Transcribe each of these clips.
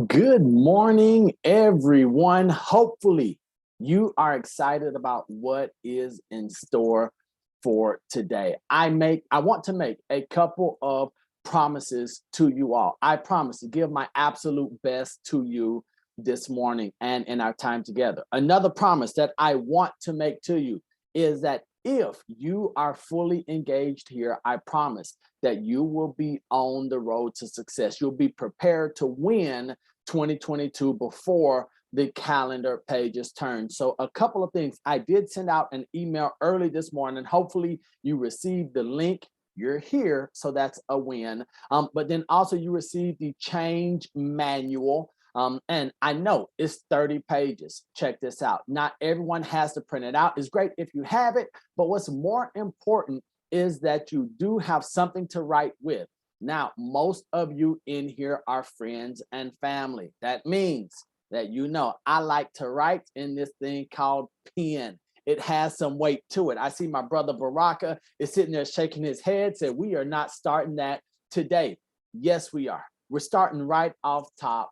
Good morning, everyone. Hopefully, you are excited about what is in store for today. I want to make a couple of promises to you all. I promise to give my absolute best to you this morning and in our time together. Another promise that I want to make to you is that if you are fully engaged here, I promise that you will be on the road to success. You'll be prepared to win 2022 before the calendar pages turn. So a couple of things. I did send out an email early this morning. Hopefully you received the link. You're here, so that's a win. But then also you received the change manual. And I know it's 30 pages. Check this out. Not everyone has to print it out. It's great if you have it, but what's more important is that you do have something to write with. Now, most of you in here are friends and family. That means that I like to write in this thing called pen. It has some weight to it. I see my brother Baraka is sitting there shaking his head, said, we are not starting that today. Yes, we are. We're starting right off top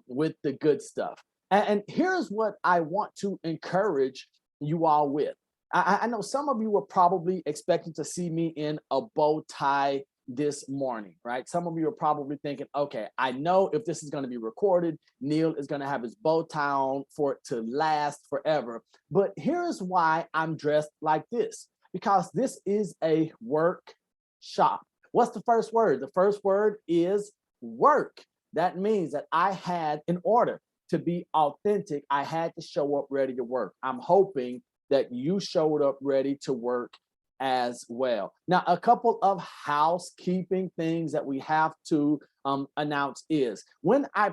with the good stuff. And here's what I want to encourage you all with. I know some of you were probably expecting to see me in a bow tie this morning, right? Some of you are probably thinking, okay, I know if this is going to be recorded, Neil is going to have his bow tie on for it to last forever. But here's why I'm dressed like this, because this is a workshop. What's the first word? The first word is work. That means that in order to be authentic, I had to show up ready to work. I'm hoping that you showed up ready to work as well. Now, a couple of housekeeping things that we have to announce is when I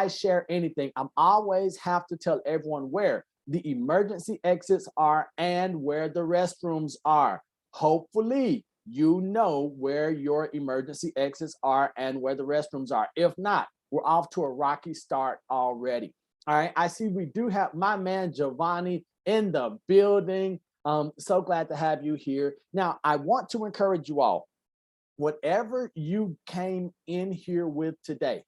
share anything, I'm always have to tell everyone where the emergency exits are and where the restrooms are. Hopefully, you know where your emergency exits are and where the restrooms are. If not, we're off to a rocky start already. All right, I see we do have my man Giovanni in the building. So glad to have you here. Now, I want to encourage you all, whatever you came in here with today,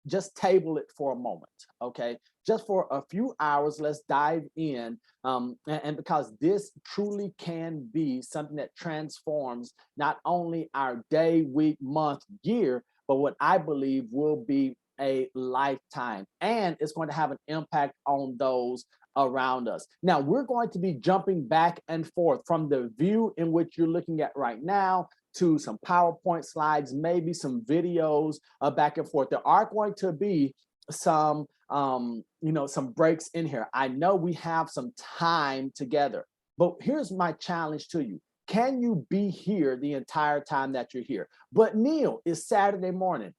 just table it for a moment, okay? Just for a few hours, let's dive in. And because this truly can be something that transforms not only our day, week, month, year, but what I believe will be a lifetime. And it's going to have an impact on those around us. Now, we're going to be jumping back and forth from the view in which you're looking at right now to some PowerPoint slides, maybe some videos back and forth. There are going to be some, some breaks in here. I know we have some time together, but here's my challenge to you. Can you be here the entire time that you're here? But Neil, it's Saturday morning.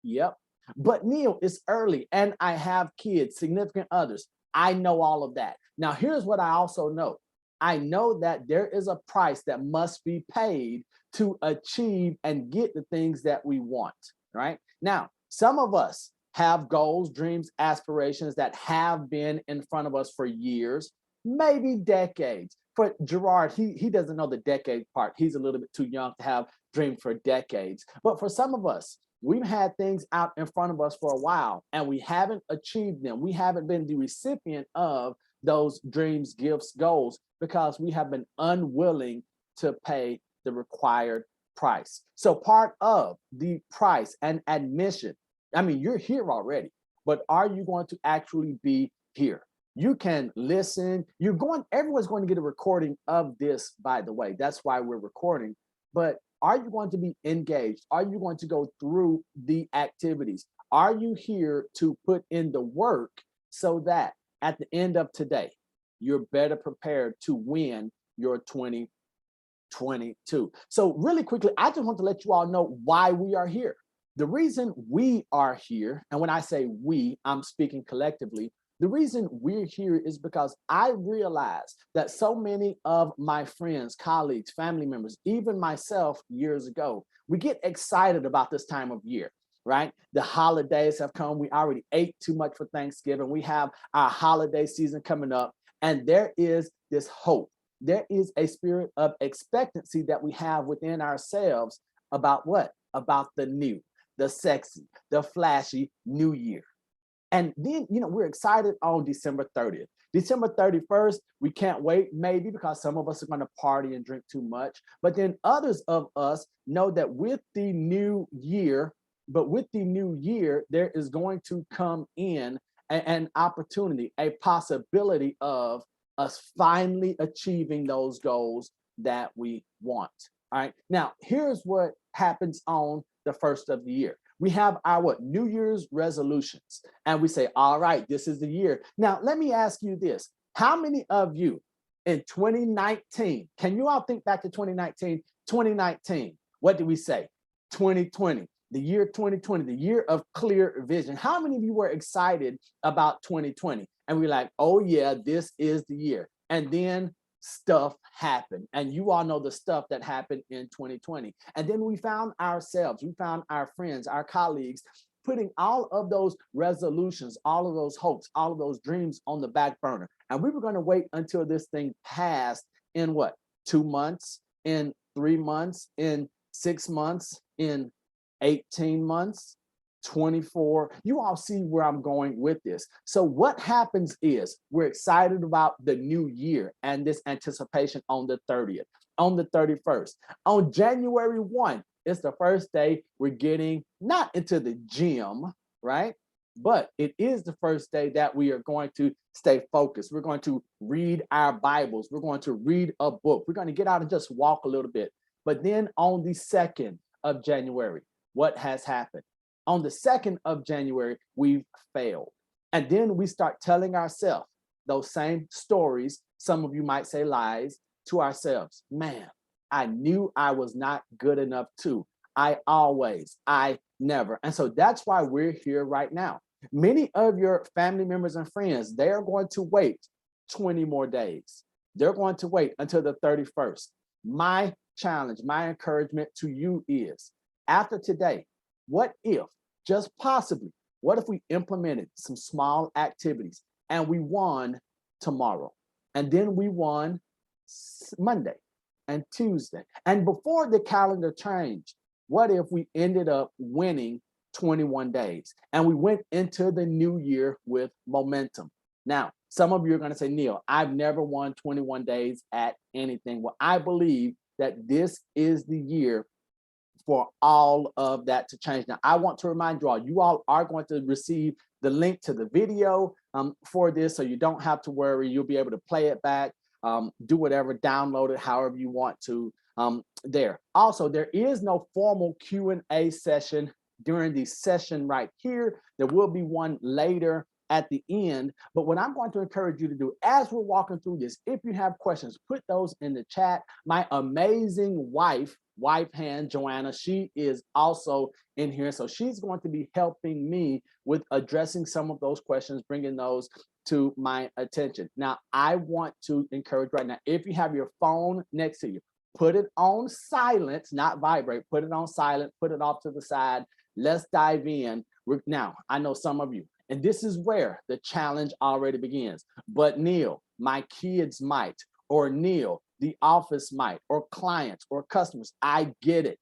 Yep. But Neil, it's early and I have kids, significant others. I know all of that. Now, here's what I also know. I know that there is a price that must be paid to achieve and get the things that we want, right? Now, some of us have goals, dreams, aspirations that have been in front of us for years, maybe decades. For Gerard, he doesn't know the decade part. He's a little bit too young to have dreams for decades. But for some of us, we've had things out in front of us for a while and we haven't achieved them. We haven't been the recipient of those dreams, gifts, goals, because we have been unwilling to pay the required price. So part of the price and admission, I mean, you're here already, but are you going to actually be here? You can listen. Everyone's going to get a recording of this, by the way. That's why we're recording. But are you going to be engaged? Are you going to go through the activities? Are you here to put in the work so that at the end of today, you're better prepared to win your 2022? So really quickly, I just want to let you all know why we are here. The reason we are here, and when I say we, I'm speaking collectively, the reason we're here is because I realize that so many of my friends, colleagues, family members, even myself years ago, we get excited about this time of year, right? The holidays have come. We already ate too much for Thanksgiving. We have our holiday season coming up, and there is this hope. There is a spirit of expectancy that we have within ourselves about what? About the new. the sexy, the flashy new year. And then, we're excited on December 30th. December 31st, we can't wait, maybe because some of us are going to party and drink too much. But then others of us know that with the new year, there is going to come in an opportunity, a possibility of us finally achieving those goals that we want. All right. Now, here's what happens on the first of the year. We have our New Year's resolutions, and we say, all right, this is the year. Now, let me ask you this. How many of you in 2019, can you all think back to 2019? 2019, what did we say? 2020, the year 2020, the year of clear vision. How many of you were excited about 2020? And we're like, oh yeah, this is the year. And then stuff happened. And you all know the stuff that happened in 2020. And then we found our friends, our colleagues, putting all of those resolutions, all of those hopes, all of those dreams on the back burner. And we were going to wait until this thing passed in what? 2 months, in 3 months, in 6 months, in 18 months, 24. You all see where I'm going with this. So what happens is we're excited about the new year and this anticipation on the 30th, on the 31st. On January 1, it's the first day we're getting not into the gym, right? But it is the first day that we are going to stay focused. We're going to read our Bibles. We're going to read a book. We're going to get out and just walk a little bit. But then on the 2nd of January, what has happened? On the 2nd of January, we've failed. And then we start telling ourselves those same stories, some of you might say lies, to ourselves. Man, I knew I was not good enough too. I never. And so that's why we're here right now. Many of your family members and friends, they are going to wait 20 more days. They're going to wait until the 31st. My challenge, my encouragement to you is, after today, what if, just possibly, what if we implemented some small activities and we won tomorrow? And then we won Monday and Tuesday. And before the calendar changed, what if we ended up winning 21 days and we went into the new year with momentum? Now, some of you are going to say, Neil, I've never won 21 days at anything. Well, I believe that this is the year for all of that to change. Now, I want to remind you all are going to receive the link to the video for this, so you don't have to worry. You'll be able to play it back, do whatever, download it, however you want to there. Also, there is no formal Q&A session during the session right here. There will be one later at the end. But what I'm going to encourage you to do as we're walking through this, if you have questions, put those in the chat. My amazing wife hand, Joanna, she is also in here. So she's going to be helping me with addressing some of those questions, bringing those to my attention. Now, I want to encourage right now, if you have your phone next to you, put it on silent, not vibrate, put it on silent, put it off to the side. Let's dive in. Now, I know some of you, and this is where the challenge already begins. But Neil, my kids might, or Neil, the office might, or clients or customers. I get it.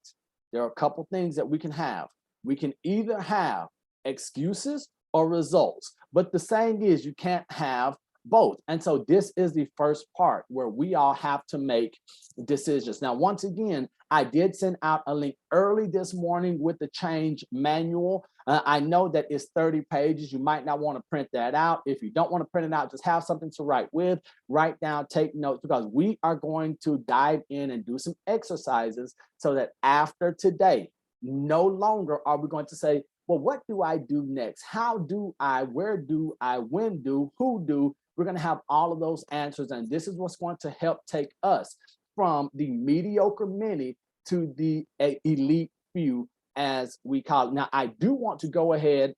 There are a couple things that we can have. We can either have excuses or results, but the saying is you can't have both. And so this is the first part where we all have to make decisions. Now, once again, I did send out a link early this morning with the change manual. I know that it's 30 pages. You might not want to print that out. If you don't want to print it out, just have something to write with, write down, take notes, because we are going to dive in and do some exercises so that after today, no longer are we going to say, well, what do I do next? How do I, where do I, when do, who do? We're going to have all of those answers. And this is what's going to help take us from the mediocre many to the elite few, as we call it. Now, I do want to go ahead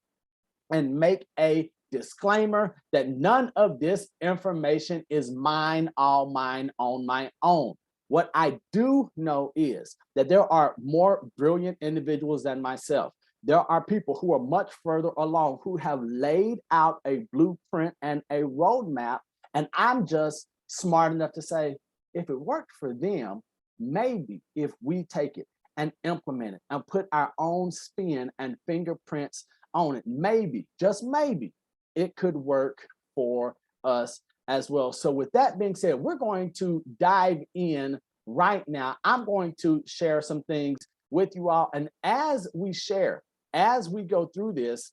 and make a disclaimer that none of this information is mine, all mine, on my own. What I do know is that there are more brilliant individuals than myself. There are people who are much further along, who have laid out a blueprint and a roadmap, and I'm just smart enough to say, if it worked for them, maybe if we take it. and implement it and put our own spin and fingerprints on it. Maybe, just maybe, it could work for us as well. So with that being said, we're going to dive in right now. I'm going to share some things with you all. And as we share, as we go through this,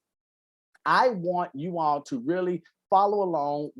I want you all to really follow along,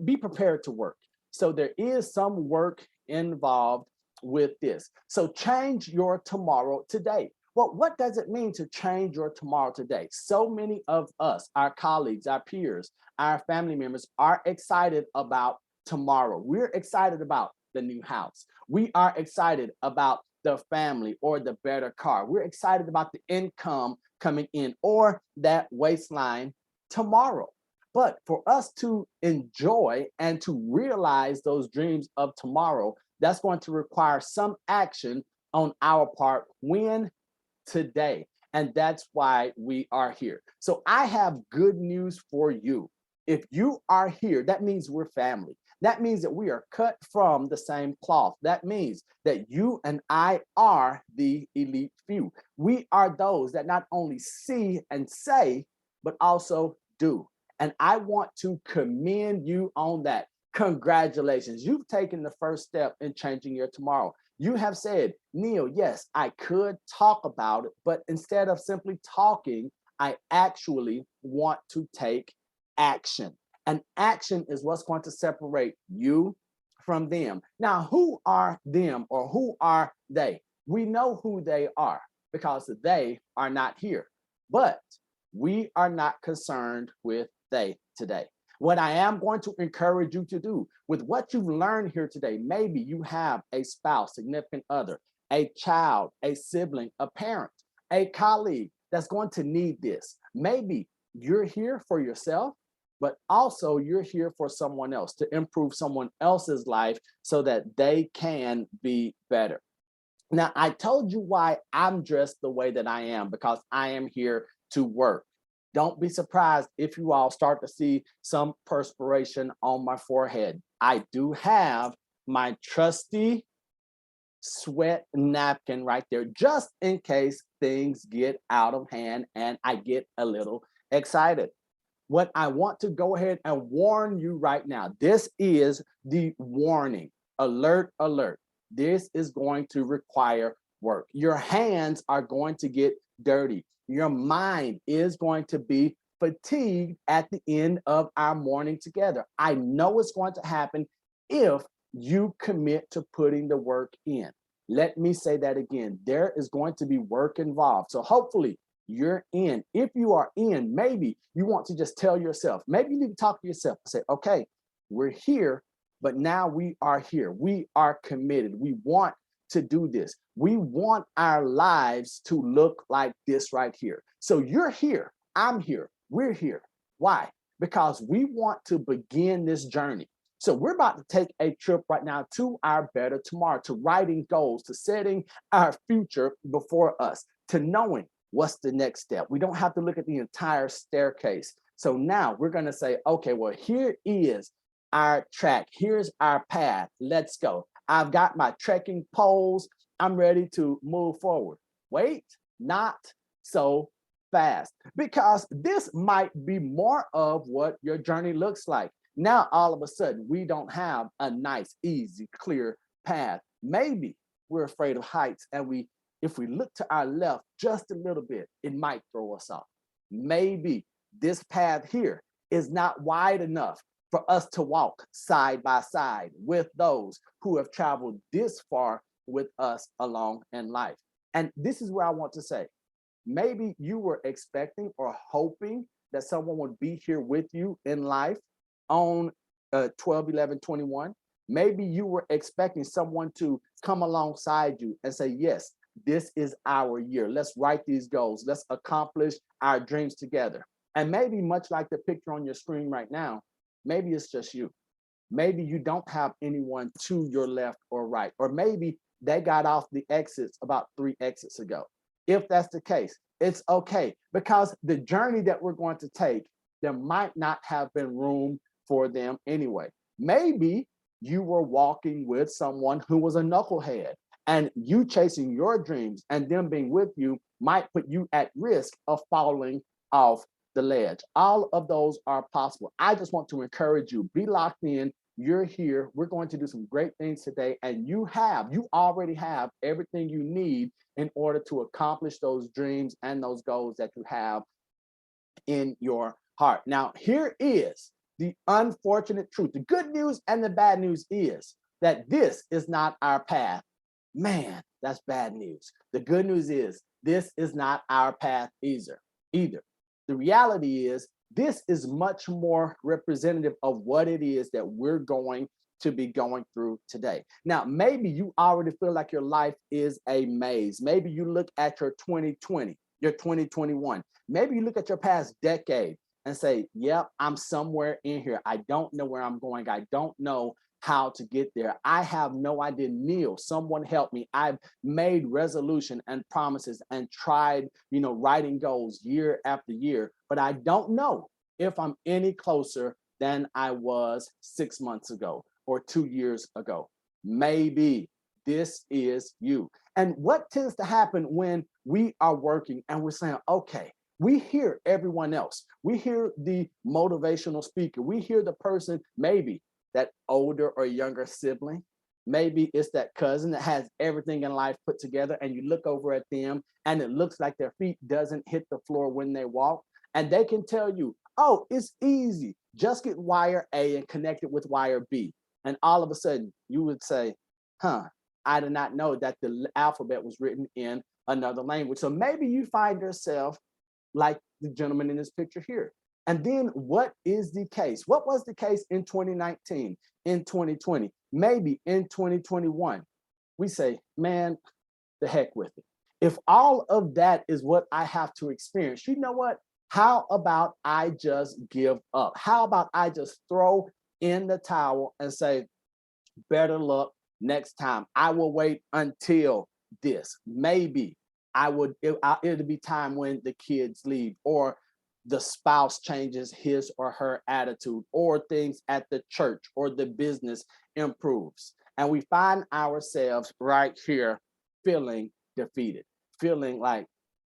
be prepared to work. So there is some work involved with this. So change your tomorrow today. Well, what does it mean to change your tomorrow today? So many of us, our colleagues, our peers, our family members are excited about tomorrow. We're excited about the new house. We are excited about the family or the better car. We're excited about the income coming in or that waistline tomorrow. But for us to enjoy and to realize those dreams of tomorrow, that's going to require some action on our part. When? Today. And that's why we are here. So I have good news for you. If you are here, that means we're family. That means that we are cut from the same cloth. That means that you and I are the elite few. We are those that not only see and say, but also do. And I want to commend you on that. Congratulations. You've taken the first step in changing your tomorrow. You have said, Neil, yes, I could talk about it, but instead of simply talking, I actually want to take action. And action is what's going to separate you from them. Now, who are them or who are they? We know who they are because they are not here, but we are not concerned with they today. What I am going to encourage you to do with what you've learned here today, maybe you have a spouse, significant other, a child, a sibling, a parent, a colleague that's going to need this. Maybe you're here for yourself, but also you're here for someone else to improve someone else's life so that they can be better. Now, I told you why I'm dressed the way that I am, because I am here to work. Don't be surprised if you all start to see some perspiration on my forehead. I do have my trusty sweat napkin right there, just in case things get out of hand and I get a little excited. What I want to go ahead and warn you right now, this is the warning. Alert, alert. This is going to require work. Your hands are going to get dirty. Your mind is going to be fatigued at the end of our morning together. I know it's going to happen if you commit to putting the work in. Let me say that again. There is going to be work involved. So hopefully you're in. If you are in, maybe you want to just tell yourself, maybe you need to talk to yourself and say, okay, we're here, but now we are here. We are committed. We want to do this. We want our lives to look like this right here. So you're here, I'm here, we're here. Why? Because we want to begin this journey. So we're about to take a trip right now to our better tomorrow, to writing goals, to setting our future before us, to knowing what's the next step. We don't have to look at the entire staircase. So now we're going to say, okay, well, here is our track. Here's our path. Let's go. I've got my trekking poles. I'm ready to move forward. Wait, not so fast, because this might be more of what your journey looks like. Now, all of a sudden, we don't have a nice, easy, clear path. Maybe we're afraid of heights, and if we look to our left just a little bit, it might throw us off. Maybe this path here is not wide enough for us to walk side by side with those who have traveled this far with us along in life. And this is where I want to say, maybe you were expecting or hoping that someone would be here with you in life on 12/11/21. Maybe you were expecting someone to come alongside you and say, yes, this is our year. Let's write these goals. Let's accomplish our dreams together. And maybe much like the picture on your screen right now, maybe it's just you. Maybe you don't have anyone to your left or right, or maybe they got off the exits about 3 exits ago. If that's the case, it's okay, because the journey that we're going to take, there might not have been room for them anyway. Maybe you were walking with someone who was a knucklehead And you chasing your dreams and them being with you might put you at risk of falling off the ledge. All of those are possible. I just want to encourage you, be locked in. You're here. We're going to do some great things today. And you already have everything you need in order to accomplish those dreams and those goals that you have in your heart. Now, here is the unfortunate truth. The good news and the bad news is that this is not our path. Man, that's bad news. The good news is this is not our path either. The reality is this is much more representative of what it is that we're going to be going through today. Now, maybe you already feel like your life is a maze. Maybe you look at your 2020, your 2021. Maybe you look at your past decade and say, yep, I'm somewhere in here. I don't know where I'm going. I don't know how to get there. I have no idea. Neil, someone help me. I've made resolution and promises and tried, writing goals year after year, but I don't know if I'm any closer than I was 6 months ago or 2 years ago. Maybe this is you. And what tends to happen when we are working and we're saying, okay, we hear everyone else. We hear the motivational speaker. We hear the person, maybe that older or younger sibling. Maybe it's that cousin that has everything in life put together, and you look over at them and it looks like their feet doesn't hit the floor when they walk. And they can tell you, oh, it's easy. Just get wire A and connect it with wire B. And all of a sudden you would say, I did not know that the alphabet was written in another language. So maybe you find yourself like the gentleman in this picture here. And then what is the case? What was the case in 2019, in 2020, maybe in 2021? We say, man, the heck with it. If all of that is what I have to experience, you know what? How about I just give up? How about I just throw in the towel and say, better luck next time. I will wait until this. Maybe it'll be time when the kids leave, or the spouse changes his or her attitude, or things at the church or the business improves. And we find ourselves right here feeling defeated, feeling like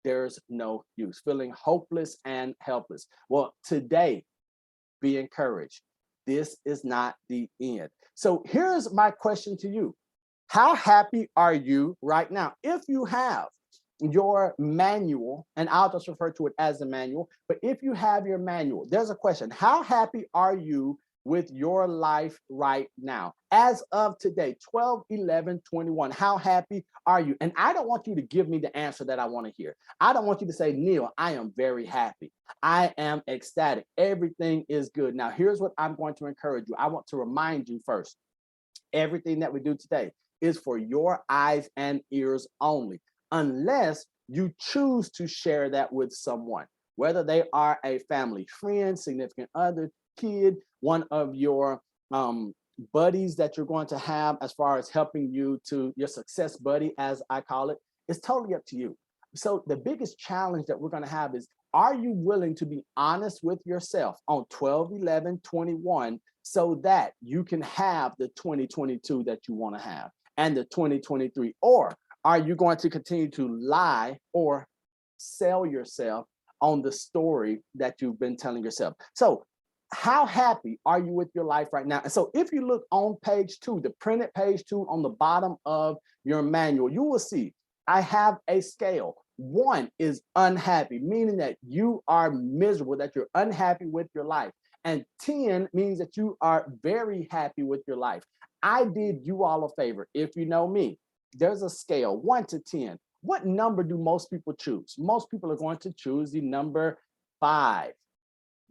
there's no use, feeling hopeless and helpless. Well, today, be encouraged. This is not the end. So here's my question to you. How happy are you right now? If you have your manual, and I'll just refer to it as a manual, but if you have your manual, there's a question. How happy are you with your life right now? As of today, 12/11/21, how happy are you? And I don't want you to give me the answer that I want to hear. I don't want you to say, Neil, I am very happy. I am ecstatic. Everything is good. Now, here's what I'm going to encourage you. I want to remind you first, everything that we do today is for your eyes and ears only, unless you choose to share that with someone, whether they are a family friend, significant other, kid, one of your buddies that you're going to have as far as helping you to your success buddy, as I call it. It's totally up to you. So the biggest challenge that we're going to have is, are you willing to be honest with yourself on 12/11/21 so that you can have the 2022 that you want to have and the 2023? Or are you going to continue to lie or sell yourself on the story that you've been telling yourself? So how happy are you with your life right now? And so if you look on page 2, the printed page 2 on the bottom of your manual, you will see I have a scale. 1 is unhappy, meaning that you are miserable, that you're unhappy with your life. And 10 means that you are very happy with your life. I did you all a favor. If you know me, there's a scale 1 to 10. What number do most people choose? Most people are going to choose the number 5.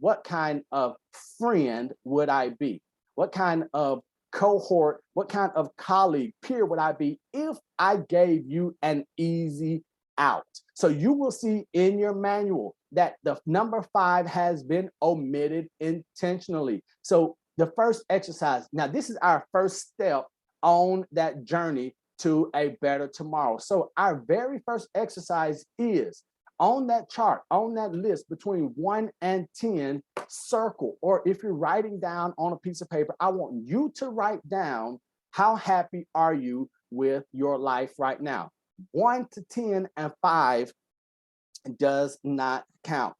What kind of friend would I be? What kind of cohort, what kind of colleague, peer would I be if I gave you an easy out? So you will see in your manual that the number 5 has been omitted intentionally. So the first exercise, now this is our first step on that journey to a better tomorrow. So our very first exercise is, on that chart, on that list between 1 and 10, circle, or if you're writing down on a piece of paper, I want you to write down, how happy are you with your life right now. 1 to 10 and 5 does not count.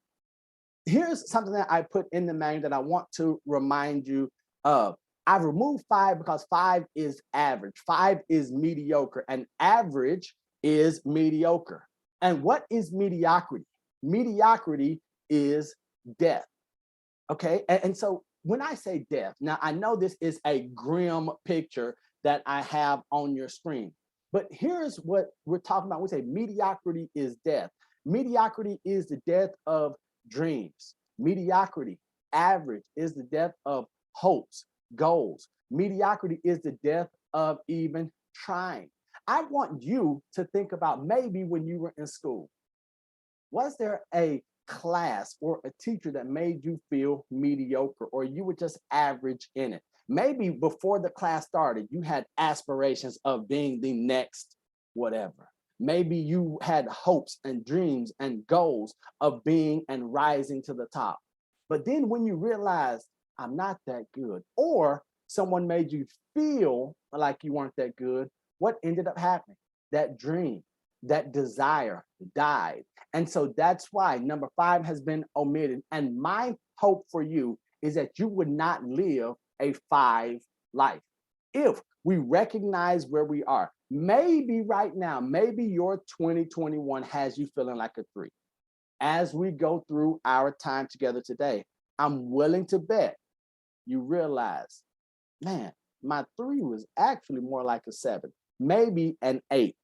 Here's something that I put in the manual that I want to remind you of. I've removed 5 because 5 is average. 5 is mediocre, and average is mediocre. And what is mediocrity? Mediocrity is death. Okay. And so when I say death, now I know this is a grim picture that I have on your screen, but here's what we're talking about. We say mediocrity is death. Mediocrity is the death of dreams. Mediocrity, average, is the death of hopes, goals. Mediocrity is the death of even trying. I want you to think about maybe when you were in school, was there a class or a teacher that made you feel mediocre, or you were just average in it? Maybe before the class started, you had aspirations of being the next whatever. Maybe you had hopes and dreams and goals of being and rising to the top. But then when you realize I'm not that good, or someone made you feel like you weren't that good, what ended up happening? That dream, that desire died. And so that's why number 5 has been omitted. And my hope for you is that you would not live a 5 life. If we recognize where we are, maybe right now, maybe your 2021 has you feeling like a 3. As we go through our time together today, I'm willing to bet you realize, man, my 3 was actually more like a 7, maybe an 8.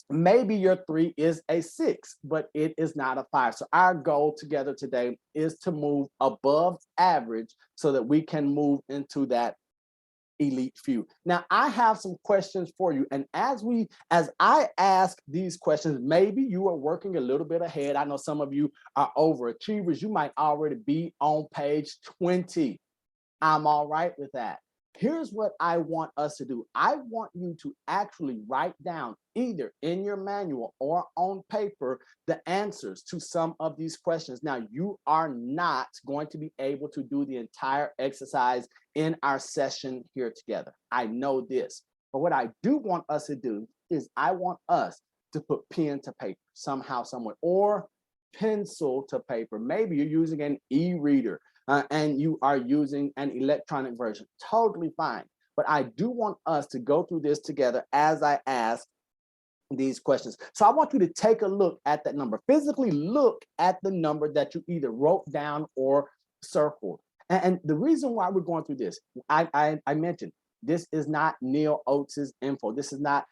Maybe your 3 is a 6, but it is not a 5. So our goal together today is to move above average so that we can move into that elite few. Now, I have some questions for you. And as I ask these questions, maybe you are working a little bit ahead. I know some of you are overachievers. You might already be on page 20. I'm all right with that. Here's what I want us to do. I want you to actually write down either in your manual or on paper the answers to some of these questions. Now, you are not going to be able to do the entire exercise in our session here together. I know this. But what I do want us to do is I want us to put pen to paper somehow, somewhere, or pencil to paper. Maybe you're using an e-reader. And you are using an electronic version, totally fine. But I do want us to go through this together as I ask these questions. So I want you to take a look at that number. Physically look at the number that you either wrote down or circled. And the reason why we're going through this, I mentioned, this is not Neil Oates' info. This is not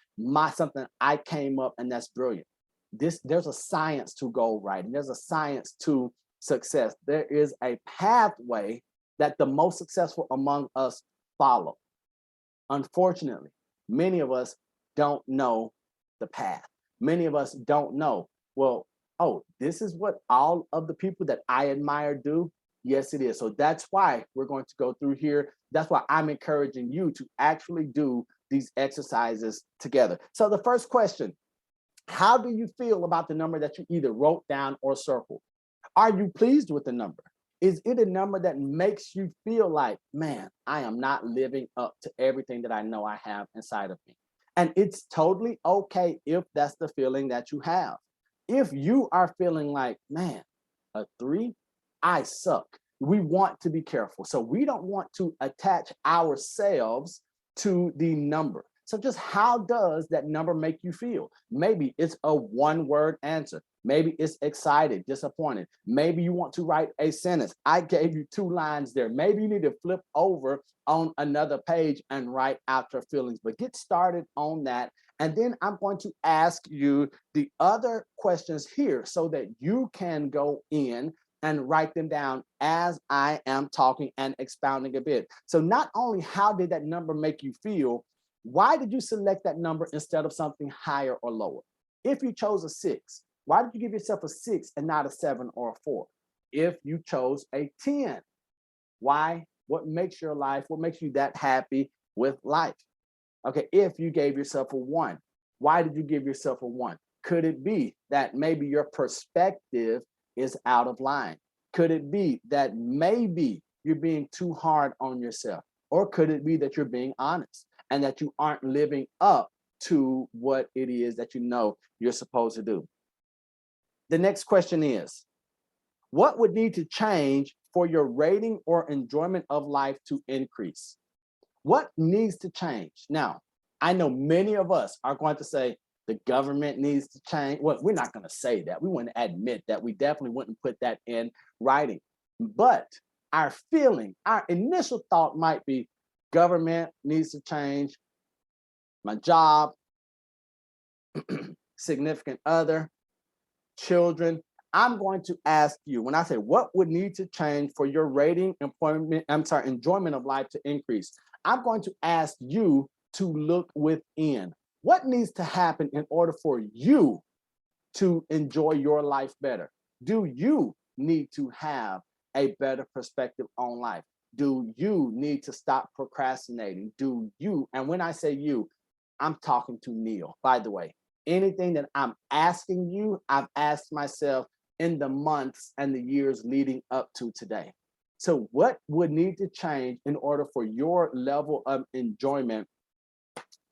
something I came up and that's brilliant. There's a science to goal writing. There's a science to success. There is a pathway that the most successful among us follow. Unfortunately, many of us don't know the path. Many of us don't know, well, oh, this is what all of the people that I admire do. Yes, it is. So that's why we're going to go through here. That's why I'm encouraging you to actually do these exercises together. So the first question, how do you feel about the number that you either wrote down or circled? Are you pleased with the number? Is it a number that makes you feel like, man, I am not living up to everything that I know I have inside of me? And it's totally okay if that's the feeling that you have. If you are feeling like, man, a 3, I suck. We want to be careful. So we don't want to attach ourselves to the number. So just how does that number make you feel? Maybe it's a 1-word answer. Maybe it's excited, disappointed. Maybe you want to write a sentence. I gave you 2 lines there. Maybe you need to flip over on another page and write out your feelings, but get started on that. And then I'm going to ask you the other questions here so that you can go in and write them down as I am talking and expounding a bit. So not only how did that number make you feel, why did you select that number instead of something higher or lower? If you chose a 6, why did you give yourself a 6 and not a 7 or a 4? If you chose a 10, why? What makes your life, what makes you that happy with life? Okay, if you gave yourself a 1, why did you give yourself a 1? Could it be that maybe your perspective is out of line? Could it be that maybe you're being too hard on yourself? Or could it be that you're being honest? and that you aren't living up to what it is that you know you're supposed to do. The next question is, what would need to change for your rating or enjoyment of life to increase? What needs to change? Now, I know many of us are going to say the government needs to change. Well, we're not going to say that. We wouldn't admit that. We definitely wouldn't put that in writing. But our feeling, our initial thought might be government needs to change, my job, significant other, children. I'm going to ask you, when I say what would need to change for your rating, enjoyment of life to increase, I'm going to ask you to look within. What needs to happen in order for you to enjoy your life better? Do you need to have a better perspective on life? Do you need to stop procrastinating? Do you, and when I say you, I'm talking to Neil, by the way. Anything that I'm asking you, I've asked myself in the months and the years leading up to today. So what would need to change in order for your level of enjoyment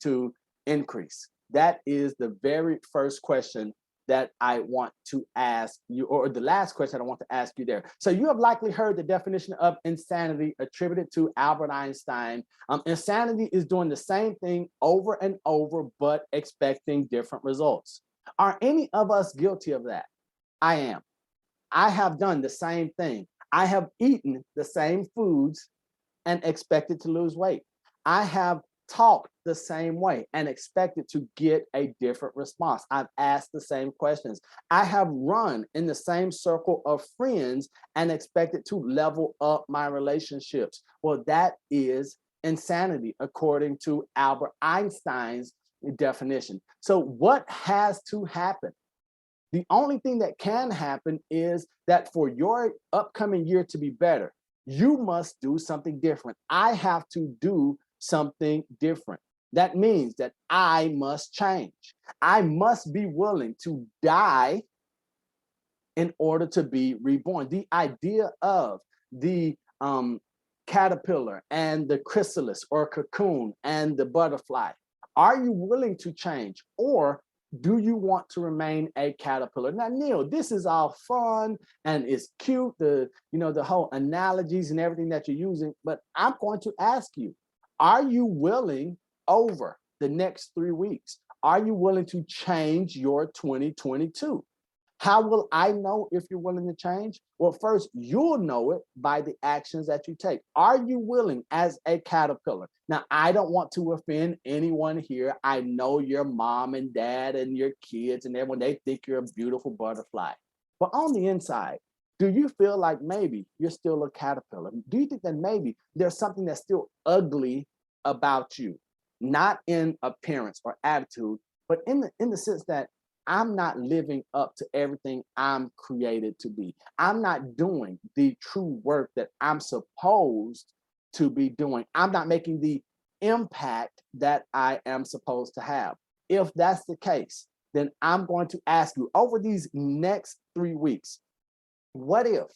to increase? That is the very first question that I want to ask you, or the last question I want to ask you there. So you have likely heard the definition of insanity attributed to Albert Einstein. Insanity is doing the same thing over and over, but expecting different results. Are any of us guilty of that? I am. I have done the same thing. I have eaten the same foods and expected to lose weight. I have talked the same way and expected to get a different response. I've asked the same questions. I have run in the same circle of friends and expected to level up my relationships. Well, that is insanity, according to Albert Einstein's definition. So what has to happen? The only thing that can happen is that for your upcoming year to be better, you must do something different. I have to do something different. That means that I must change. I must be willing to die in order to be reborn. The idea of the caterpillar and the chrysalis or cocoon and the butterfly. Are you willing to change, or do you want to remain a caterpillar? Now, Neil, this is all fun and it's cute, the whole analogies and everything that you're using, but I'm going to ask you, are you willing over the next 3 weeks? Are you willing to change your 2022? How will I know if you're willing to change? Well, first, you'll know it by the actions that you take. Are you willing as a caterpillar? Now, I don't want to offend anyone here. I know your mom and dad and your kids and everyone, they think you're a beautiful butterfly. But on the inside, do you feel like maybe you're still a caterpillar? Do you think that maybe there's something that's still ugly about you? Not in appearance or attitude, but in the sense that I'm not living up to everything I'm created to be. I'm not doing the true work that I'm supposed to be doing. I'm not making the impact that I am supposed to have. If that's the case, then I'm going to ask you over these next 3 weeks, what if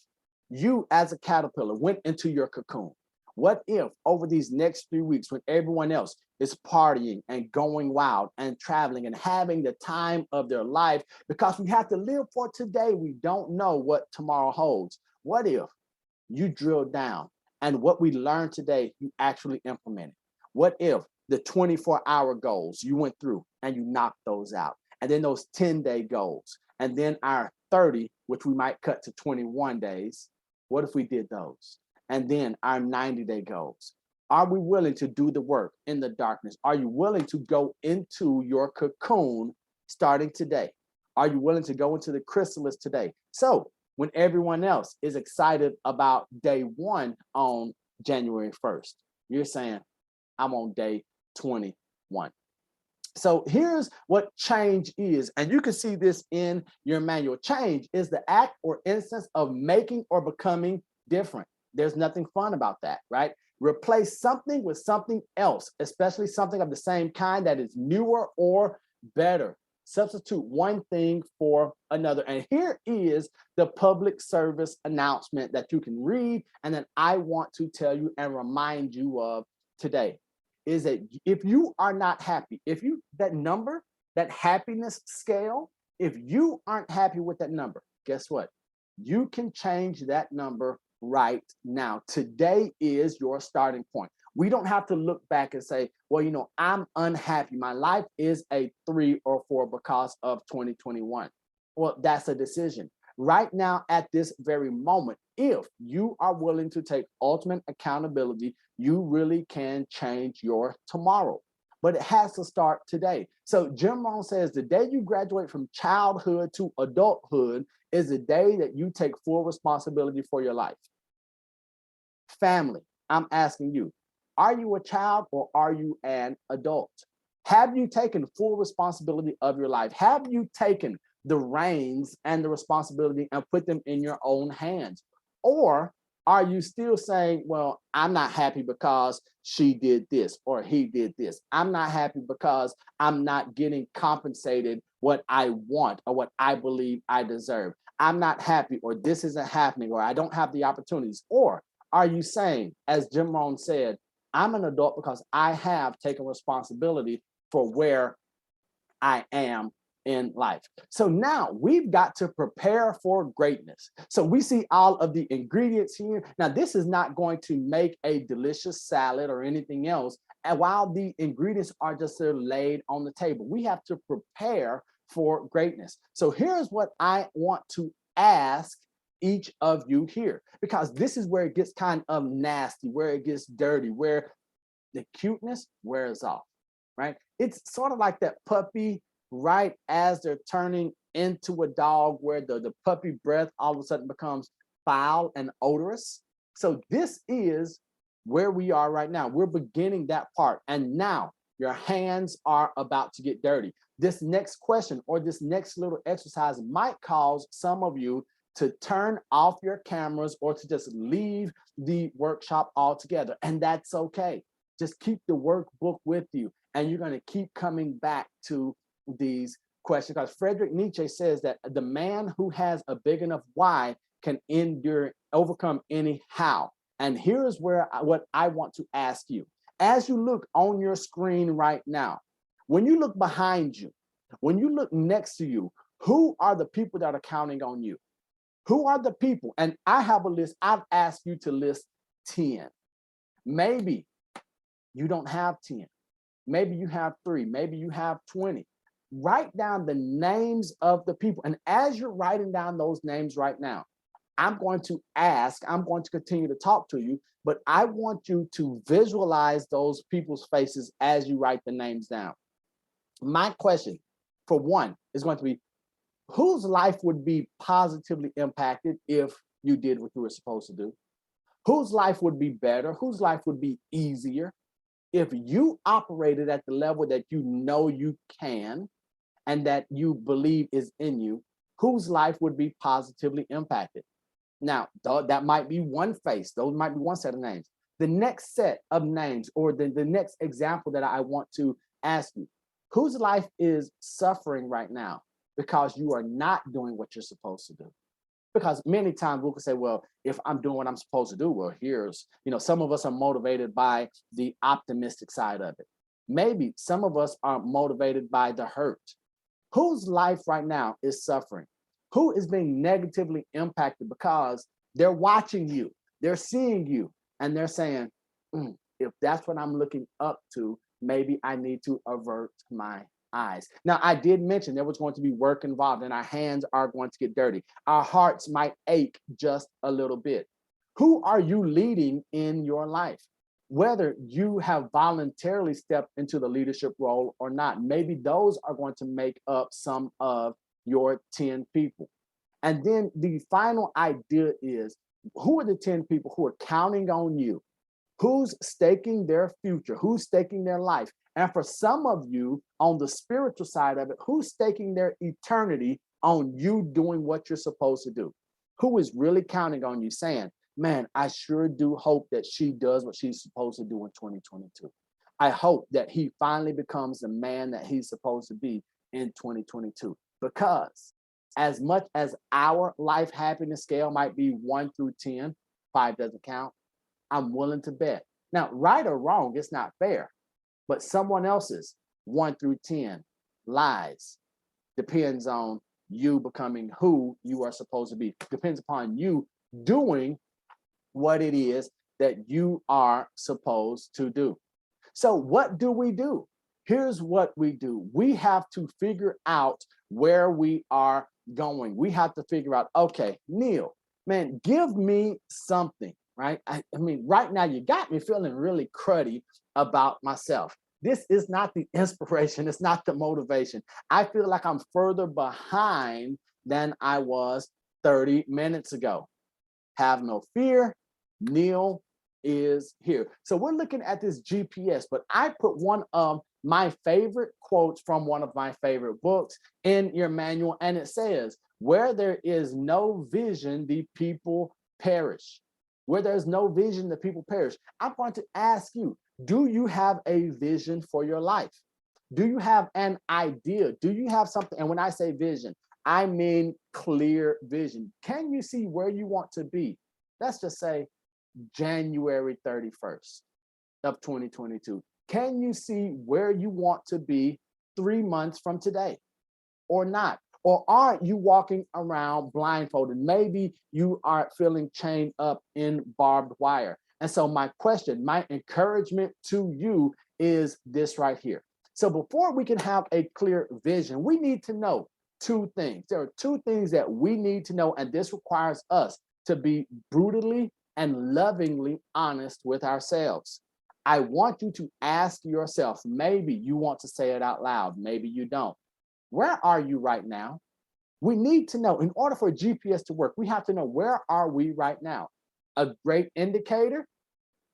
you as a caterpillar went into your cocoon? What if over these next 3 weeks, when everyone else is partying and going wild and traveling and having the time of their life, because we have to live for today, we don't know what tomorrow holds. What if you drill down and what we learned today, you actually implemented? What if the 24-hour goals you went through and you knocked those out? And then those 10-day goals, and then our 30, which we might cut to 21 days. What if we did those? And then our 90-day goals. Are we willing to do the work in the darkness? Are you willing to go into your cocoon starting today? Are you willing to go into the chrysalis today? So when everyone else is excited about day 1 on January 1st, you're saying, I'm on day 21. So here's what change is, and you can see this in your manual. Change is the act or instance of making or becoming different. There's nothing fun about that, right? Replace something with something else, especially something of the same kind that is newer or better. Substitute one thing for another. And here is the public service announcement that you can read and that I want to tell you and remind you of today. is that if you are not happy, that number, that happiness scale, if you aren't happy with that number, guess what? You can change that number right now. Today is your starting point. We don't have to look back and say, well, I'm unhappy. My life is a 3 or 4 because of 2021. Well, that's a decision. Right now, at this very moment, if you are willing to take ultimate accountability, you really can change your tomorrow. But it has to start today. So Jim Rohn says the day you graduate from childhood to adulthood is the day that you take full responsibility for your life. Family, I'm asking you, are you a child or are you an adult? Have you taken full responsibility of your life? Have you taken the reins and the responsibility and put them in your own hands? Or are you still saying, well, I'm not happy because she did this or he did this. I'm not happy because I'm not getting compensated what I want or what I believe I deserve. I'm not happy, or this isn't happening, or I don't have the opportunities. Or are you saying, as Jim Rohn said, I'm an adult because I have taken responsibility for where I am in life. So now we've got to prepare for greatness. So we see all of the ingredients here. Now, this is not going to make a delicious salad or anything else. And while the ingredients are just sort of laid on the table, we have to prepare for greatness. So here's what I want to ask each of you here, because this is where it gets kind of nasty, where it gets dirty, where the cuteness wears off, right? It's sort of like that puppy right as they're turning into a dog, where the puppy breath all of a sudden becomes foul and odorous. So this is where we are right now. We're beginning that part. And now your hands are about to get dirty. This next question or this next little exercise might cause some of you to turn off your cameras or to just leave the workshop altogether. And that's okay. Just keep the workbook with you, and you're going to keep coming back to these questions, because Friedrich Nietzsche says that the man who has a big enough why can overcome any how. And here's what I want to ask you. As you look on your screen right now, when you look behind you, when you look next to you, who are the people that are counting on you? Who are the people? And I have a list. I've asked you to list 10. Maybe you don't have 10. Maybe you have 3. Maybe you have 20. Write down the names of the people. And as you're writing down those names right now, I'm going to continue to talk to you, but I want you to visualize those people's faces as you write the names down. My question, for one, is going to be, whose life would be positively impacted if you did what you were supposed to do? Whose life would be better? Whose life would be easier if you operated at the level that you know you can and that you believe is in you? Whose life would be positively impacted? Now, that might be one face. Those might be one set of names. The next set of names, or the next example that I want to ask you, whose life is suffering right now because you are not doing what you're supposed to do? Because many times we can say, well, if I'm doing what I'm supposed to do, well, some of us are motivated by the optimistic side of it. Maybe some of us are motivated by the hurt. Whose life right now is suffering? Who is being negatively impacted because they're watching you, they're seeing you, and they're saying, if that's what I'm looking up to, maybe I need to avert my eyes. Now, I did mention there was going to be work involved, and our hands are going to get dirty. Our hearts might ache just a little bit. Who are you leading in your life? Whether you have voluntarily stepped into the leadership role or not, maybe those are going to make up some of your 10 people. And then the final idea is, who are the 10 people who are counting on you? Who's staking their future? Who's staking their life? And for some of you on the spiritual side of it, who's staking their eternity on you doing what you're supposed to do? Who is really counting on you saying, man, I sure do hope that she does what she's supposed to do in 2022. I hope that he finally becomes the man that he's supposed to be in 2022. Because as much as our life happiness scale might be 1 through 10, 5 doesn't count, I'm willing to bet. Now, right or wrong, it's not fair. but someone else's 1 through 10 lies depends on you becoming who you are supposed to be. Depends upon you doing what it is that you are supposed to do. So what do? Here's what we do. We have to figure out where we are going. We have to figure out, okay, Neil, man, give me something, right? I mean, right now you got me feeling really cruddy about myself. This is not the inspiration. It's not the motivation. I feel like I'm further behind than I was 30 minutes ago. Have no fear. Neil is here. So we're looking at this GPS, but I put one of my favorite quotes from one of my favorite books in your manual, and it says, where there is no vision, the people perish. Where there's no vision, the people perish. I'm going to ask you, do you have a vision for your life? Do you have an idea? Do you have something? And when I say vision, I mean clear vision. Can you see where you want to be? Let's just say January 31st of 2022. Can you see where you want to be 3 months from today or not? Or are you walking around blindfolded? Maybe you are feeling chained up in barbed wire. And so my question, my encouragement to you is this right here. So before we can have a clear vision, we need to know two things. There are two things that we need to know, and this requires us to be brutally and lovingly honest with ourselves. I want you to ask yourself, maybe you want to say it out loud, maybe you don't. Where are you right now? We need to know, in order for GPS to work, we have to know, where are we right now? A great indicator,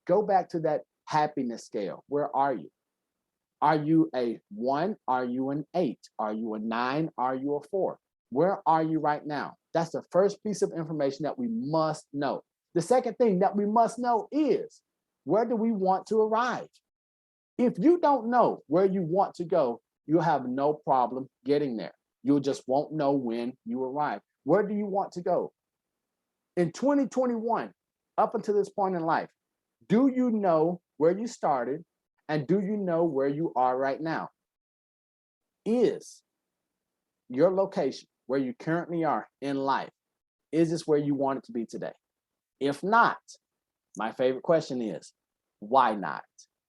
go back to that happiness scale. Where are you? Are you a 1? Are you an 8? Are you a 9? Are you a 4? Where are you right now? That's the first piece of information that we must know. The second thing that we must know is, where do we want to arrive? If you don't know where you want to go, you'll have no problem getting there. You just won't know when you arrive. Where do you want to go? In 2021, up until this point in life, do you know where you started? And do you know where you are right now? Is your location, where you currently are in life, is this where you want it to be today? If not, my favorite question is, why not?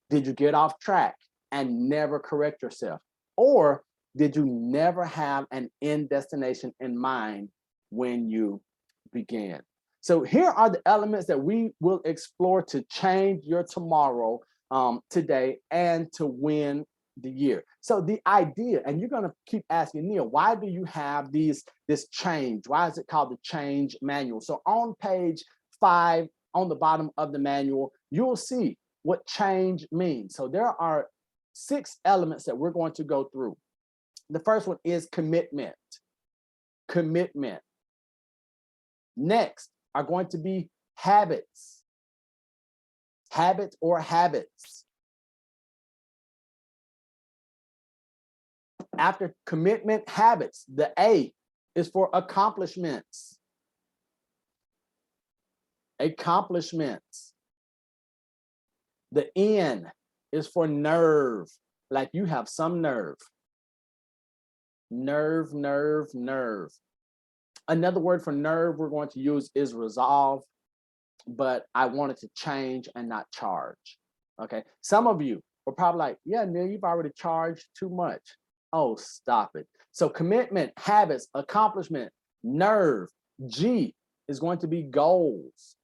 Did you get off track and never correct yourself? Or did you never have an end destination in mind when you began? So here are the elements that we will explore to change your tomorrow today and to win the year. So the idea, and you're going to keep asking, Neil, why do you have this change? Why is it called the change manual? So on page 5, on the bottom of the manual, you'll see what change means. So there are 6 elements that we're going to go through. The first one is commitment. Commitment. Next are going to be habits. Habit or habits. After commitment, habits, the A is for accomplishments. Accomplishments. The N is for nerve, like you have some nerve. Nerve, nerve, nerve. Another word for nerve we're going to use is resolve, but I wanted to change and not charge. Okay. Some of you were probably like, yeah, Neil, you've already charged too much. Oh, stop it. So commitment, habits, accomplishment, nerve. G is going to be goals.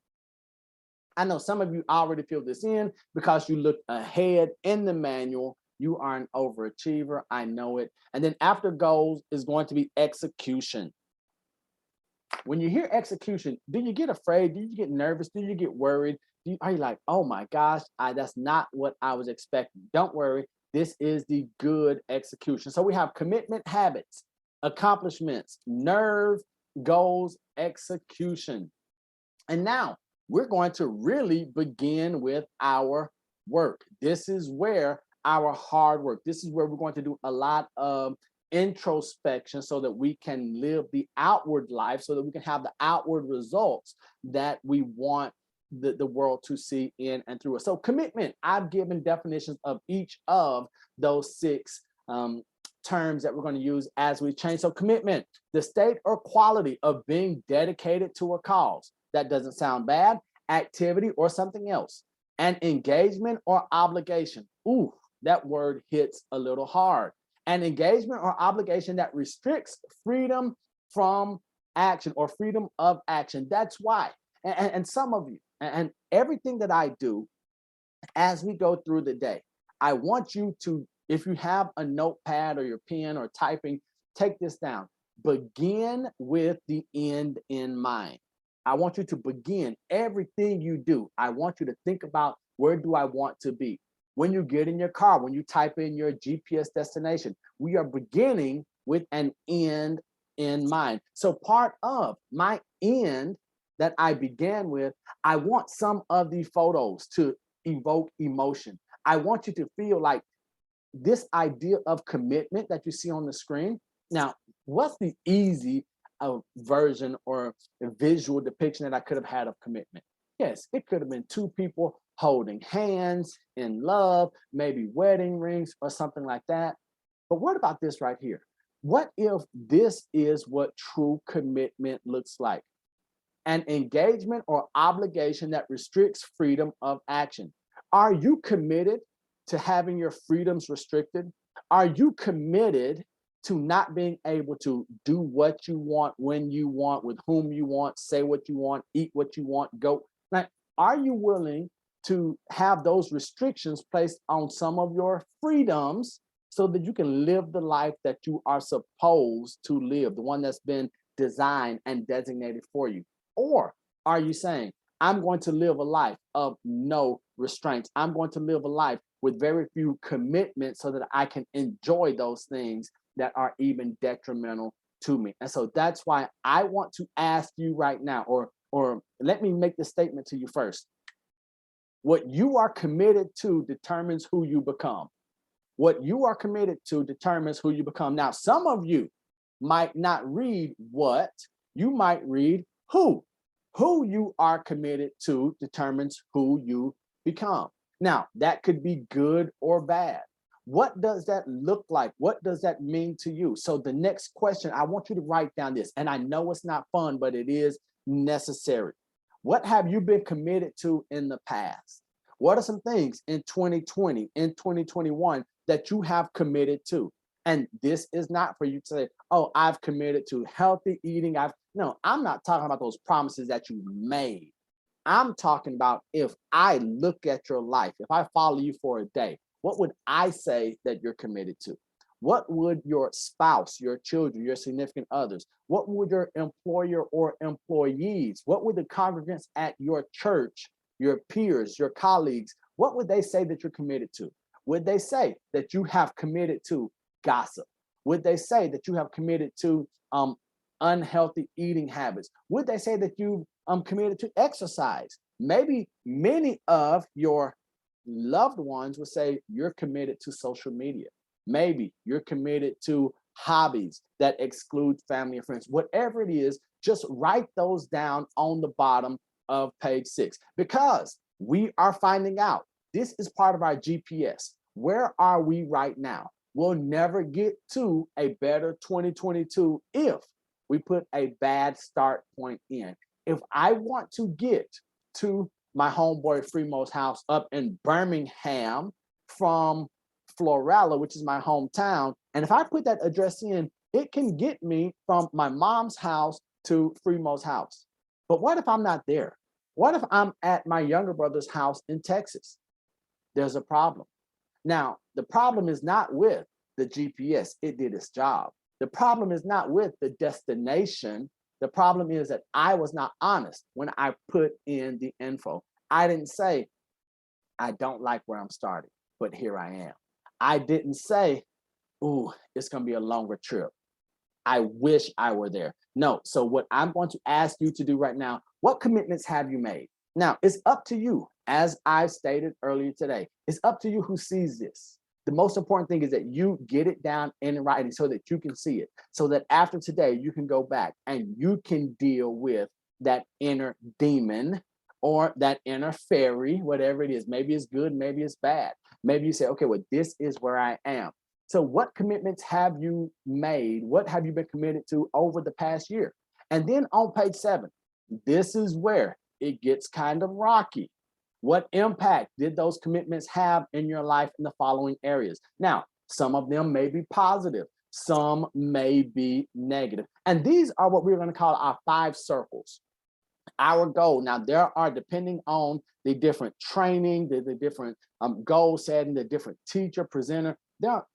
I know some of you already filled this in because you looked ahead in the manual. You are an overachiever. I know it. And then after goals is going to be execution. When you hear execution, do you get afraid? Do you get nervous? Do you get worried? Are you like, oh my gosh, that's not what I was expecting? Don't worry. This is the good execution. So we have commitment, habits, accomplishments, nerve, goals, execution. And now we're going to really begin with our work. This is where our hard work, this is where we're going to do a lot of introspection so that we can live the outward life, so that we can have the outward results that we want the world to see in and through us. So commitment, I've given definitions of each of those six terms that we're going to use as we change. So commitment, the state or quality of being dedicated to a cause. That doesn't sound bad. Activity or something else. An engagement or obligation. Ooh, that word hits a little hard. An engagement or obligation that restricts freedom from action or freedom of action. That's why. And some of you, and everything that I do as we go through the day, I want you to, if you have a notepad or your pen or typing, take this down. Begin with the end in mind. I want you to begin everything you do. I want you to think about, where do I want to be? When you get in your car, when you type in your GPS destination, we are beginning with an end in mind. So part of my end that I began with, I want some of the photos to evoke emotion. I want you to feel like this idea of commitment that you see on the screen. Now, what's the easy version or visual depiction that I could have had of commitment? Yes, it could have been two people holding hands in love, maybe wedding rings or something like that. But what about this right here? What if this is what true commitment looks like? An engagement or obligation that restricts freedom of action. Are you committed to having your freedoms restricted? Are you committed to not being able to do what you want, when you want, with whom you want, say what you want, eat what you want, go? Like, are you willing to have those restrictions placed on some of your freedoms so that you can live the life that you are supposed to live, the one that's been designed and designated for you? Or are you saying, I'm going to live a life of no restraints. I'm going to live a life with very few commitments so that I can enjoy those things that are even detrimental to me. And so that's why I want to ask you right now, or let me make the statement to you first. What you are committed to determines who you become. What you are committed to determines who you become. Now, some of you might not read what, you might read who. Who you are committed to determines who you become. Now, that could be good or bad. What does that look like? What does that mean to you? So the next question, I want you to write down this, and I know it's not fun, but it is necessary. What have you been committed to in the past? What are some things in 2020, in 2021 that you have committed to? And this is not for you to say, oh, I've committed to healthy eating. No, I'm not talking about those promises that you made. I'm talking about, if I look at your life, if I follow you for a day, what would I say that you're committed to? What would your spouse, your children, your significant others, what would your employer or employees, what would the congregants at your church, your peers, your colleagues, what would they say that you're committed to? Would they say that you have committed to gossip? Would they say that you have committed to unhealthy eating habits? Would they say that you committed to exercise? Maybe many of your loved ones would say you're committed to social media. Maybe you're committed to hobbies that exclude family and friends. Whatever it is, just write those down on the bottom of page 6, because we are finding out, this is part of our GPS. Where are we right now? We'll never get to a better 2022 if we put a bad start point in. If I want to get to my homeboy Fremo's house up in Birmingham from Florella, which is my hometown, and if I put that address in, it can get me from my mom's house to Fremo's house. But what if I'm not there? What if I'm at my younger brother's house in Texas? There's a problem. Now, the problem is not with the GPS. It did its job. The problem is not with the destination. The problem is that I was not honest when I put in the info. I didn't say, I don't like where I'm starting, but here I am. I didn't say, ooh, it's going to be a longer trip. I wish I were there. No. So what I'm going to ask you to do right now, what commitments have you made? Now, it's up to you. As I stated earlier today, it's up to you who sees this. The most important thing is that you get it down in writing so that you can see it, so that after today, you can go back and you can deal with that inner demon or that inner fairy, whatever it is. Maybe it's good, maybe it's bad. Maybe you say, okay, well, this is where I am. So, what commitments have you made? What have you been committed to over the past year? And then on page 7, this is where it gets kind of rocky. What impact did those commitments have in your life in the following areas? Now, some of them may be positive, some may be negative. And these are what we're going to call our 5 circles. Our goal. Now, there are, depending on the different training, the different goal setting, the different teacher, presenter,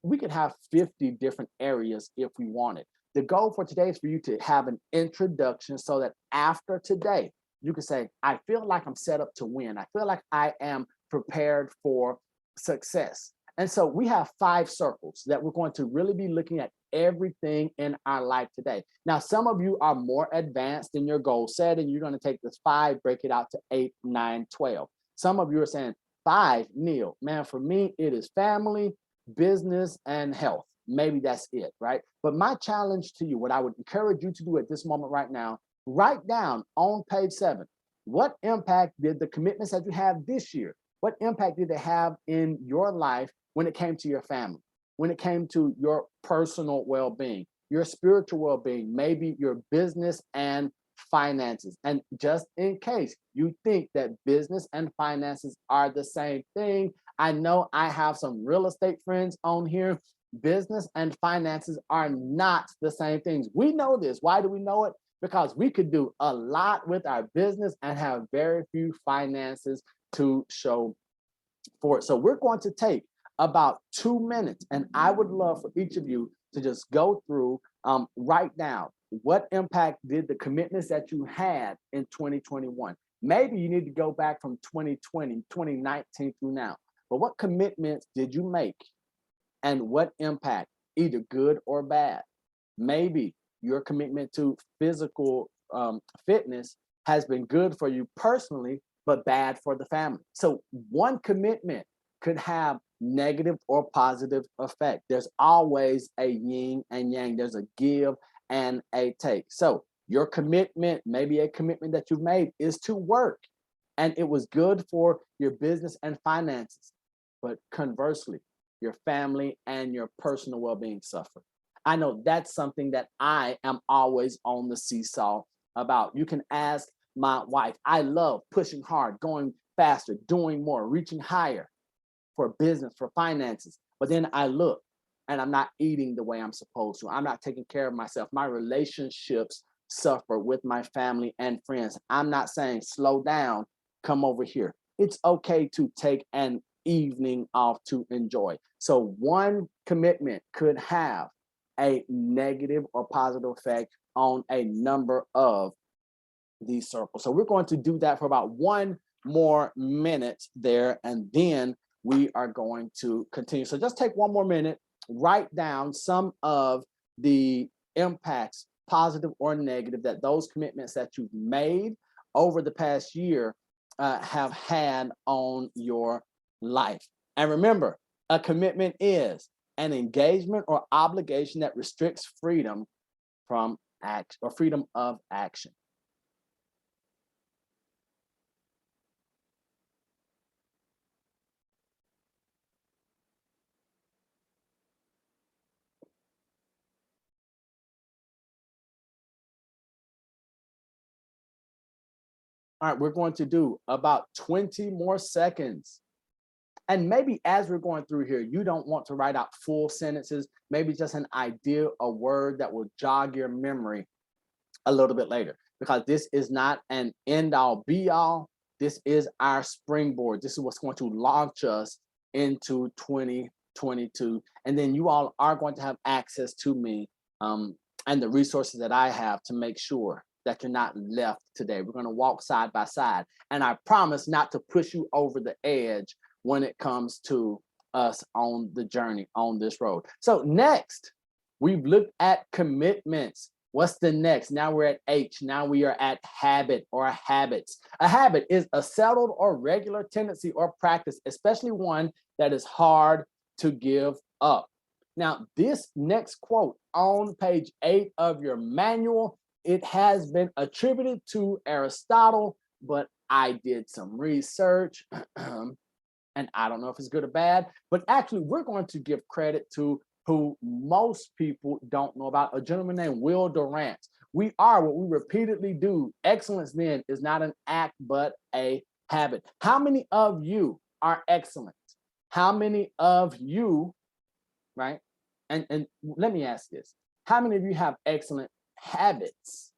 we could have 50 different areas if we wanted. The goal for today is for you to have an introduction so that after today, you can say, I feel like I'm set up to win. I feel like I am prepared for success. And so we have 5 circles that we're going to really be looking at everything in our life today. Now, some of you are more advanced in your goal setting. You're going to take this 5, break it out to 8, 9, 12. Some of you are saying 5, Neil, man, for me, it is family, business, and health. Maybe that's it, right? But my challenge to you, what I would encourage you to do at this moment right now, write down on page 7, what impact did the commitments that you have this year, what impact did they have in your life when it came to your family, when it came to your personal well-being, your spiritual well-being, maybe your business and finances? And just in case you think that business and finances are the same thing, I know I have some real estate friends on here. Business and finances are not the same things. We know this. Why do we know it? Because we could do a lot with our business and have very few finances to show for it. So we're going to take about 2 minutes, and I would love for each of you to just go through, write down what impact did the commitments that you had in 2021. Maybe you need to go back from 2020, 2019 through now. But what commitments did you make, and what impact, either good or bad? Maybe your commitment to physical fitness has been good for you personally, but bad for the family. So one commitment could have negative or positive effect. There's always a yin and yang. There's a give and a take. So your commitment, maybe a commitment that you've made, is to work, and it was good for your business and finances. But conversely, your family and your personal well-being suffer. I know that's something that I am always on the seesaw about. You can ask my wife. I love pushing hard, going faster, doing more, reaching higher for business, for finances. But then I look and I'm not eating the way I'm supposed to. I'm not taking care of myself. My relationships suffer with my family and friends. I'm not saying slow down, come over here. It's okay to take an evening off to enjoy. So one commitment could have a negative or positive effect on a number of these circles. So we're going to do that for about 1 more minute there, and then we are going to continue. So just take 1 more minute, write down some of the impacts, positive or negative, that those commitments that you've made over the past year have had on your life. And remember, a commitment is an engagement or obligation that restricts freedom from act or freedom of action. All right, we're going to do about 20 more seconds. And maybe as we're going through here, you don't want to write out full sentences, maybe just an idea, a word that will jog your memory a little bit later, because this is not an end all be all. This is our springboard. This is what's going to launch us into 2022. And then you all are going to have access to me and the resources that I have to make sure that you're not left today. We're going to walk side by side. And I promise not to push you over the edge when it comes to us on the journey on this road. So next, we've looked at commitments. What's the next? Now we're at H. Now we are at habit or habits. A habit is a settled or regular tendency or practice, especially one that is hard to give up. Now, this next quote on page 8 of your manual, it has been attributed to Aristotle, but I did some research, and I don't know if it's good or bad, but actually, we're going to give credit to who most people don't know about, a gentleman named Will Durant. We are what we repeatedly do. Excellence then is not an act, but a habit. How many of you are excellent? How many of you, right? And let me ask this. How many of you have excellent habits,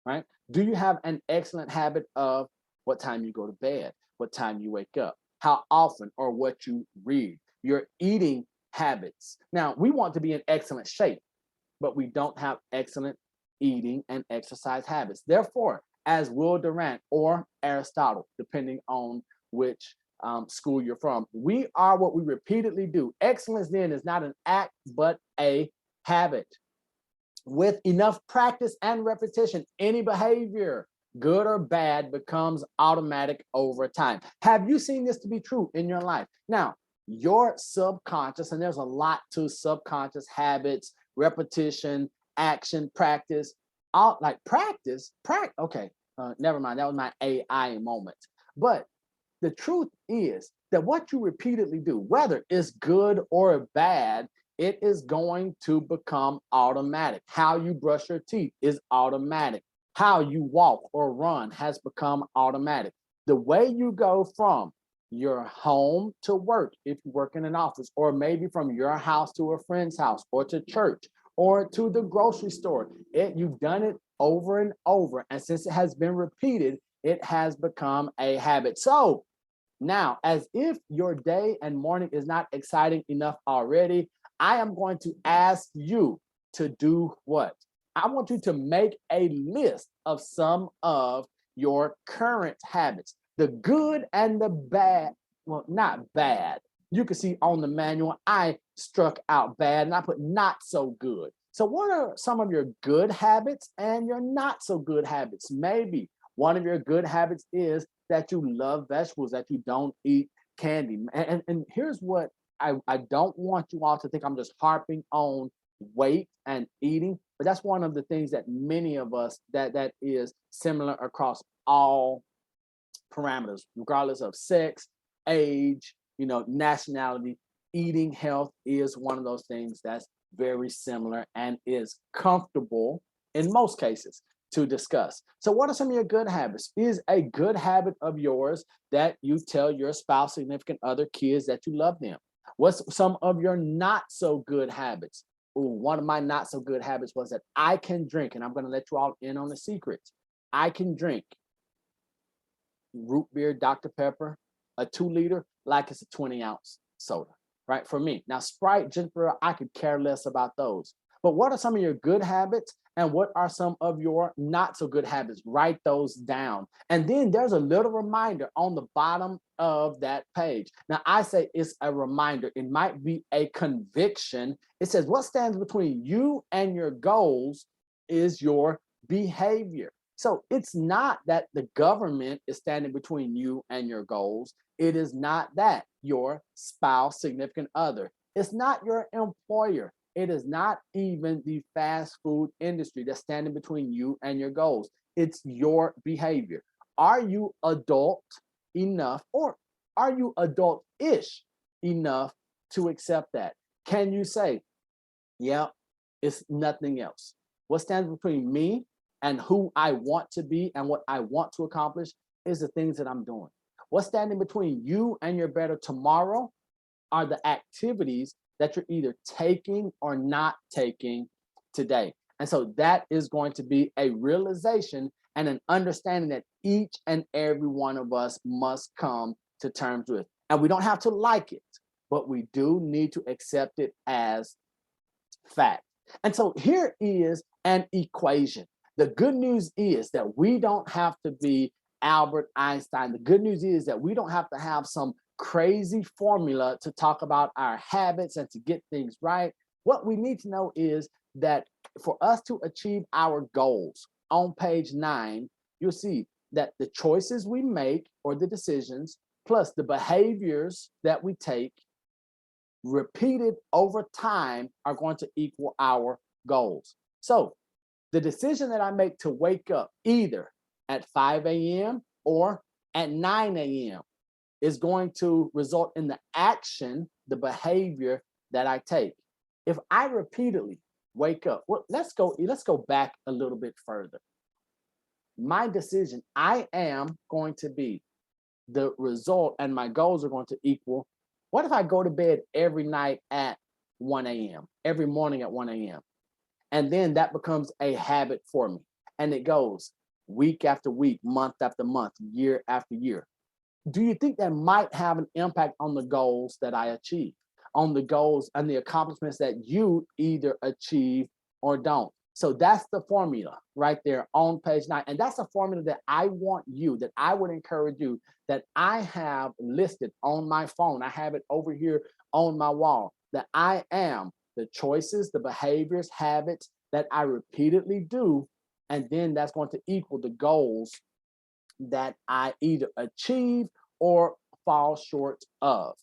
right? Do you have an excellent habit of what time you go to bed, what time you wake up, how often or what you read, your eating habits? Now, we want to be in excellent shape, but we don't have excellent eating and exercise habits. Therefore, as Will Durant or Aristotle, depending on which school you're from, we are what we repeatedly do. Excellence then is not an act, but a habit. With enough practice and repetition, any behavior, good or bad, becomes automatic over time. Have you seen this to be true in your life? Now, your subconscious, and there's a lot to subconscious habits, repetition, action, practice, all like practice. Okay, never mind. That was my AI moment. But the truth is that what you repeatedly do, whether it's good or bad, it is going to become automatic. How you brush your teeth is automatic. How you walk or run has become automatic. The way you go from your home to work, if you work in an office, or maybe from your house to a friend's house, or to church, or to the grocery store, you've done it over and over. And since it has been repeated, it has become a habit. So now, as if your day and morning is not exciting enough already, I am going to ask you to do what? I want you to make a list of some of your current habits, the good and the bad. Well, not bad. You can see on the manual, I struck out bad and I put not so good. So, what are some of your good habits and your not so good habits? Maybe one of your good habits is that you love vegetables, that you don't eat candy. And here's what I don't want you all to think I'm just harping on weight and eating, but that's one of the things that many of us that is similar across all parameters, regardless of sex, age, nationality. Eating health is one of those things that's very similar and is comfortable in most cases to discuss. So, what are some of your good habits? Is a good habit of yours that you tell your spouse, significant other, kids that you love them? What's some of your not so good habits? Ooh, one of my not so good habits was that I can drink, and I'm going to let you all in on the secret. I can drink root beer, Dr. Pepper, a 2 liter, like it's a 20-ounce soda, right? For me. Now, Sprite, ginger ale, I could care less about those. But what are some of your good habits? And what are some of your not so good habits? Write those down. And then there's a little reminder on the bottom of that page. Now, I say it's a reminder. It might be a conviction. It says, what stands between you and your goals is your behavior. So it's not that the government is standing between you and your goals. It is not that your spouse, significant other. It's not your employer. It is not even the fast food industry that's standing between you and your goals. It's your behavior. Are you adult enough, or are you adult-ish enough to accept that? Can you say, yeah, it's nothing else? What stands between me and who I want to be and what I want to accomplish is the things that I'm doing. What's standing between you and your better tomorrow are the activities that you're either taking or not taking today. And so that is going to be a realization and an understanding that each and every one of us must come to terms with. And we don't have to like it, but we do need to accept it as fact. And so here is an equation. The good news is that we don't have to be Albert Einstein. The good news is that we don't have to have some crazy formula to talk about our habits and to get things right. What we need to know is that for us to achieve our goals, on page 9, you'll see that the choices we make or the decisions, plus the behaviors that we take, repeated over time, are going to equal our goals. So the decision that I make to wake up either at 5 a.m. or at 9 a.m. is going to result in the action, the behavior that I take. If I repeatedly wake up, well, let's go back a little bit further. My decision, I am going to be the result, and my goals are going to equal. What if I go to bed every night at 1 a.m., every morning at 1 a.m.? And then that becomes a habit for me. And it goes week after week, month after month, year after year. Do you think that might have an impact on the goals that I achieve, on the goals and the accomplishments that you either achieve or don't? So that's the formula right there on page 9. And that's a formula that I want you, that I would encourage you, that I have listed on my phone. I have it over here on my wall, that I am the choices, the behaviors, habits that I repeatedly do. And then that's going to equal the goals that I either achieve or fall short of.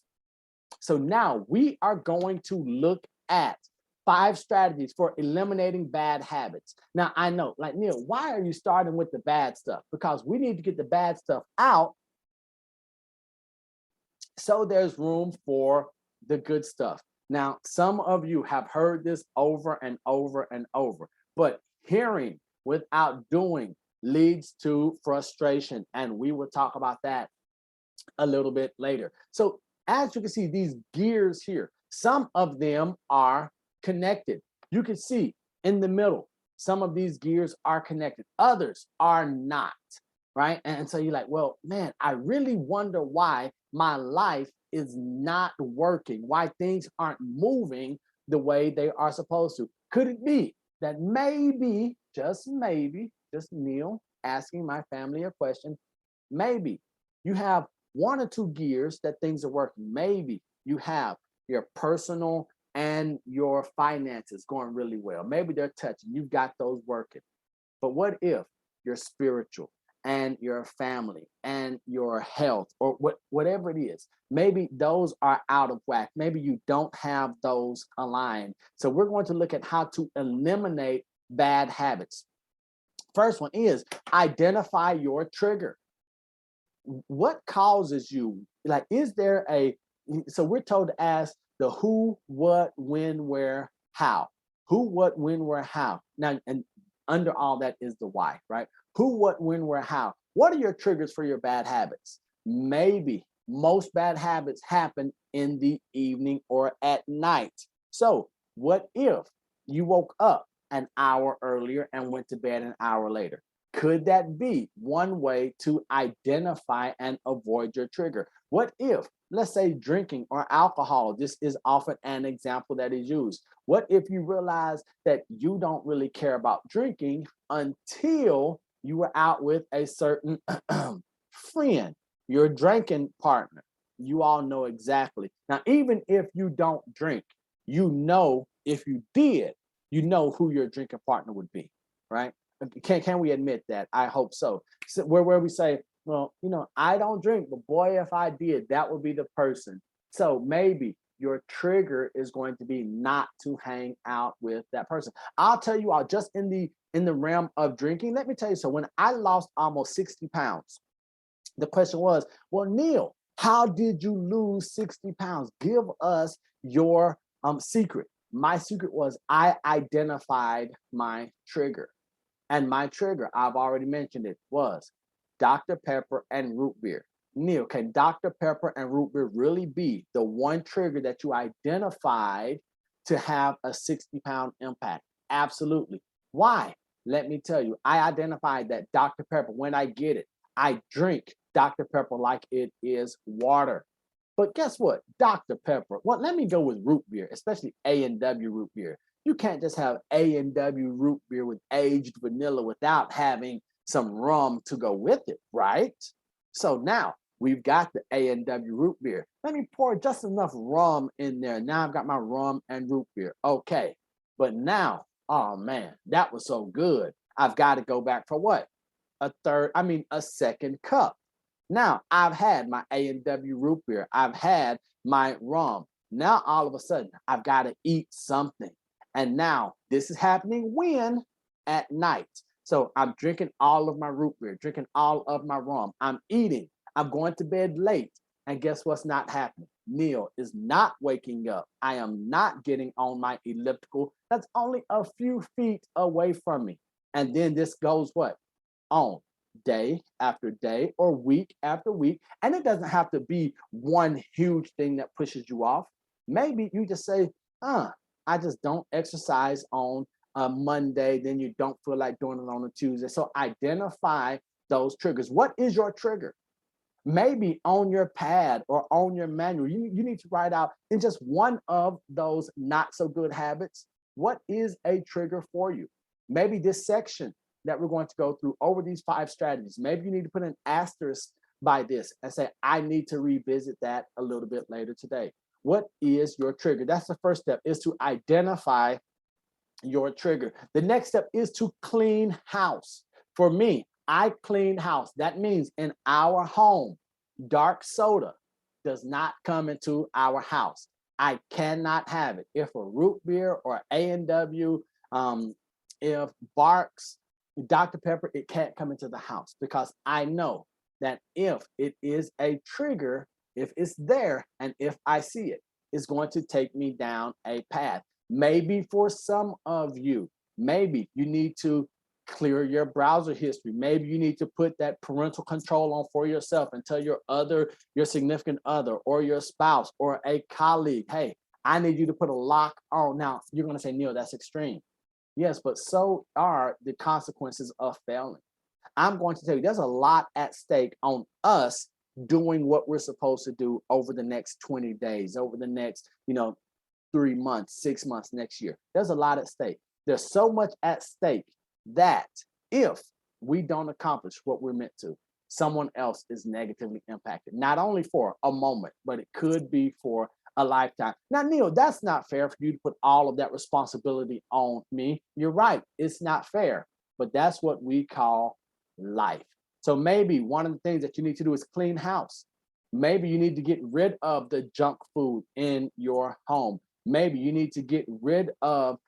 So now we are going to look at 5 strategies for eliminating bad habits. Now I know, like, Neil, why are you starting with the bad stuff? Because we need to get the bad stuff out so there's room for the good stuff. Now, some of you have heard this over and over and over, but hearing without doing leads to frustration. And we will talk about that a little bit later. So as you can see, these gears here, some of them are connected. You can see in the middle, some of these gears are connected, others are not, right? And so you're like, well, man, I really wonder why my life is not working, why things aren't moving the way they are supposed to. Could it be that maybe, just Neil asking my family a question, maybe you have 1 or 2 gears that things are working. Maybe you have your personal and your finances going really well. Maybe they're touching, you've got those working. But what if your spiritual and your family and your health, or whatever it is, maybe those are out of whack. Maybe you don't have those aligned. So we're going to look at how to eliminate bad habits. First one is identify your trigger. What causes you? Like, is there so we're told to ask the who, what, when, where, how. Who, what, when, where, how. Now, and under all that is the why, right? Who, what, when, where, how. What are your triggers for your bad habits? Maybe most bad habits happen in the evening or at night. So what if you woke up an hour earlier and went to bed an hour later? Could that be one way to identify and avoid your trigger? What if, let's say, drinking or alcohol, this is often an example that is used. What if you realize that you don't really care about drinking until you were out with a certain friend, your drinking partner? You all know exactly. Now, even if you don't drink, you know, if you did, you know who your drinking partner would be, right? Can we admit that? I hope so. So where we say, well, you know, I don't drink, but boy, if I did, that would be the person. So maybe your trigger is going to be not to hang out with that person. I'll tell you all, just in the realm of drinking, let me tell you. So when I lost almost 60 pounds, the question was, well, Neil, how did you lose 60 pounds? Give us your secret. My secret was I identified my trigger. And my trigger, I've already mentioned it, was Dr. Pepper and root beer. Neil, can Dr. Pepper and root beer really be the one trigger that you identified to have a 60-pound impact? Absolutely. Why? Let me tell you, I identified that Dr. Pepper, when I get it, I drink Dr. Pepper like it is water. But guess what? Dr. Pepper, well, let me go with root beer, especially A&W root beer. You can't just have A&W root beer with aged vanilla without having some rum to go with it, right? So now we've got the A&W root beer. Let me pour just enough rum in there. Now I've got my rum and root beer. Okay. But now, oh man, that was so good. I've got to go back for what? A second cup. Now I've had my A&W root beer. I've had my rum. Now all of a sudden I've got to eat something. And now this is happening when? At night. So I'm drinking all of my root beer, drinking all of my rum. I'm eating. I'm going to bed late. And guess what's not happening? Neil is not waking up. I am not getting on my elliptical. That's only a few feet away from me. And then this goes what? On day after day or week after week. And it doesn't have to be one huge thing that pushes you off. Maybe you just say, I just don't exercise on a Monday, then you don't feel like doing it on a Tuesday. So identify those triggers. What is your trigger? Maybe on your pad or on your manual, you need to write out in just one of those not so good habits, what is a trigger for you? Maybe this section that we're going to go through over these 5 strategies, maybe you need to put an asterisk by this and say, I need to revisit that a little bit later today. What is your trigger? That's the first step, is to identify your trigger. The next step is to clean house. For me, I clean house. That means in our home, dark soda does not come into our house. I cannot have it. If a root beer or A&W, if Barks, Dr. Pepper, it can't come into the house because I know that if it is a trigger, if it's there and if I see it, it's going to take me down a path. Maybe for some of you, maybe you need to clear your browser history. Maybe you need to put that parental control on for yourself and tell your significant other or your spouse or a colleague, hey, I need you to put a lock on. Now, you're going to say, Neil, that's extreme. Yes, but so are the consequences of failing. I'm going to tell you, there's a lot at stake on us doing what we're supposed to do over the next 20 days, over the next, 3 months, 6 months, next year. There's a lot at stake. There's so much at stake that if we don't accomplish what we're meant to, someone else is negatively impacted, not only for a moment, but it could be for a lifetime. Now, Neil, that's not fair for you to put all of that responsibility on me. You're right. It's not fair, but that's what we call life. So maybe one of the things that you need to do is clean house. Maybe you need to get rid of the junk food in your home. Maybe you need to get rid of,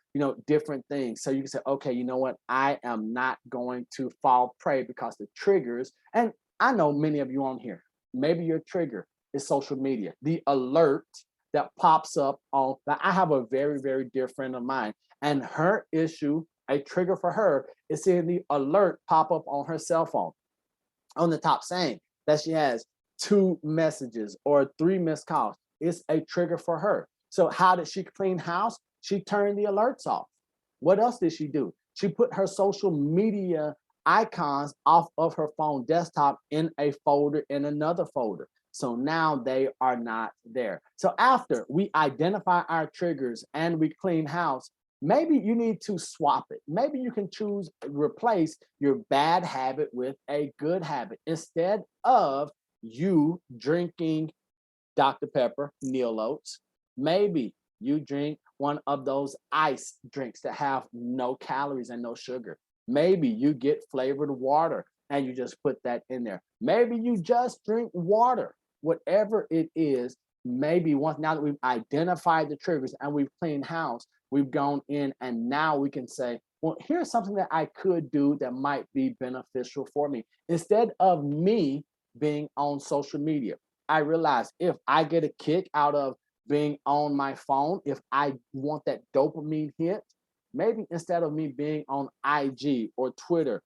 different things. So you can say, okay, you know what? I am not going to fall prey because the triggers, and I know many of you on here, maybe your trigger is social media, the alert that pops up on, I have a very, very dear friend of mine, and her issue, a trigger for her is seeing the alert pop up on her cell phone on the top saying that she has 2 messages or 3 missed calls. It's a trigger for her. So how did she clean house? She turned the alerts off. What else did she do? She put her social media icons off of her phone desktop in a folder in another folder. So now they are not there. So after we identify our triggers and we clean house, maybe you need to swap it. Maybe you can replace your bad habit with a good habit. Instead of you drinking Dr. Pepper, Neil Oats, maybe you drink one of those ice drinks that have no calories and no sugar. Maybe you get flavored water and you just put that in there. Maybe you just drink water. Whatever it is, maybe now that we've identified the triggers and we've cleaned house, we've gone in and now we can say, well, here's something that I could do that might be beneficial for me. Instead of me being on social media, I realize if I get a kick out of being on my phone, if I want that dopamine hit, maybe instead of me being on IG or Twitter,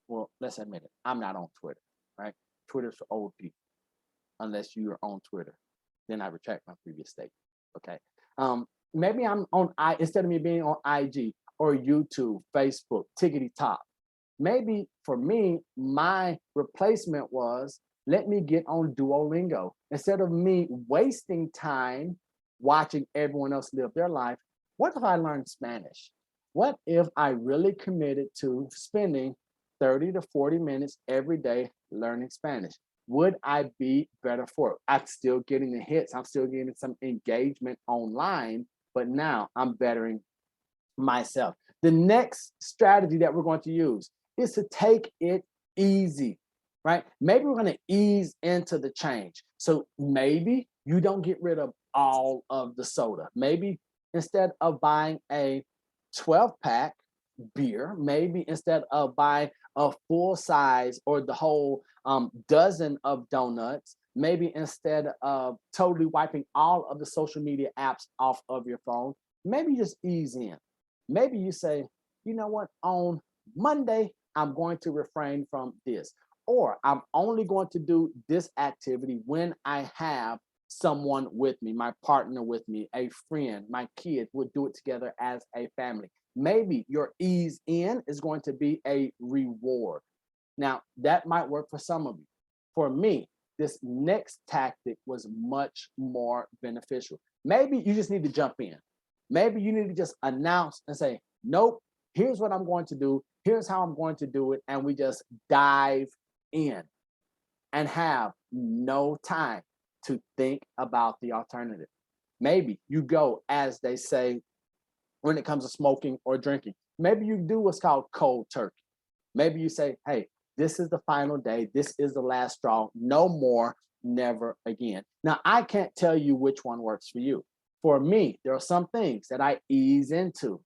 well, let's admit it, I'm not on Twitter, right? Twitter's for old people, unless you are on Twitter. Then I retract my previous statement, okay? Maybe I'm on, instead of me being on IG or YouTube, Facebook, Tickety Top, maybe for me, my replacement was, let me get on Duolingo. Instead of me wasting time watching everyone else live their life, what if I learned Spanish? What if I really committed to spending 30 to 40 minutes every day learning Spanish? Would I be better for it? I'm still getting the hits. I'm still getting some engagement online, but now I'm bettering myself. The next strategy that we're going to use is to take it easy, right? Maybe we're going to ease into the change. So maybe you don't get rid of all of the soda. Maybe instead of buying a 12-pack beer, maybe instead of buying a full size or the whole dozen of donuts, maybe instead of totally wiping all of the social media apps off of your phone, maybe you just ease in. Maybe you say, you know what, on Monday, I'm going to refrain from this, or I'm only going to do this activity when I have someone with me, my partner with me, a friend, my kids. We'll do it together as a family. Maybe your ease in is going to be a reward. Now, that might work for some of you. For me, this next tactic was much more beneficial. Maybe you just need to jump in. Maybe you need to just announce and say, nope, here's what I'm going to do. Here's how I'm going to do it. And we just dive in and have no time to think about the alternative. Maybe you go, as they say, when it comes to smoking or drinking. Maybe you do what's called cold turkey. Maybe you say, hey, this is the final day. This is the last straw. No more, never again. Now, I can't tell you which one works for you. For me, there are some things that I ease into.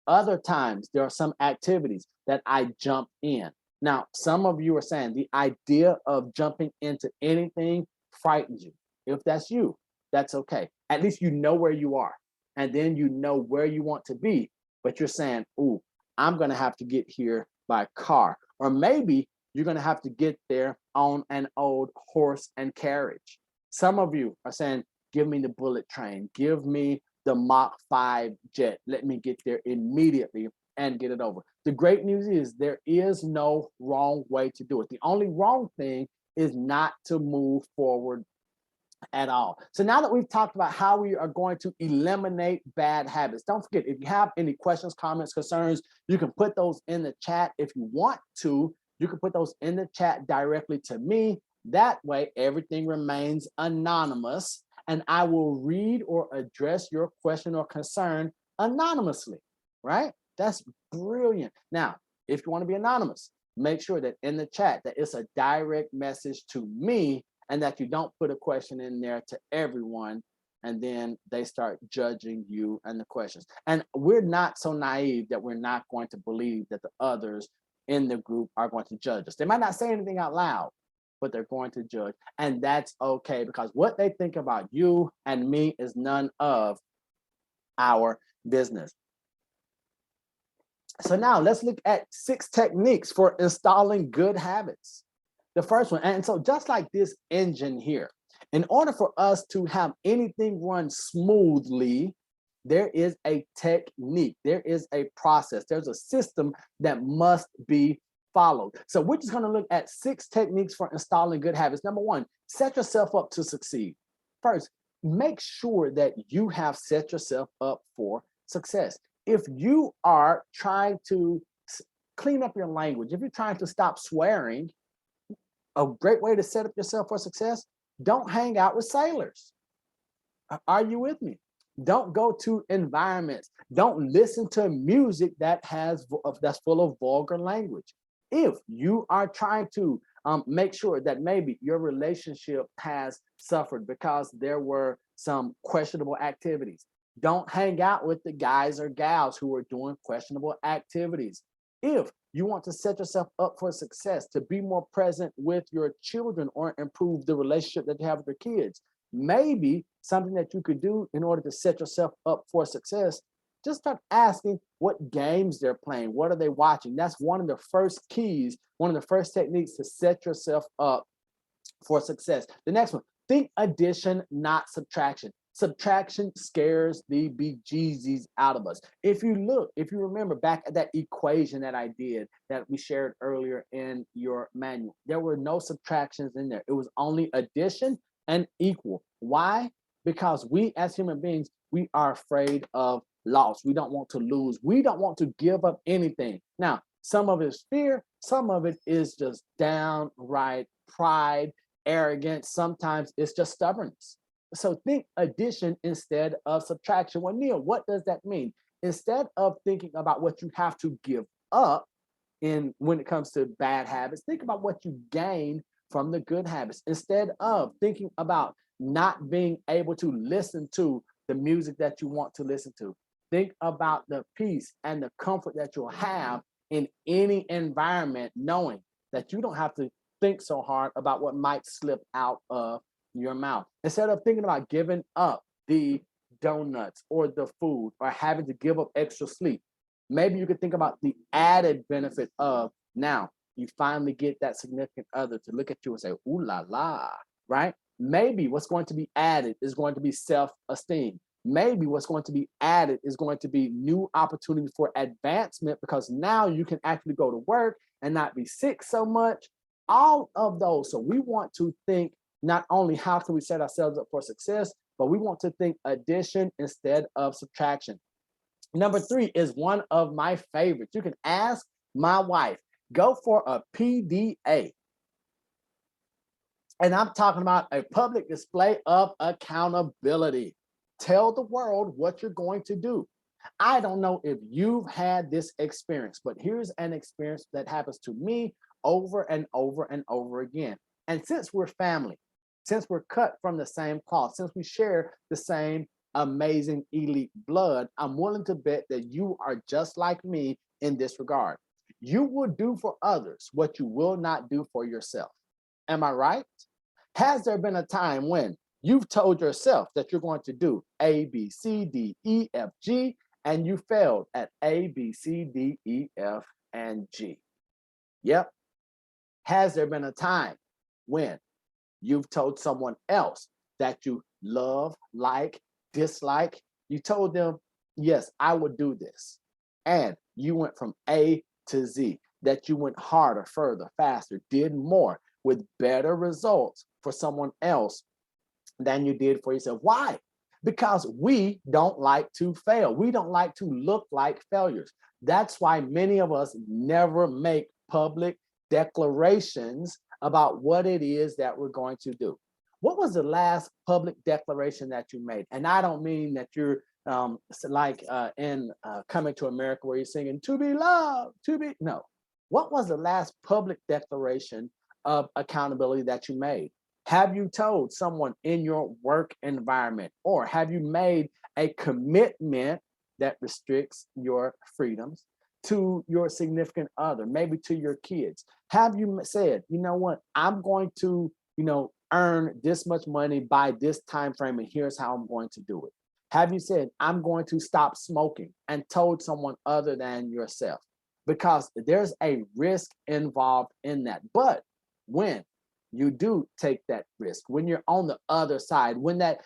Other times, there are some activities that I jump in. Now, some of you are saying the idea of jumping into anything frightens you. If that's you, that's okay. At least you know where you are. And then you know where you want to be. But you're saying, ooh, I'm going to have to get here by car. Or maybe you're going to have to get there on an old horse and carriage. Some of you are saying, give me the bullet train. Give me the Mach 5 jet. Let me get there immediately and get it over. The great news is there is no wrong way to do it. The only wrong thing is not to move forward at all. So now that we've talked about how we are going to eliminate bad habits, don't forget, if you have any questions, comments, concerns, you can put those in the chat. If you want to, you can put those in the chat directly to me. That way, everything remains anonymous, and I will read or address your question or concern anonymously, right? That's brilliant. Now, if you want to be anonymous, make sure that in the chat that it's a direct message to me and that you don't put a question in there to everyone and then they start judging you and the questions. And we're not so naive that we're not going to believe that the others in the group are going to judge us. They might not say anything out loud, but they're going to judge. And that's okay, because what they think about you and me is none of our business. So now let's look at 6 techniques for installing good habits. The first one, and so just like this engine here, in order for us to have anything run smoothly, there is a technique, there is a process, there's a system that must be followed. So we're just going to look at 6 techniques for installing good habits. Number 1, set yourself up to succeed. First, make sure that you have set yourself up for success. If you are trying to clean up your language, if you're trying to stop swearing, a great way to set up yourself for success, don't hang out with sailors. Are you with me? Don't go to environments. Don't listen to music that's full of vulgar language. If you are trying to make sure that maybe your relationship has suffered because there were some questionable activities, don't hang out with the guys or gals who are doing questionable activities. If you want to set yourself up for success, to be more present with your children or improve the relationship that you have with your kids, maybe something that you could do in order to set yourself up for success, just start asking what games they're playing, what are they watching. That's one of the first keys, one of the first techniques to set yourself up for success. The next one, think addition, not subtraction. Subtraction scares the bejesus out of us. If you remember back at that equation that I did, that we shared earlier in your manual, there were no subtractions in there. It was only addition and equal. Why? Because we as human beings, we are afraid of loss. We don't want to lose. We don't want to give up anything. Now, some of it is fear. Some of it is just downright pride, arrogance. Sometimes it's just stubbornness. So think addition instead of subtraction. Well, Neil, what does that mean? Instead of thinking about what you have to give up when it comes to bad habits, think about what you gain from the good habits. Instead of thinking about not being able to listen to the music that you want to listen to, think about the peace and the comfort that you'll have in any environment, knowing that you don't have to think so hard about what might slip out of your mouth. Instead of thinking about giving up the donuts or the food or having to give up extra sleep, maybe you could think about the added benefit of now you finally get that significant other to look at you and say, ooh la la, right? Maybe what's going to be added is going to be self-esteem. Maybe what's going to be added is going to be new opportunities for advancement because now you can actually go to work and not be sick so much. All of those. So we want to think not only how can we set ourselves up for success, but we want to think addition instead of subtraction. Number 3 is one of my favorites. You can ask my wife, go for a PDA. And I'm talking about a public display of accountability. Tell the world what you're going to do. I don't know if you've had this experience, but here's an experience that happens to me over and over and over again. And since we're family, since we're cut from the same cloth, since we share the same amazing elite blood, I'm willing to bet that you are just like me in this regard. You will do for others what you will not do for yourself. Am I right? Has there been a time when you've told yourself that you're going to do A, B, C, D, E, F, G, and you failed at A, B, C, D, E, F, and G? Yep. Has there been a time when you've told someone else that you love, like, dislike? You told them, yes, I would do this. And you went from A to Z, that you went harder, further, faster, did more with better results for someone else than you did for yourself. Why? Because we don't like to fail. We don't like to look like failures. That's why many of us never make public declarations about what it is that we're going to do. What was the last public declaration that you made? And I don't mean that you're in Coming to America where you're singing to be loved, to be, no. What was the last public declaration of accountability that you made? Have you told someone in your work environment, or have you made a commitment that restricts your freedoms to your significant other, maybe to your kids? Have you said, you know what, I'm going to, earn this much money by this time frame, and here's how I'm going to do it? Have you said, I'm going to stop smoking, and told someone other than yourself? Because there's a risk involved in that. But when you do take that risk, when you're on the other side, when that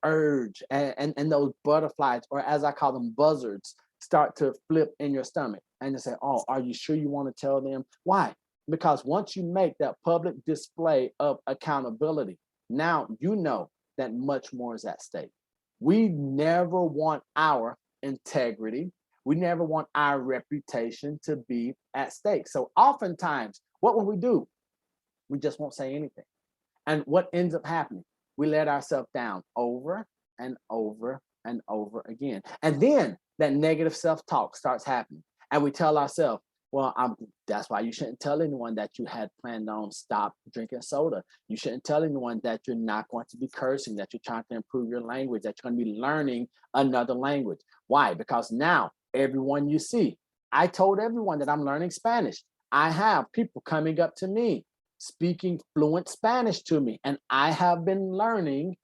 urge and those butterflies, or as I call them, buzzards, start to flip in your stomach, and you say, oh, are you sure you want to tell them? Why? Because once you make that public display of accountability, now you know that much more is at stake. We never want our integrity, we never want our reputation to be at stake. So oftentimes, what will we do? We just won't say anything. And what ends up happening? We let ourselves down over and over and over again. And then that negative self-talk starts happening. And we tell ourselves, well, that's why you shouldn't tell anyone that you had planned on stop drinking soda. You shouldn't tell anyone that you're not going to be cursing, that you're trying to improve your language, that you're going to be learning another language. Why? Because now everyone you see, I told everyone that I'm learning Spanish. I have people coming up to me, speaking fluent Spanish to me, and I have been learning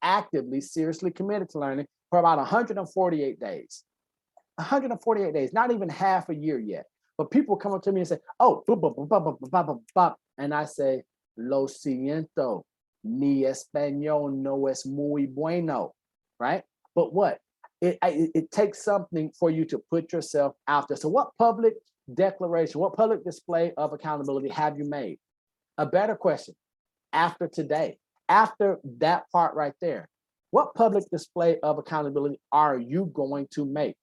actively, seriously committed to learning for about 148 days. 148 days, not even half a year yet. But people come up to me and say, oh, and I say, lo siento, mi español no es muy bueno, right? But what? It takes something for you to put yourself out there. So what public declaration, what public display of accountability have you made? A better question, after today, after that part right there, what public display of accountability are you going to make?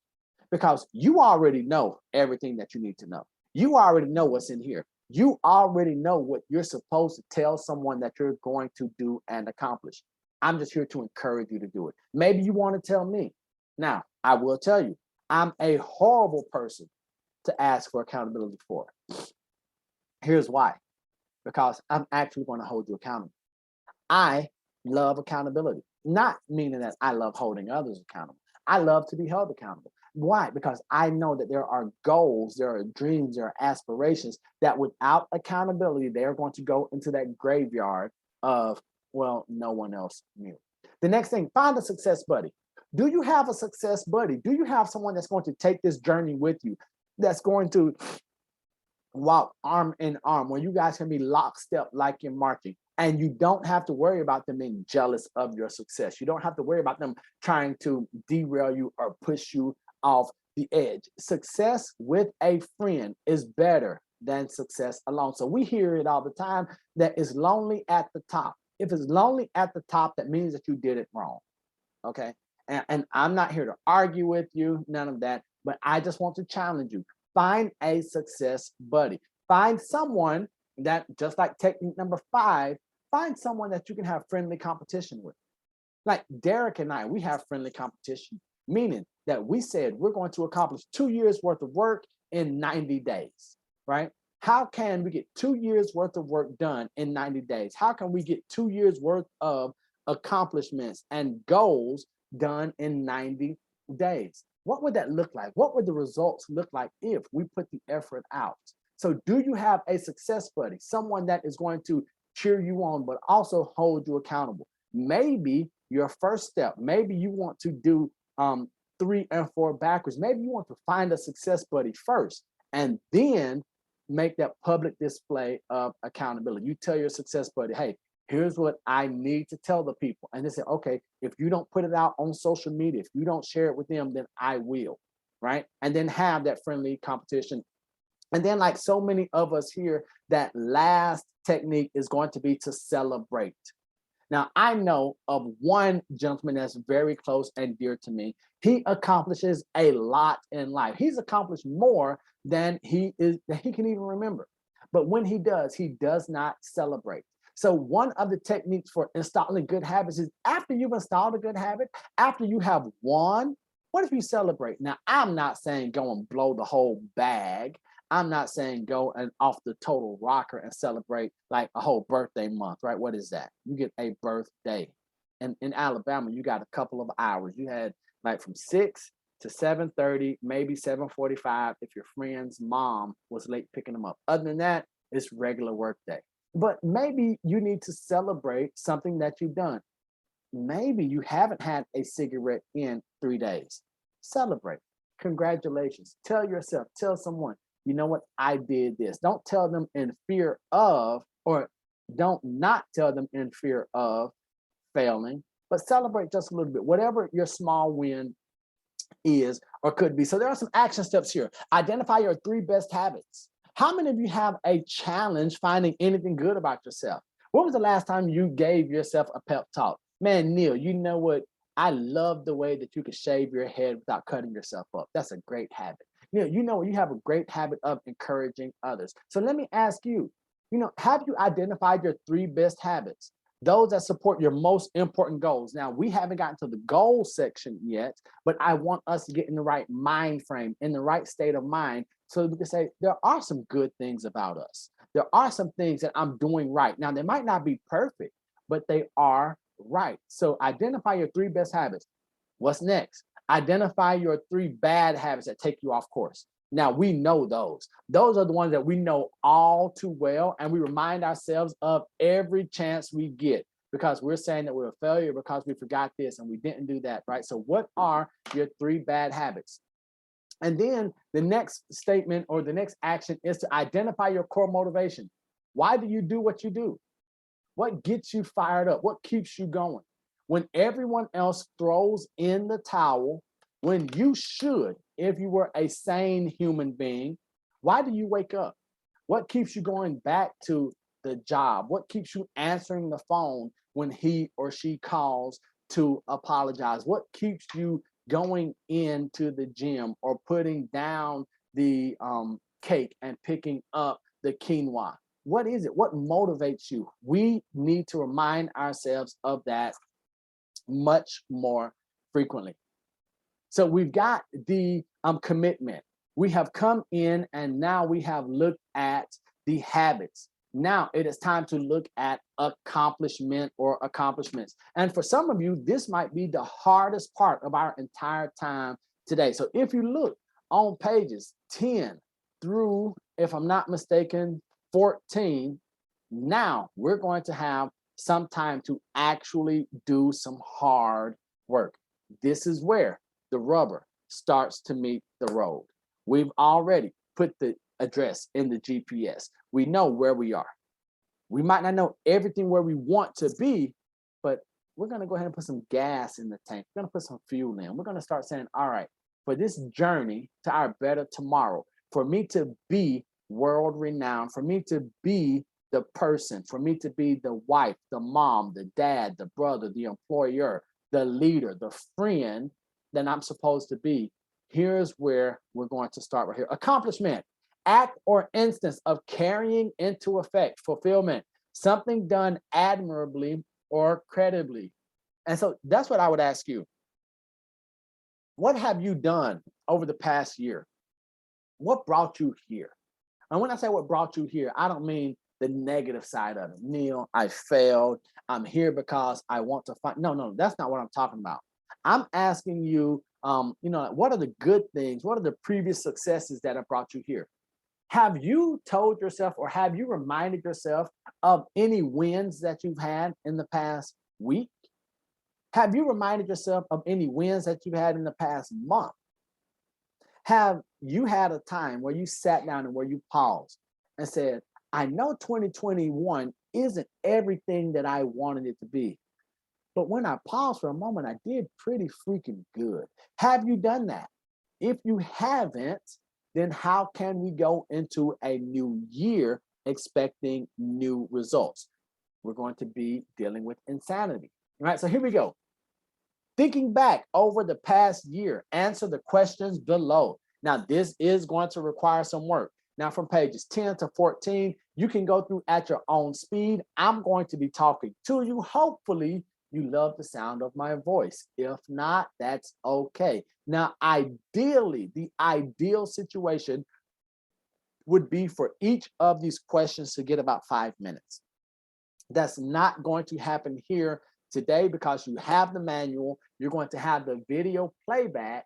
Because you already know everything that you need to know. You already know what's in here. You already know what you're supposed to tell someone that you're going to do and accomplish. I'm just here to encourage you to do it. Maybe you want to tell me. Now, I will tell you, I'm a horrible person to ask for accountability for. Here's why. Because I'm actually going to hold you accountable. I love accountability, not meaning that I love holding others accountable. I love to be held accountable. Why? Because I know that there are goals, there are dreams, there are aspirations that without accountability, they're going to go into that graveyard of, well, no one else knew. The next thing, find a success buddy. Do you have a success buddy? Do you have someone that's going to take this journey with you, that's going to walk arm in arm, where you guys can be lockstep like in marching, and you don't have to worry about them being jealous of your success. You don't have to worry about them trying to derail you or push you off the edge. Success with a friend is better than success alone. So we hear it all the time that it's lonely at the top. If it's lonely at the top, that means that you did it wrong. Okay. And I'm not here to argue with you, none of that, but I just want to challenge you. Find a success buddy. Find someone that, just like technique number 5, find someone that you can have friendly competition with. Like Derek and I, we have friendly competition, meaning that we said we're going to accomplish 2 years worth of work in 90 days, right? How can we get 2 years worth of work done in 90 days? How can we get 2 years worth of accomplishments and goals done in 90 days? What would that look like? What would the results look like if we put the effort out? So do you have a success buddy, someone that is going to cheer you on, but also hold you accountable? Maybe your first step, maybe you want to do 3 and 4 backwards. Maybe you want to find a success buddy first and then make that public display of accountability. You tell your success buddy, hey, here's what I need to tell the people. And they say, okay, if you don't put it out on social media, if you don't share it with them, then I will, right? And then have that friendly competition. And then, like so many of us here, that last technique is going to be to celebrate. Now, I know of one gentleman that's very close and dear to me. He accomplishes a lot in life. He's accomplished more than he can even remember. But when he does not celebrate. So one of the techniques for installing good habits is, after you've installed a good habit, after you have won, what if you celebrate? Now, I'm not saying go and blow the whole bag. I'm not saying go and off the total rocker and celebrate like a whole birthday month, right? What is that? You get a birthday. And in Alabama, you got a couple of hours. You had like from 6 to 7:30, maybe 7:45 if your friend's mom was late picking them up. Other than that, it's regular work day. But maybe you need to celebrate something that you've done. Maybe you haven't had a cigarette in 3 days. Celebrate. Congratulations. Tell yourself, tell someone, you know what, I did this. Don't tell them in fear of, or don't not tell them in fear of failing, but celebrate just a little bit, whatever your small win is or could be. So there are some action steps here. Identify your 3 best habits. How many of you have a challenge finding anything good about yourself? When was the last time you gave yourself a pep talk? Man, Neil, you know what? I love the way that you can shave your head without cutting yourself up. That's a great habit. You know, you have a great habit of encouraging others. So let me ask you, have you identified your 3 best habits? Those that support your most important goals. Now, we haven't gotten to the goal section yet, but I want us to get in the right mind frame, in the right state of mind, so we can say there are some good things about us. There are some things that I'm doing right. Now, they might not be perfect, but they are right. So identify your 3 best habits. What's next? Identify your 3 bad habits that take you off course. Now, we know those. Those are the ones that we know all too well, and we remind ourselves of every chance we get, because we're saying that we're a failure because we forgot this and we didn't do that, right? So what are your 3 bad habits? And then the next statement or the next action is to identify your core motivation. Why do you do what you do? What gets you fired up? What keeps you going? When everyone else throws in the towel, when you should, if you were a sane human being, why do you wake up? What keeps you going back to the job? What keeps you answering the phone when he or she calls to apologize? What keeps you going into the gym or putting down the cake and picking up the quinoa? What is it? What motivates you? We need to remind ourselves of that much more frequently. So we've got the commitment. We have come in and now we have looked at the habits. Now it is time to look at accomplishment or accomplishments. And for some of you, this might be the hardest part of our entire time today. So if you look on pages 10 through, if I'm not mistaken, 14, now we're going to have some time to actually do some hard work. This is where the rubber starts to meet the road. We've already put the address in the GPS. We know where we are. We might not know everything where we want to be, but we're going to go ahead and put some gas in the tank. We're going to put some fuel in. We're going to start saying, all right, for this journey to our better tomorrow, for me to be world renowned, for me to be the person, for me to be the wife, the mom, the dad, the brother, the employer, the leader, the friend that I'm supposed to be, here's where we're going to start right here. Accomplishment, act or instance of carrying into effect, fulfillment, something done admirably or creditably. And so that's what I would ask you. What have you done over the past year? What brought you here? And when I say what brought you here, I don't mean the negative side of it. Neil, I failed. I'm here because I want to find. No, that's not what I'm talking about. I'm asking you, what are the good things? What are the previous successes that have brought you here? Have you told yourself or have you reminded yourself of any wins that you've had in the past week? Have you reminded yourself of any wins that you've had in the past month? Have you had a time where you sat down and where you paused and said, I know 2021 isn't everything that I wanted it to be, but when I paused for a moment, I did pretty freaking good. Have you done that? If you haven't, then how can we go into a new year expecting new results? We're going to be dealing with insanity. All right, so here we go. Thinking back over the past year, answer the questions below. Now, this is going to require some work. Now, from pages 10 to 14, you can go through at your own speed. I'm going to be talking to you. Hopefully, you love the sound of my voice. If not, that's okay. Now, ideally, the ideal situation would be for each of these questions to get about 5 minutes. That's not going to happen here today because you have the manual. You're going to have the video playback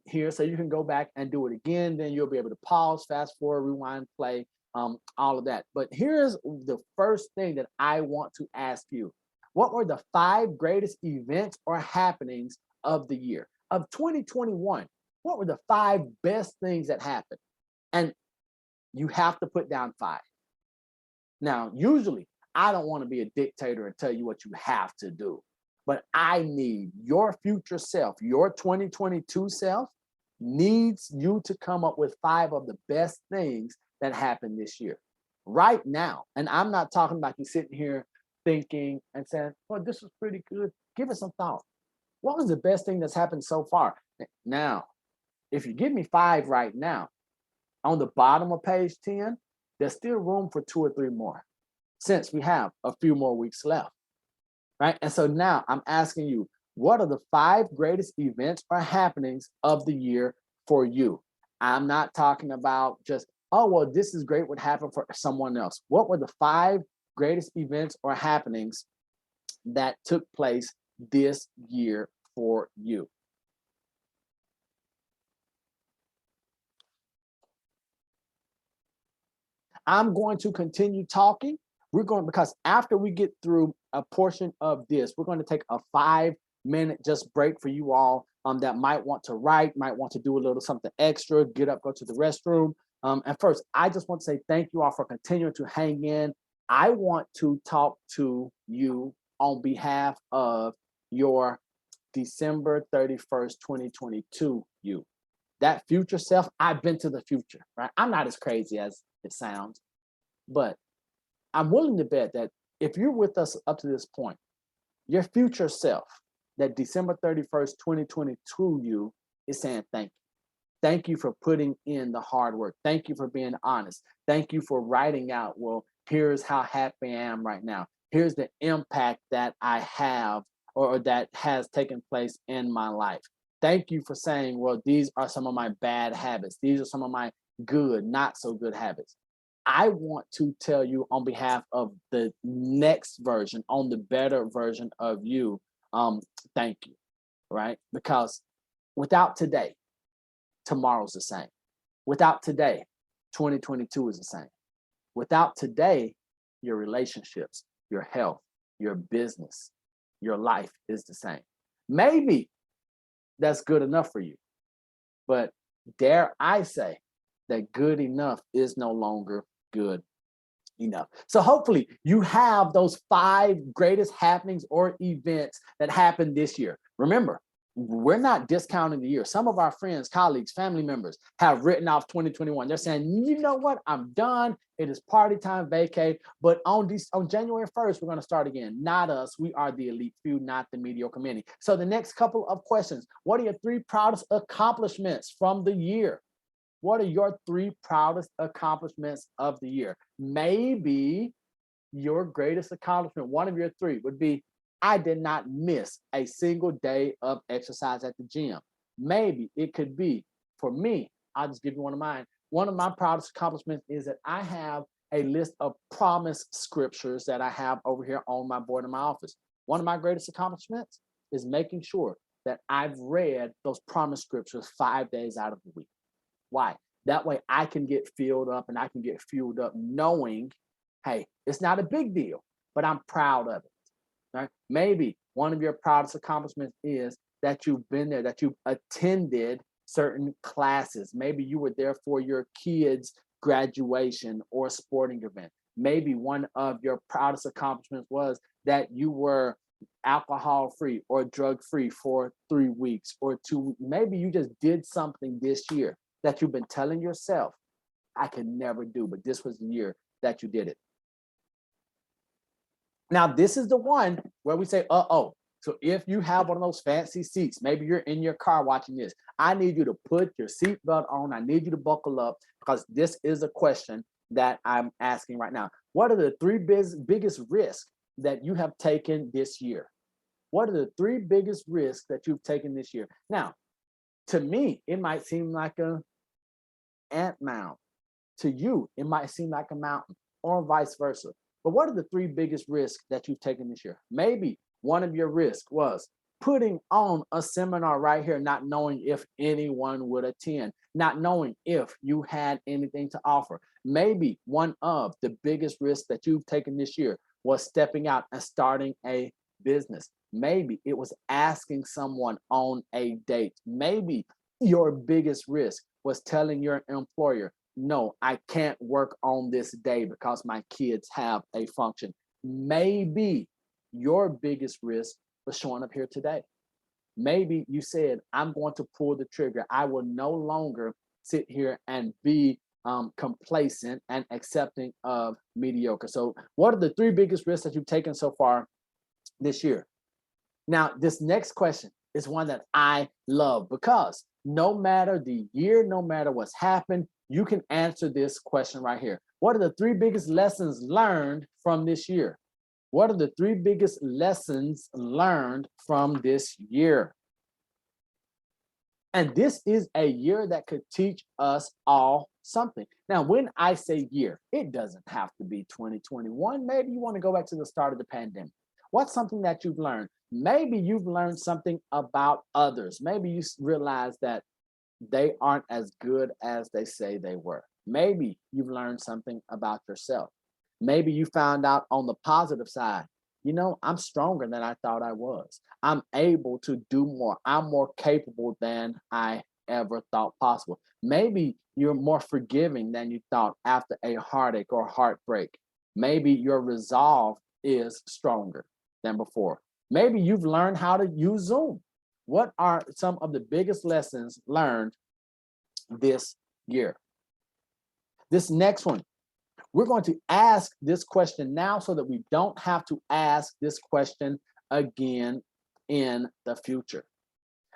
here, so you can go back and do it again. Then you'll be able to pause, fast forward, rewind, play, all of that. But here's the first thing that I want to ask you. What were the 5 greatest events or happenings of the year? Of 2021, what were the 5 best things that happened? And you have to put down 5. Now, usually, I don't want to be a dictator and tell you what you have to do, but I need your future self, your 2022 self needs you to come up with 5 of the best things that happened this year, right now. And I'm not talking about you sitting here thinking and saying, well, this was pretty good. Give it some thought. What was the best thing that's happened so far? Now, if you give me 5 right now, on the bottom of page 10, there's still room for 2 or 3 more, since we have a few more weeks left, right? And so now I'm asking you, what are the 5 greatest events or happenings of the year for you? I'm not talking about just, oh, well, this is great what happened for someone else. What were the 5 greatest events or happenings that took place this year for you? I'm going to continue talking. Because after we get through a portion of this, we're going to take a 5-minute just break for you all that might want to write, might want to do a little something extra, get up, go to the restroom. And first, I just want to say thank you all for continuing to hang in. I want to talk to you on behalf of your December 31st, 2022 you. That future self, I've been to the future, right? I'm not as crazy as it sounds, but I'm willing to bet that if you're with us up to this point, your future self, that December 31st, 2022 you is saying thank you. Thank you for putting in the hard work. Thank you for being honest. Thank you for writing out, well, here's how happy I am right now. Here's the impact that I have or that has taken place in my life. Thank you for saying, well, these are some of my bad habits. These are some of my good, not so good habits. I want to tell you on behalf of the next version, on the better version of you, thank you, right? Because without today, tomorrow's the same. Without today, 2022 is the same. Without today, your relationships, your health, your business, your life is the same. Maybe that's good enough for you, but dare I say that good enough is no longer good enough. So hopefully you have those 5 greatest happenings or events that happened this year. Remember, we're not discounting the year. Some of our friends, colleagues, family members have written off 2021. They're saying, you know what, I'm done. It is party time, vacay. But on January 1st, we're going to start again. Not us. We are the elite few, not the mediocre many. So the next couple of questions: what are your 3 proudest accomplishments from the year? What are your 3 proudest accomplishments of the year? Maybe your greatest accomplishment, one of your 3, would be, I did not miss a single day of exercise at the gym. Maybe it could be, for me, I'll just give you one of mine. One of my proudest accomplishments is that I have a list of promise scriptures that I have over here on my board in my office. One of my greatest accomplishments is making sure that I've read those promise scriptures 5 days out of the week. Why? That way I can get filled up and I can get fueled up knowing, hey, it's not a big deal, but I'm proud of it. Right? Maybe one of your proudest accomplishments is that you've been there, that you've attended certain classes. Maybe you were there for your kids' graduation or sporting event. Maybe one of your proudest accomplishments was that you were alcohol-free or drug-free for 3 weeks or 2 weeks. Maybe you just did something this year that you've been telling yourself, I can never do, but this was the year that you did it. Now, this is the one where we say, uh-oh. So if you have one of those fancy seats, maybe you're in your car watching this, I need you to put your seatbelt on. I need you to buckle up, because this is a question that I'm asking right now. What are the 3 biggest risks that you have taken this year? What are the 3 biggest risks that you've taken this year? Now, to me, it might seem like an ant mound. To you, it might seem like a mountain, or vice versa. But what are the 3 biggest risks that you've taken this year? Maybe one of your risks was putting on a seminar right here, not knowing if anyone would attend, not knowing if you had anything to offer. Maybe one of the biggest risks that you've taken this year was stepping out and starting a business. Maybe it was asking someone on a date. Maybe your biggest risk was telling your employer, no, I can't work on this day because my kids have a function. Maybe your biggest risk was showing up here today. Maybe you said, I'm going to pull the trigger. I will no longer sit here and be complacent and accepting of mediocre. So what are the 3 biggest risks that you've taken so far this year? Now, this next question is one that I love, because no matter the year, no matter what's happened, you can answer this question right here. What are the 3 biggest lessons learned from this year? What are the 3 biggest lessons learned from this year? And this is a year that could teach us all something. Now, when I say year, it doesn't have to be 2021. Maybe you want to go back to the start of the pandemic. What's something that you've learned? Maybe you've learned something about others. Maybe you realize that they aren't as good as they say they were. Maybe you've learned something about yourself. Maybe you found out on the positive side, you know, I'm stronger than I thought I was. I'm able to do more. I'm more capable than I ever thought possible. Maybe you're more forgiving than you thought after a heartache or heartbreak. Maybe your resolve is stronger than before. Maybe you've learned how to use Zoom. What are some of the biggest lessons learned this year? This next one, we're going to ask this question now so that we don't have to ask this question again in the future.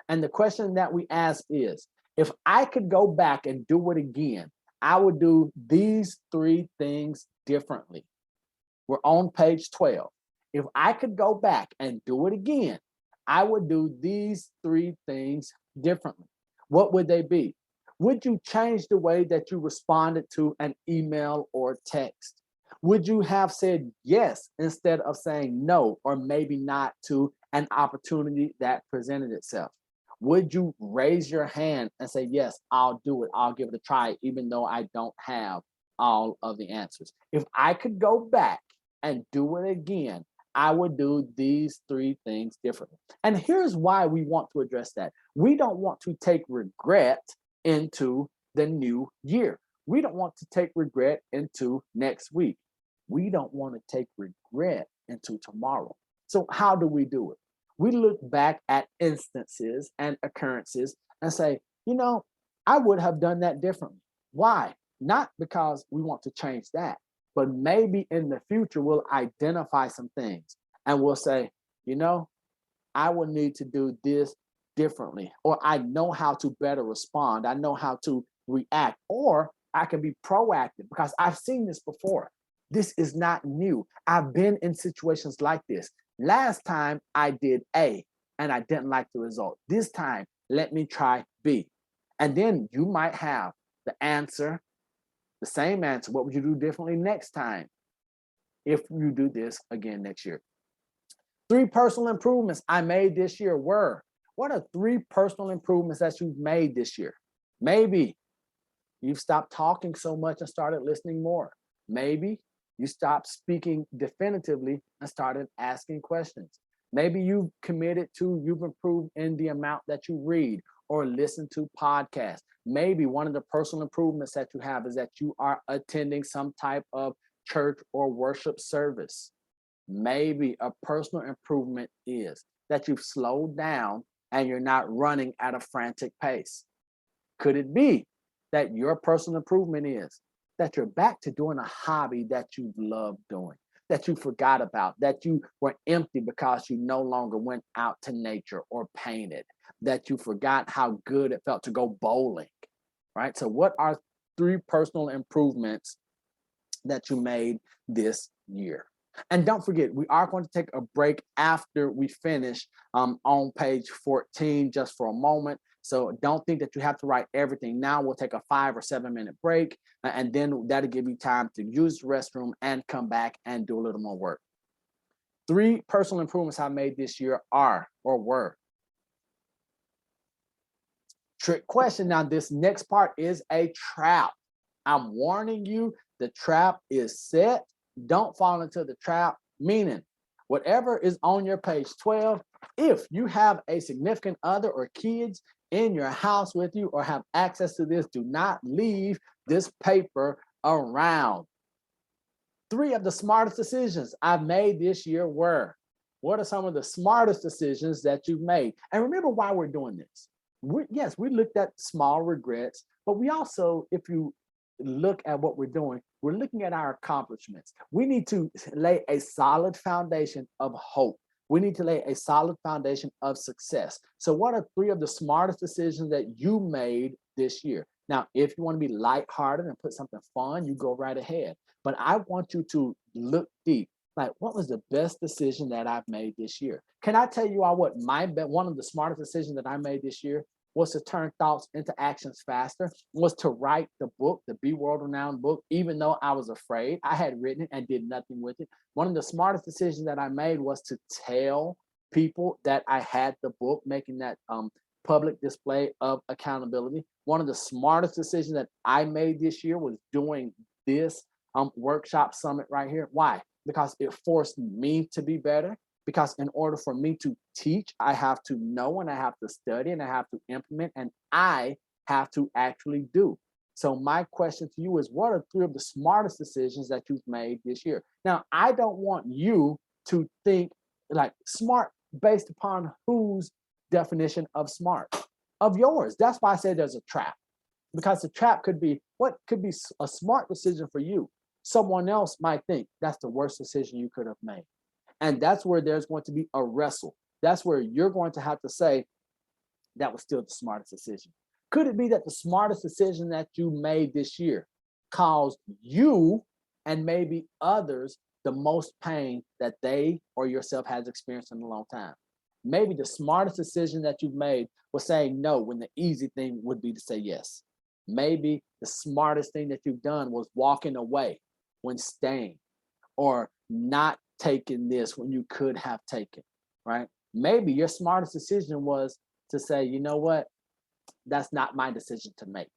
And the question that we ask is, if I could go back and do it again, I would do these 3 things differently. We're on page 12. If I could go back and do it again, I would do these 3 things differently. What would they be? Would you change the way that you responded to an email or text? Would you have said yes instead of saying no, or maybe not, to an opportunity that presented itself? Would you raise your hand and say, yes, I'll do it. I'll give it a try, even though I don't have all of the answers? If I could go back and do it again, I would do these three things differently. And here's why we want to address that. We don't want to take regret into the new year. We don't want to take regret into next week. We don't want to take regret into tomorrow. So, how do we do it? We look back at instances and occurrences and say, I would have done that differently. Why? Not because we want to change that, but maybe in the future we'll identify some things and we'll say, I will need to do this differently, or I know how to better respond. I know how to react, or I can be proactive because I've seen this before. This is not new. I've been in situations like this. Last time I did A and I didn't like the result. This time, let me try B. And then you might have the answer, the same answer. What would you do differently next time if you do this again next year? 3 personal improvements I made this year were, what are 3 personal improvements that you've made this year? Maybe you've stopped talking so much and started listening more. Maybe you stopped speaking definitively and started asking questions. Maybe you've improved in the amount that you read or listen to podcasts. Maybe one of the personal improvements that you have is that you are attending some type of church or worship service. Maybe a personal improvement is that you've slowed down and you're not running at a frantic pace. Could it be that your personal improvement is that you're back to doing a hobby that you love doing, that you forgot about, that you were empty because you no longer went out to nature or painted, that you forgot how good it felt to go bowling, right? So what are 3 personal improvements that you made this year? And don't forget, we are going to take a break after we finish on page 14 just for a moment. So don't think that you have to write everything now. We'll take a 5 or 7 minute break, and then that'll give you time to use the restroom and come back and do a little more work. 3 personal improvements I made this year are or were. Trick question. Now, this next part is a trap. I'm warning you, the trap is set. Don't fall into the trap, meaning whatever is on your page 12, if you have a significant other or kids in your house with you or have access to this, do not leave this paper around. 3 of the smartest decisions I've made this year were. What are some of the smartest decisions that you've made? And remember why we're doing this. We looked at small regrets, but we also, if you look at what we're doing, we're looking at our accomplishments. We need to lay a solid foundation of hope. We need to lay a solid foundation of success. So what are 3 of the smartest decisions that you made this year? Now, if you want to be lighthearted and put something fun, you go right ahead. But I want you to look deep. Like, what was the best decision that I've made this year? Can I tell you all what one of the smartest decisions that I made this year was to turn thoughts into actions faster, was to write the book, the Be World Renowned book, even though I was afraid. I had written it and did nothing with it. One of the smartest decisions that I made was to tell people that I had the book, making that public display of accountability. One of the smartest decisions that I made this year was doing this workshop summit right here. Why? Because it forced me to be better. Because in order for me to teach, I have to know and I have to study and I have to implement and I have to actually do. So my question to you is, what are 3 of the smartest decisions that you've made this year? Now, I don't want you to think like smart based upon whose definition of smart? Of yours. That's why I said there's a trap. Because the trap could be, what could be a smart decision for you? Someone else might think that's the worst decision you could have made. And that's where there's going to be a wrestle. That's where you're going to have to say, that was still the smartest decision. Could it be that the smartest decision that you made this year caused you and maybe others the most pain that they or yourself has experienced in a long time? Maybe the smartest decision that you've made was saying no when the easy thing would be to say yes. Maybe the smartest thing that you've done was walking away when staying, or not taking this when you could have taken, right? Maybe your smartest decision was to say, you know what, that's not my decision to make.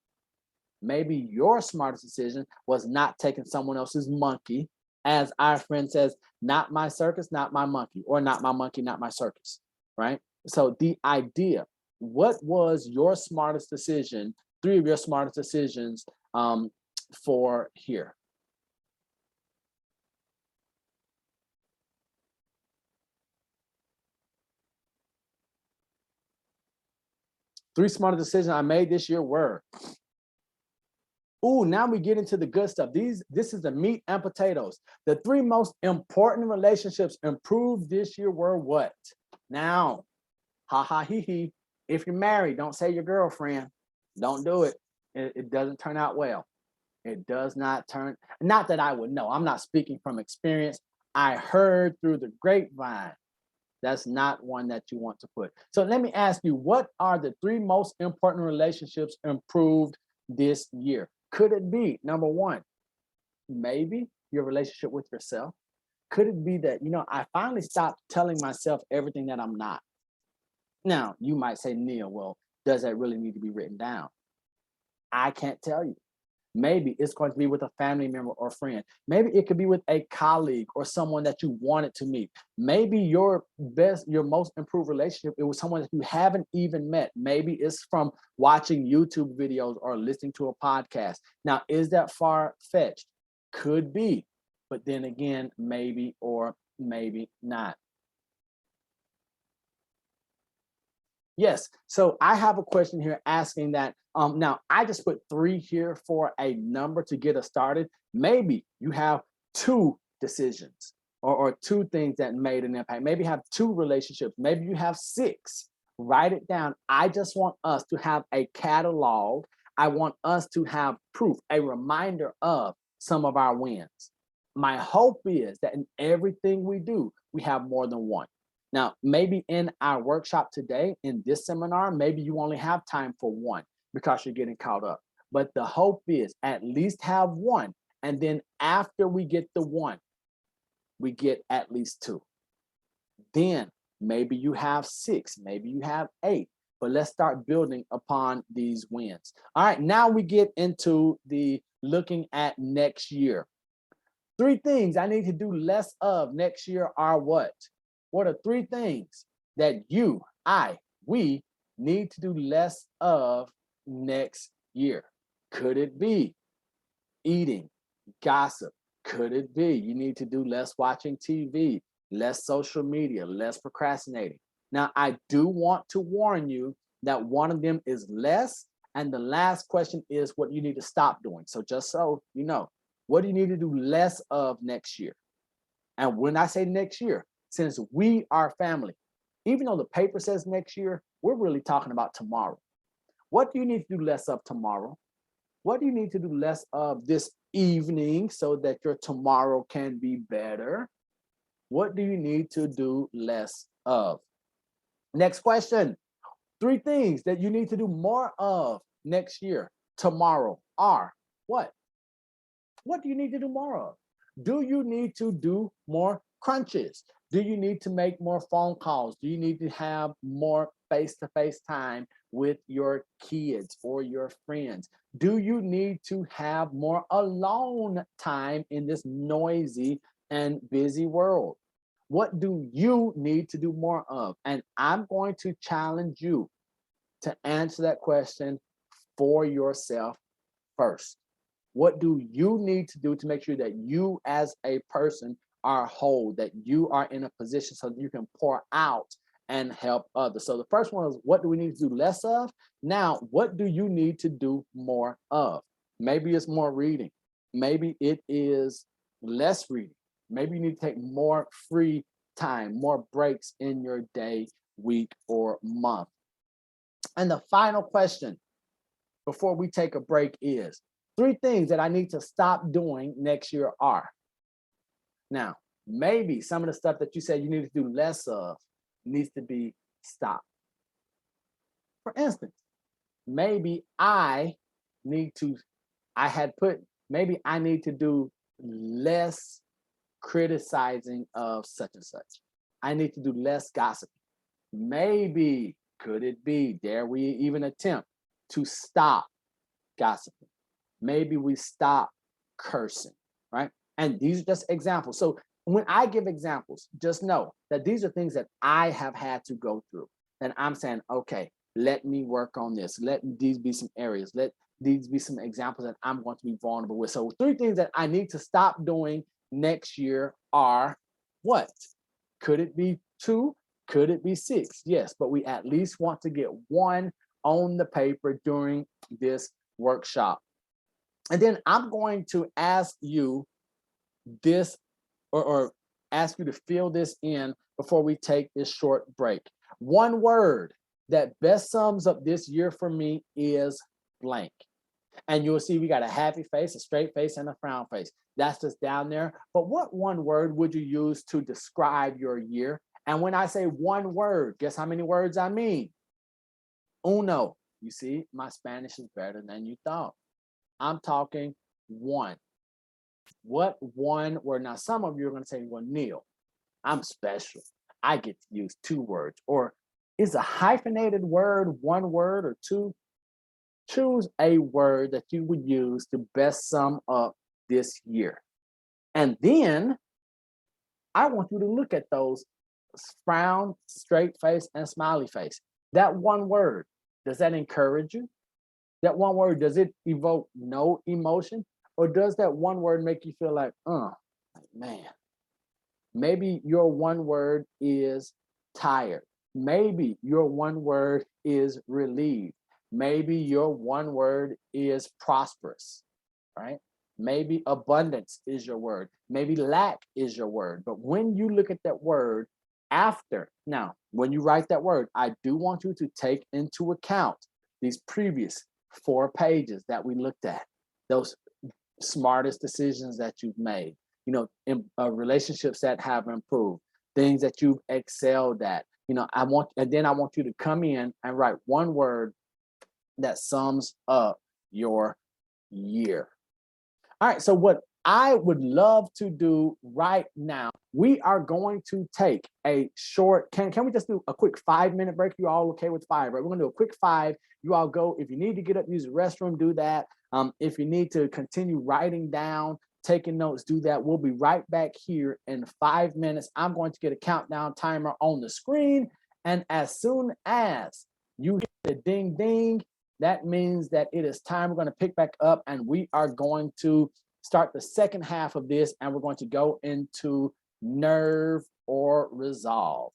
Maybe your smartest decision was not taking someone else's monkey, as our friend says, not my circus, not my monkey, or not my monkey, not my circus, right? So the idea, what was your smartest decision, three of your smartest decisions for here? Three smartest decisions I made this year were, ooh, now we get into the good stuff. This is the meat and potatoes. The three most important relationships improved this year were what? Now, ha ha he he. If you're married, don't say your girlfriend. Don't do it. It doesn't turn out well. It does not turn, not that I would know. I'm not speaking from experience. I heard through the grapevine. That's not one that you want to put. So let me ask you, what are the three most important relationships improved this year? Could it be number one, maybe your relationship with yourself? Could it be that, I finally stopped telling myself everything that I'm not? Now, you might say, Neil, well, does that really need to be written down? I can't tell you. Maybe it's going to be with a family member or friend. Maybe it could be with a colleague or someone that you wanted to meet. Maybe your most improved relationship, it was someone that you haven't even met. Maybe it's from watching YouTube videos or listening to a podcast. Now, is that far-fetched? Could be, but then again, maybe or maybe not. Yes. So I have a question here asking that. Now, I just put three here for a number to get us started. Maybe you have two decisions or two things that made an impact. Maybe you have two relationships. Maybe you have six. Write it down. I just want us to have a catalog. I want us to have proof, a reminder of some of our wins. My hope is that in everything we do, we have more than one. Now, maybe in our workshop today, in this seminar, maybe you only have time for one because you're getting caught up. But the hope is at least have one. And then after we get the one, we get at least two. Then maybe you have six, maybe you have eight. But let's start building upon these wins. All right, now we get into the looking at next year. Three things I need to do less of next year are what? What are three things that we need to do less of next year? Could it be eating, gossip? Could it be you need to do less watching TV, less social media, less procrastinating? Now, I do want to warn you that one of them is less, and the last question is what you need to stop doing. So just so you know, what do you need to do less of next year? And when I say next year, since we are family, even though the paper says next year, we're really talking about tomorrow. What do you need to do less of tomorrow? What do you need to do less of this evening so that your tomorrow can be better? What do you need to do less of? Next question. Three things that you need to do more of next year, tomorrow, are what? What do you need to do more of? Do you need to do more crunches? Do you need to make more phone calls? Do you need to have more face-to-face time with your kids or your friends? Do you need to have more alone time in this noisy and busy world? What do you need to do more of? And I'm going to challenge you to answer that question for yourself first. What do you need to do to make sure that you as a person are whole, that you are in a position so that you can pour out and help others? So the first one is, what do we need to do less of? Now, what do you need to do more of? Maybe it's more reading. Maybe it is less reading. Maybe you need to take more free time, more breaks in your day, week, or month. And the final question before we take a break is, three things that I need to stop doing next year are. Now, maybe some of the stuff that you said you need to do less of needs to be stopped. For instance, maybe I need to do less criticizing of such and such. I need to do less gossiping. Maybe Could it be, dare we even attempt to stop gossiping? Maybe we stop cursing, right? And these are just examples. So when I give examples, just know that these are things that I have had to go through. And I'm saying, okay, let me work on this. Let these be some areas. Let these be some examples that I'm going to be vulnerable with. So, three things that I need to stop doing next year are what? Could it be two? Could it be six? Yes, but we at least want to get one on the paper during this workshop. And then I'm going to ask you this or ask you to fill this in before we take this short break. One word that best sums up this year for me is blank. And you'll see we got a happy face, a straight face, and a frown face. That's just down there. But what one word would you use to describe your year? And when I say one word, guess how many words I mean? Uno. You see, my Spanish is better than you thought. I'm talking one. What one word? Now, some of you are going to say, well, Neil, I'm special. I get to use two words. Or is a hyphenated word one word or two? Choose a word that you would use to best sum up this year. And then I want you to look at those frown, straight face, and smiley face. That one word, does that encourage you? That one word, does it evoke no emotion? Or does that one word make you feel like, man, maybe your one word is tired. Maybe your one word is relieved. Maybe your one word is prosperous, right? Maybe abundance is your word. Maybe lack is your word. But when you look at that word after, now, when you write that word, I do want you to take into account these previous 4 pages that we looked at, those smartest decisions that you've made, in relationships that have improved, things that you've excelled at. And then I want you to come in and write one word that sums up your year. All right. So what I would love to do right now, we are going to take a short, can we just do a quick 5-minute break? You all okay with 5, right? We're gonna do a quick 5. You all go, if you need to get up, use the restroom, do that. If you need to continue writing down, taking notes, do that. We'll be right back here in 5 minutes. I'm going to get a countdown timer on the screen. And as soon as you hit the ding ding, that means that it is time. We're going to pick back up and we are going to start the second half of this, and we're going to go into nerve or resolve.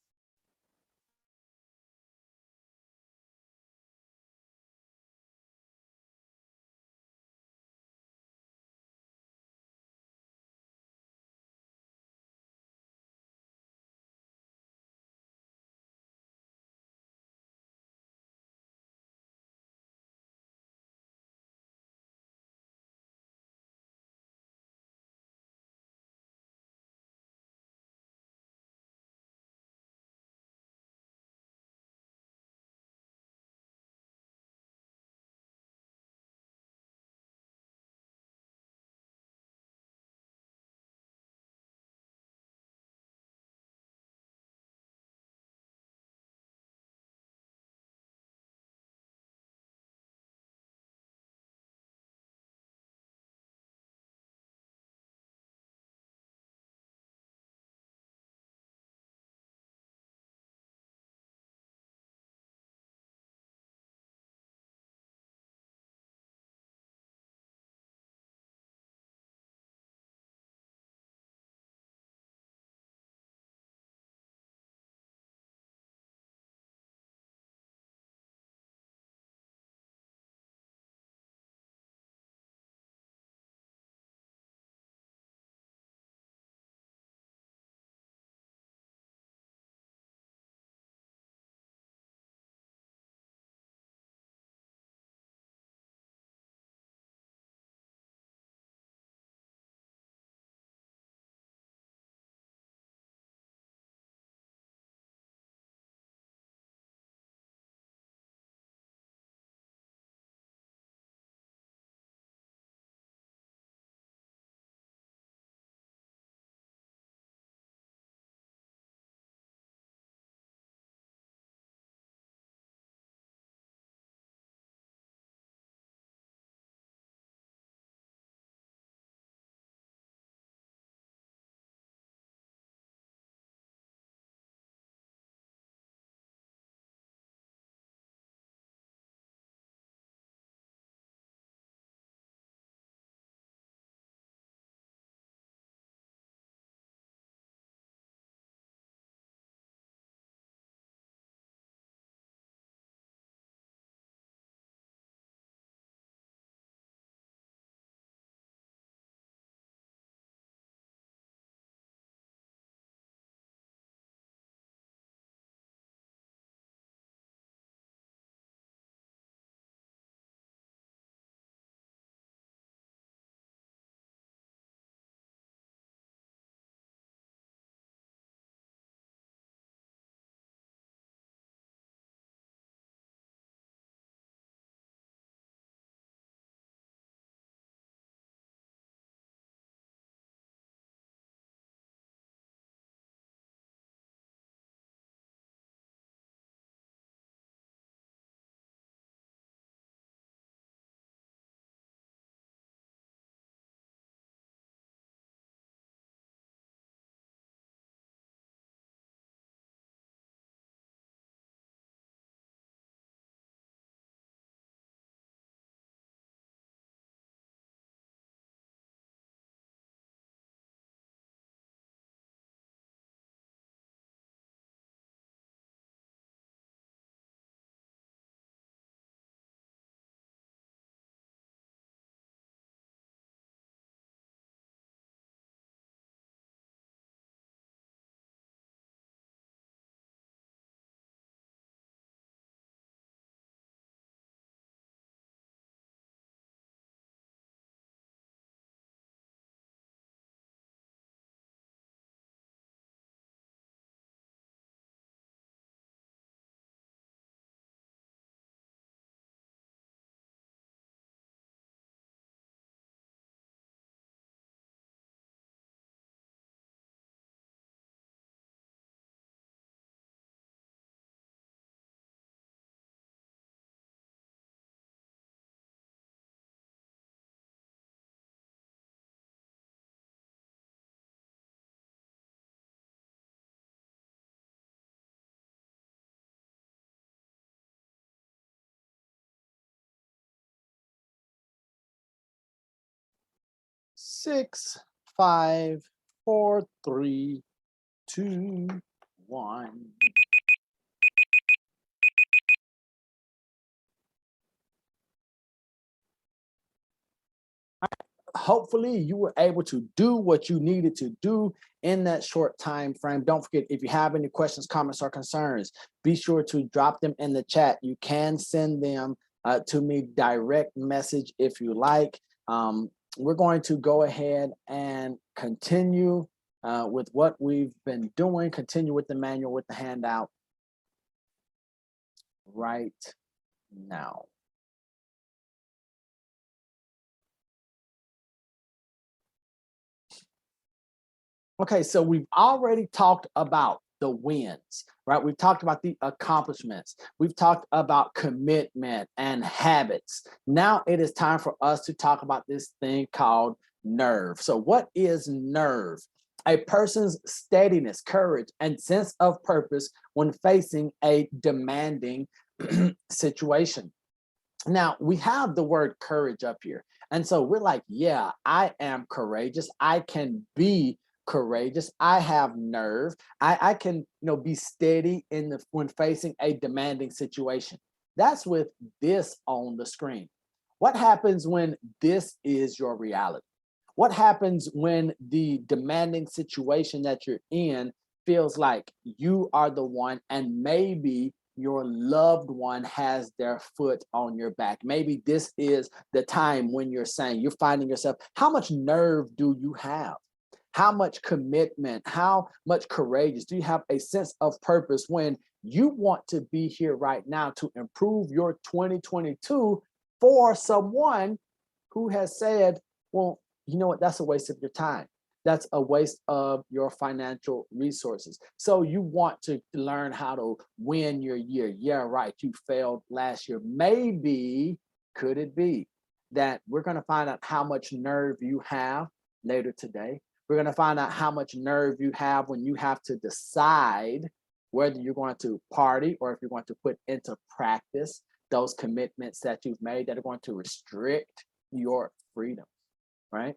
6, 5, 4, 3, 2, 1. Hopefully you were able to do what you needed to do in that short time frame. Don't forget, if you have any questions, comments, or concerns, be sure to drop them in the chat. You can send them to me direct message if you like. We're going to go ahead and continue with what we've been doing, continue with the manual, with the handout right now. Okay, so we've already talked about the wins, right? We've talked about the accomplishments. We've talked about commitment and habits. Now it is time for us to talk about this thing called nerve. So what is nerve? A person's steadiness, courage, and sense of purpose when facing a demanding situation. Now we have the word courage up here. And so we're like, yeah, I am courageous. I can be courageous. I have nerve. I can, be steady when facing a demanding situation. That's with this on the screen. What happens when this is your reality? What happens when the demanding situation that you're in feels like you are the one and maybe your loved one has their foot on your back? Maybe this is the time when you're saying, you're finding yourself, how much nerve do you have? How much commitment, how much courageous do you have a sense of purpose when you want to be here right now to improve your 2022 for someone who has said, well, you know what, that's a waste of your time. That's a waste of your financial resources. So you want to learn how to win your year. Yeah, right, you failed last year. Maybe, could it be that we're gonna find out how much nerve you have later today? We're gonna find out how much nerve you have when you have to decide whether you're going to party or if you're going to put into practice those commitments that you've made that are going to restrict your freedom, right?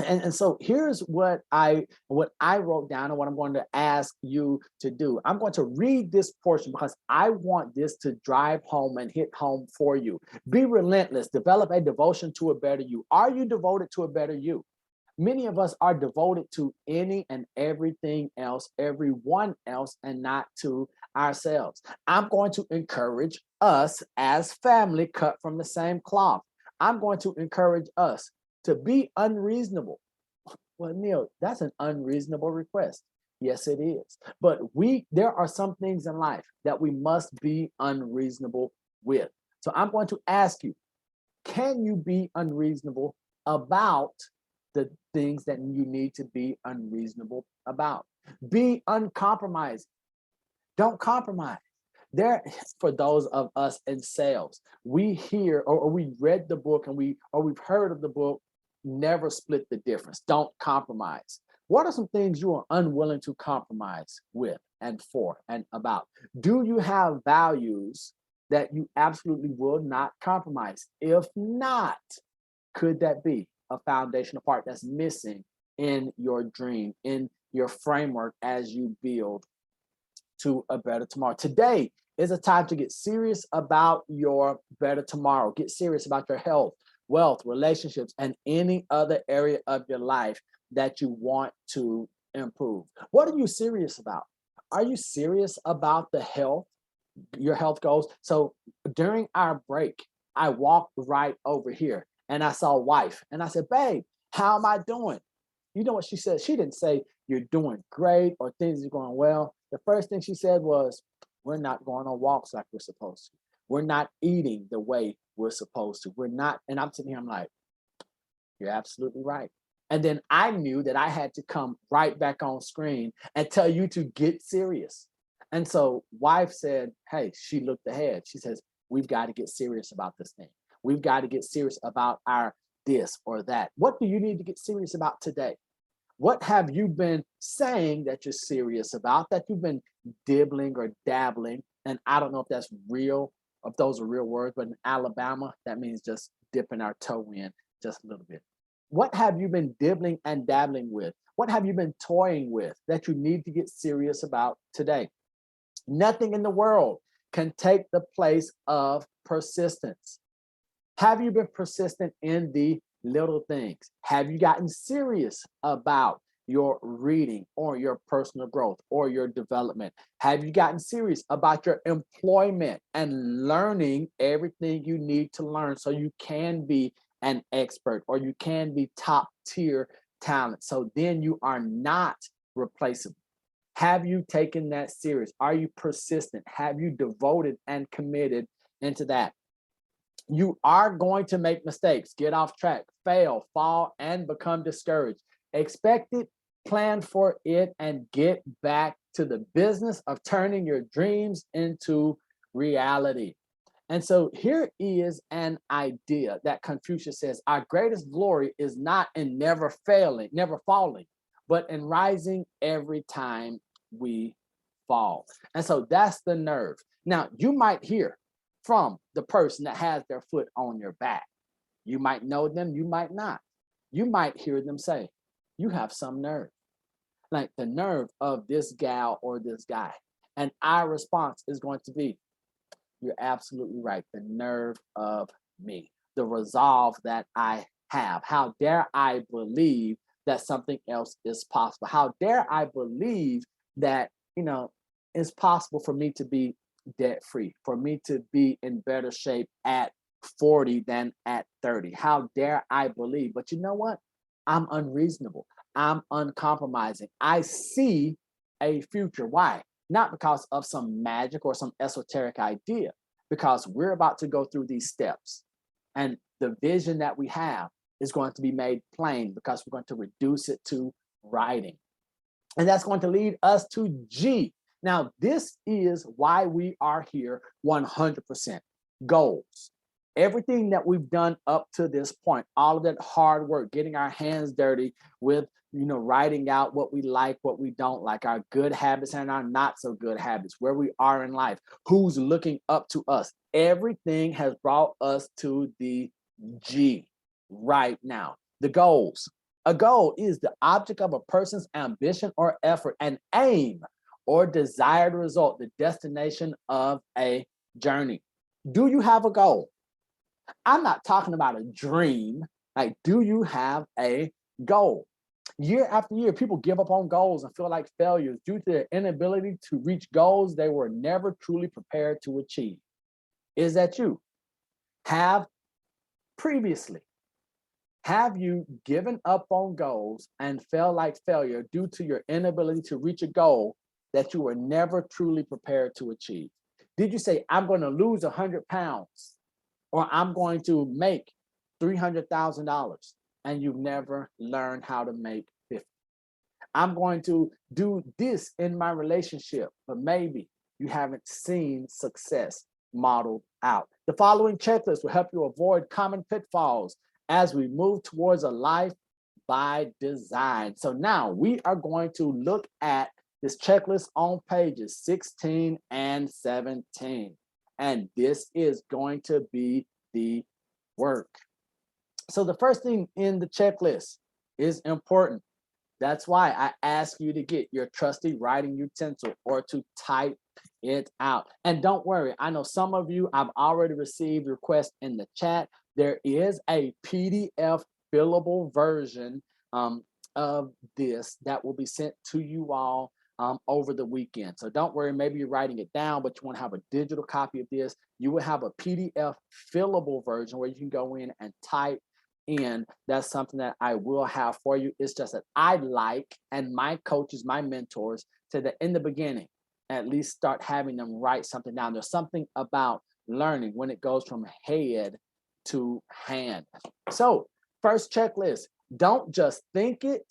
And so here's what I wrote down and what I'm going to ask you to do. I'm going to read this portion because I want this to drive home and hit home for you. Be relentless, develop a devotion to a better you. Are you devoted to a better you? Many of us are devoted to any and everything else, everyone else, and not to ourselves. I'm going to encourage us as family cut from the same cloth. I'm going to encourage us to be unreasonable. Well, Neil, that's an unreasonable request. Yes, it is. But there are some things in life that we must be unreasonable with. So I'm going to ask you, can you be unreasonable about the things that you need to be unreasonable about? Be uncompromising. Don't compromise. There, for those of us in sales, we hear or we read the book and we've heard of the book, never split the difference. Don't compromise. What are some things you are unwilling to compromise with and for and about? Do you have values that you absolutely will not compromise? If not, could that be a foundational part that's missing in your dream, in your framework as you build to a better tomorrow? Today is a time to get serious about your better tomorrow. Get serious about your health, wealth, relationships, and any other area of your life that you want to improve. What are you serious about? Are you serious about the health, your health goals? So during our break, I walked right over here and I saw wife and I said, babe, how am I doing? You know what she said? She didn't say you're doing great or things are going well. The first thing she said was, we're not going on walks like we're supposed to. We're not eating the way we're supposed to. We're not. And I'm sitting here, I'm like, you're absolutely right. And then I knew that I had to come right back on screen and tell you to get serious. And so wife said, hey, she looked ahead. She says, we've got to get serious about this thing. We've got to get serious about our this or that. What do you need to get serious about today? What have you been saying that you're serious about, that you've been dibbling or dabbling? And I don't know if that's real, if those are real words, but in Alabama, that means just dipping our toe in just a little bit. What have you been dibbling and dabbling with? What have you been toying with that you need to get serious about today? Nothing in the world can take the place of persistence. Have you been persistent in the little things? Have you gotten serious about your reading or your personal growth or your development? Have you gotten serious about your employment and learning everything you need to learn so you can be an expert or you can be top tier talent? So then you are not replaceable. Have you taken that serious? Are you persistent? Have you devoted and committed into that? You are going to make mistakes, get off track, fail, fall, and become discouraged. Expect it, plan for it, and get back to the business of turning your dreams into reality. And so here is an idea that Confucius says our greatest glory is not in never failing, never falling, but in rising every time we fall. And so that's the nerve. Now, you might hear from the person that has their foot on your back. You might know them, you might not. You might hear them say, you have some nerve, like the nerve of this gal or this guy. And our response is going to be, you're absolutely right, the nerve of me, the resolve that I have. How dare I believe that something else is possible? How dare I believe that, it's possible for me to be debt free, for me to be in better shape at 40 than at 30. How dare I believe? But you know what? I'm unreasonable. I'm uncompromising. I see a future. Why? Not because of some magic or some esoteric idea, because we're about to go through these steps. And the vision that we have is going to be made plain because we're going to reduce it to writing. And that's going to lead us to G. Now, this is why we are here 100%. Goals. Everything that we've done up to this point, all of that hard work, getting our hands dirty with, writing out what we like, what we don't like, our good habits and our not so good habits, where we are in life, who's looking up to us. Everything has brought us to the G right now. The goals. A goal is the object of a person's ambition or effort, an aim or desired result, the destination of a journey. Do you have a goal? I'm not talking about a dream. Like, do you have a goal? Year after year, people give up on goals and feel like failures due to their inability to reach goals they were never truly prepared to achieve. Is that you? Have you given up on goals and felt like failure due to your inability to reach a goal that you were never truly prepared to achieve? Did you say, I'm going to lose 100 pounds or I'm going to make $300,000 and you've never learned how to make 50? I'm going to do this in my relationship, but maybe you haven't seen success modeled out. The following checklist will help you avoid common pitfalls as we move towards a life by design. So now we are going to look at this checklist on pages 16 and 17. And this is going to be the work. So the first thing in the checklist is important. That's why I ask you to get your trusty writing utensil or to type it out. And don't worry, I know some of you, I've already received requests in the chat. There is a PDF fillable version of this that will be sent to you all over the weekend. So don't worry, maybe you're writing it down, but you want to have a digital copy of this. You will have a PDF fillable version where you can go in and type in. That's something that I will have for you. It's just that I like, and my coaches, my mentors, said that in the beginning, at least start having them write something down. There's something about learning when it goes from head to hand. So first checklist, don't just think it,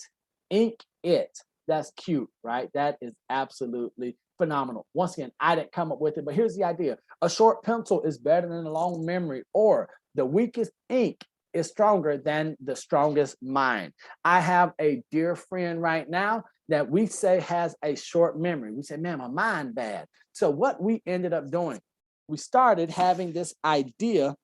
ink it. That's cute, right? That is absolutely phenomenal. Once again, I didn't come up with it, but here's the idea. A short pencil is better than a long memory, or the weakest ink is stronger than the strongest mind. I have a dear friend right now that we say has a short memory. We say, man, my mind bad. So what we ended up doing, we started having this idea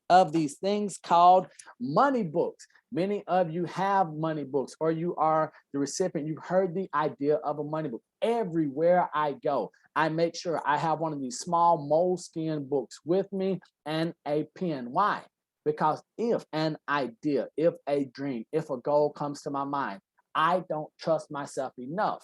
of these things called money books. Many of you have money books, or you are the recipient. You've heard the idea of a money book. Everywhere I go, I make sure I have one of these small moleskin books with me and a pen. Why? Because if an idea, if a dream, if a goal comes to my mind, I don't trust myself enough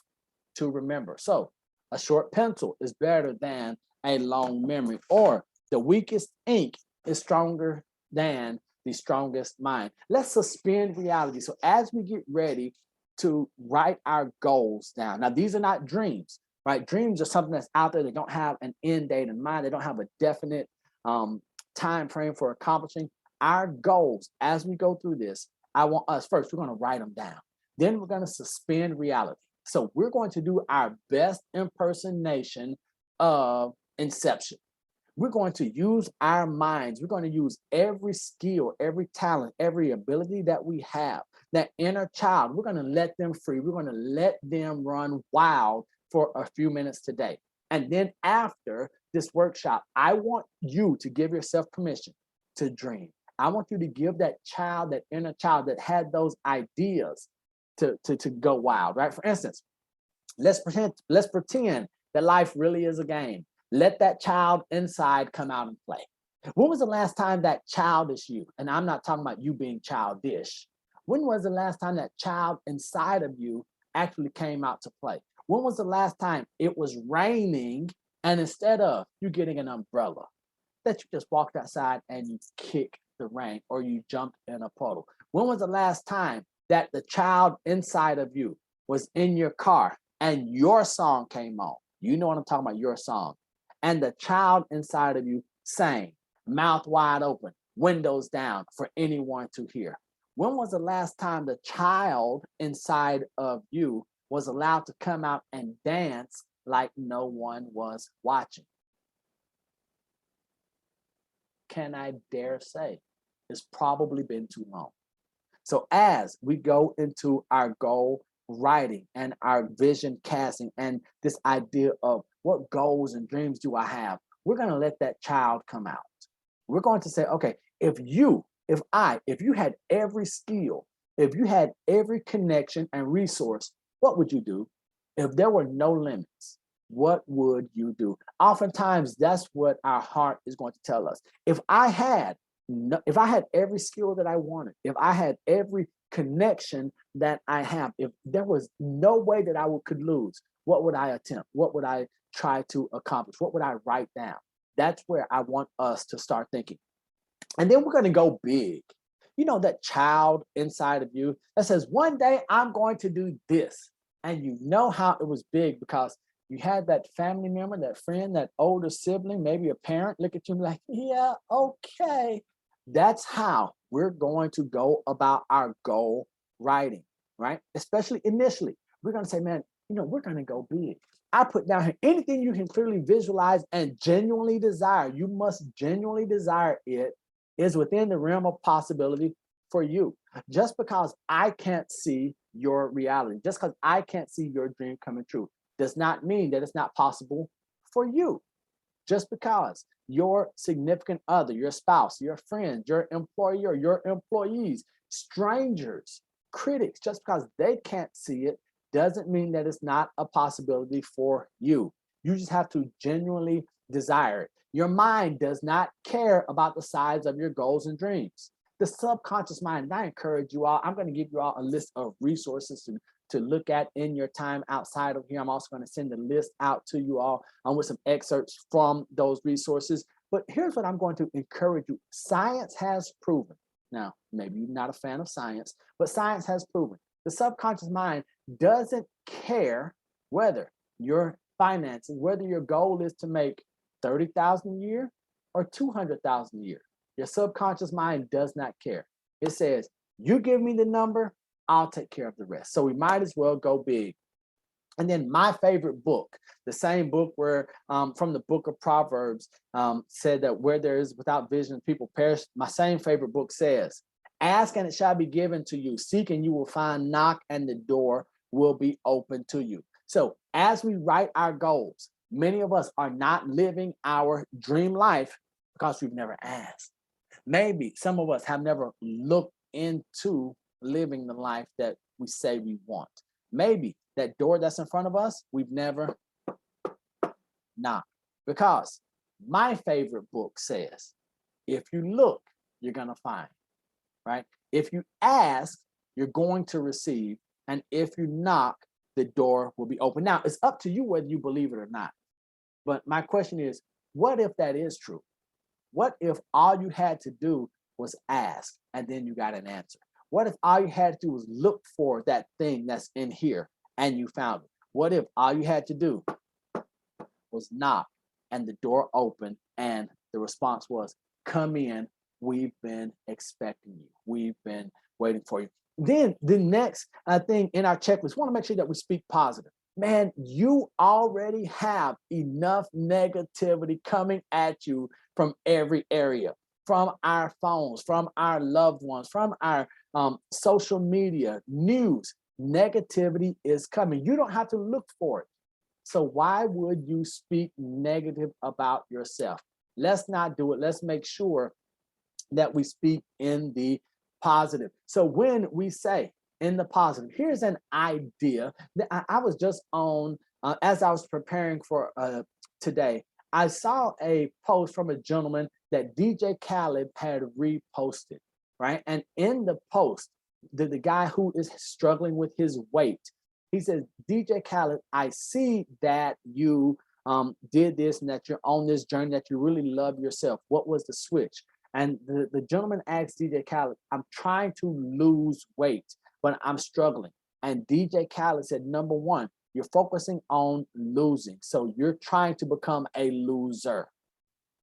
to remember. So a short pencil is better than a long memory, or the weakest ink is stronger than the strongest mind. Let's suspend reality. So as we get ready to write our goals down, now these are not dreams, right? Dreams are something that's out there. They don't have an end date in mind. They don't have a definite time frame for accomplishing our goals. As we go through this, I want us first, we're going to write them down. Then we're going to suspend reality. So we're going to do our best impersonation of Inception. We're going to use our minds. We're going to use every skill, every talent, every ability that we have. That inner child, we're going to let them free. We're going to let them run wild for a few minutes today. And then after this workshop, I want you to give yourself permission to dream. I want you to give that child, that inner child that had those ideas to go wild, right? For instance, let's pretend that life really is a game. Let that child inside come out and play. When was the last time that childish you, and I'm not talking about you being childish, when was the last time that child inside of you actually came out to play? When was the last time it was raining and instead of you getting an umbrella, that you just walked outside and you kicked the rain or you jumped in a puddle? When was the last time that the child inside of you was in your car and your song came on? You know what I'm talking about, your song. And the child inside of you sang, mouth wide open, windows down for anyone to hear. When was the last time the child inside of you was allowed to come out and dance like no one was watching? Can I dare say it's probably been too long. So as we go into our goal writing and our vision casting and this idea of what goals and dreams do I have, we're going to let that child come out. We're going to say, okay, if you had every skill, if you had every connection and resource, what would you do? If there were no limits, what would you do? Oftentimes, that's what our heart is going to tell us. If I had every skill that I wanted, if I had every connection that I have, if there was no way that I could lose, what would I attempt? What would I try to accomplish? What would I write down? That's where I want us to start thinking. And then we're going to go big. You know, that child inside of you that says, one day I'm going to do this. And you know how it was big because you had that family member, that friend, that older sibling, maybe a parent look at you and be like, yeah, okay. That's how we're going to go about our goal writing, right? Especially initially. We're going to say, man, we're going to go big. I put down here anything you can clearly visualize and genuinely desire. You must genuinely desire it is within the realm of possibility for you. Just because I can't see your reality, just because I can't see your dream coming true, does not mean that it's not possible for you. Just because your significant other, your spouse, your friends, your employer, your employees, strangers, critics, just because they can't see it doesn't mean that it's not a possibility for you. You just have to genuinely desire it. Your mind does not care about the size of your goals and dreams. The subconscious mind, and I encourage you all, I'm going to give you all a list of resources to look at in your time outside of here. I'm also going to send the list out to you all with some excerpts from those resources. But here's what I'm going to encourage you. Science has proven, now, maybe you're not a fan of science, but science has proven the subconscious mind doesn't care whether your finances, whether your goal is to make 30,000 a year or 200,000 a year. Your subconscious mind does not care. It says, you give me the number, I'll take care of the rest. So we might as well go big. And then my favorite book, the same book where from the book of Proverbs said that where there is without vision, people perish. My same favorite book says, ask and it shall be given to you. Seek and you will find. Knock and the door will be open to you. So as we write our goals, many of us are not living our dream life because we've never asked. Maybe some of us have never looked into living the life that we say we want. Maybe that door that's in front of us, we've never knocked. Because my favorite book says, if you look, you're going to find, right? If you ask, you're going to receive. And if you knock, the door will be open. Now, it's up to you whether you believe it or not. But my question is, what if that is true? What if all you had to do was ask and then you got an answer? What if all you had to do was look for that thing that's in here and you found it? What if all you had to do was knock and the door opened and the response was, come in, we've been expecting you. We've been waiting for you. Then the next thing in our checklist, we want to make sure that we speak positive. Man, you already have enough negativity coming at you from every area, from our phones, from our loved ones, from our social media, news. Negativity is coming. You don't have to look for it. So why would you speak negative about yourself? Let's not do it. Let's make sure that we speak in the positive. So when we say in the positive, here's an idea that I was just on, as I was preparing for today, I saw a post from a gentleman that DJ Khaled had reposted, right? And in the post, the guy who is struggling with his weight, he says, DJ Khaled, I see that you did this and that you're on this journey, that you really love yourself. What was the switch? And the gentleman asked DJ Khaled, I'm trying to lose weight, but I'm struggling. And DJ Khaled said, number one, you're focusing on losing. So you're trying to become a loser.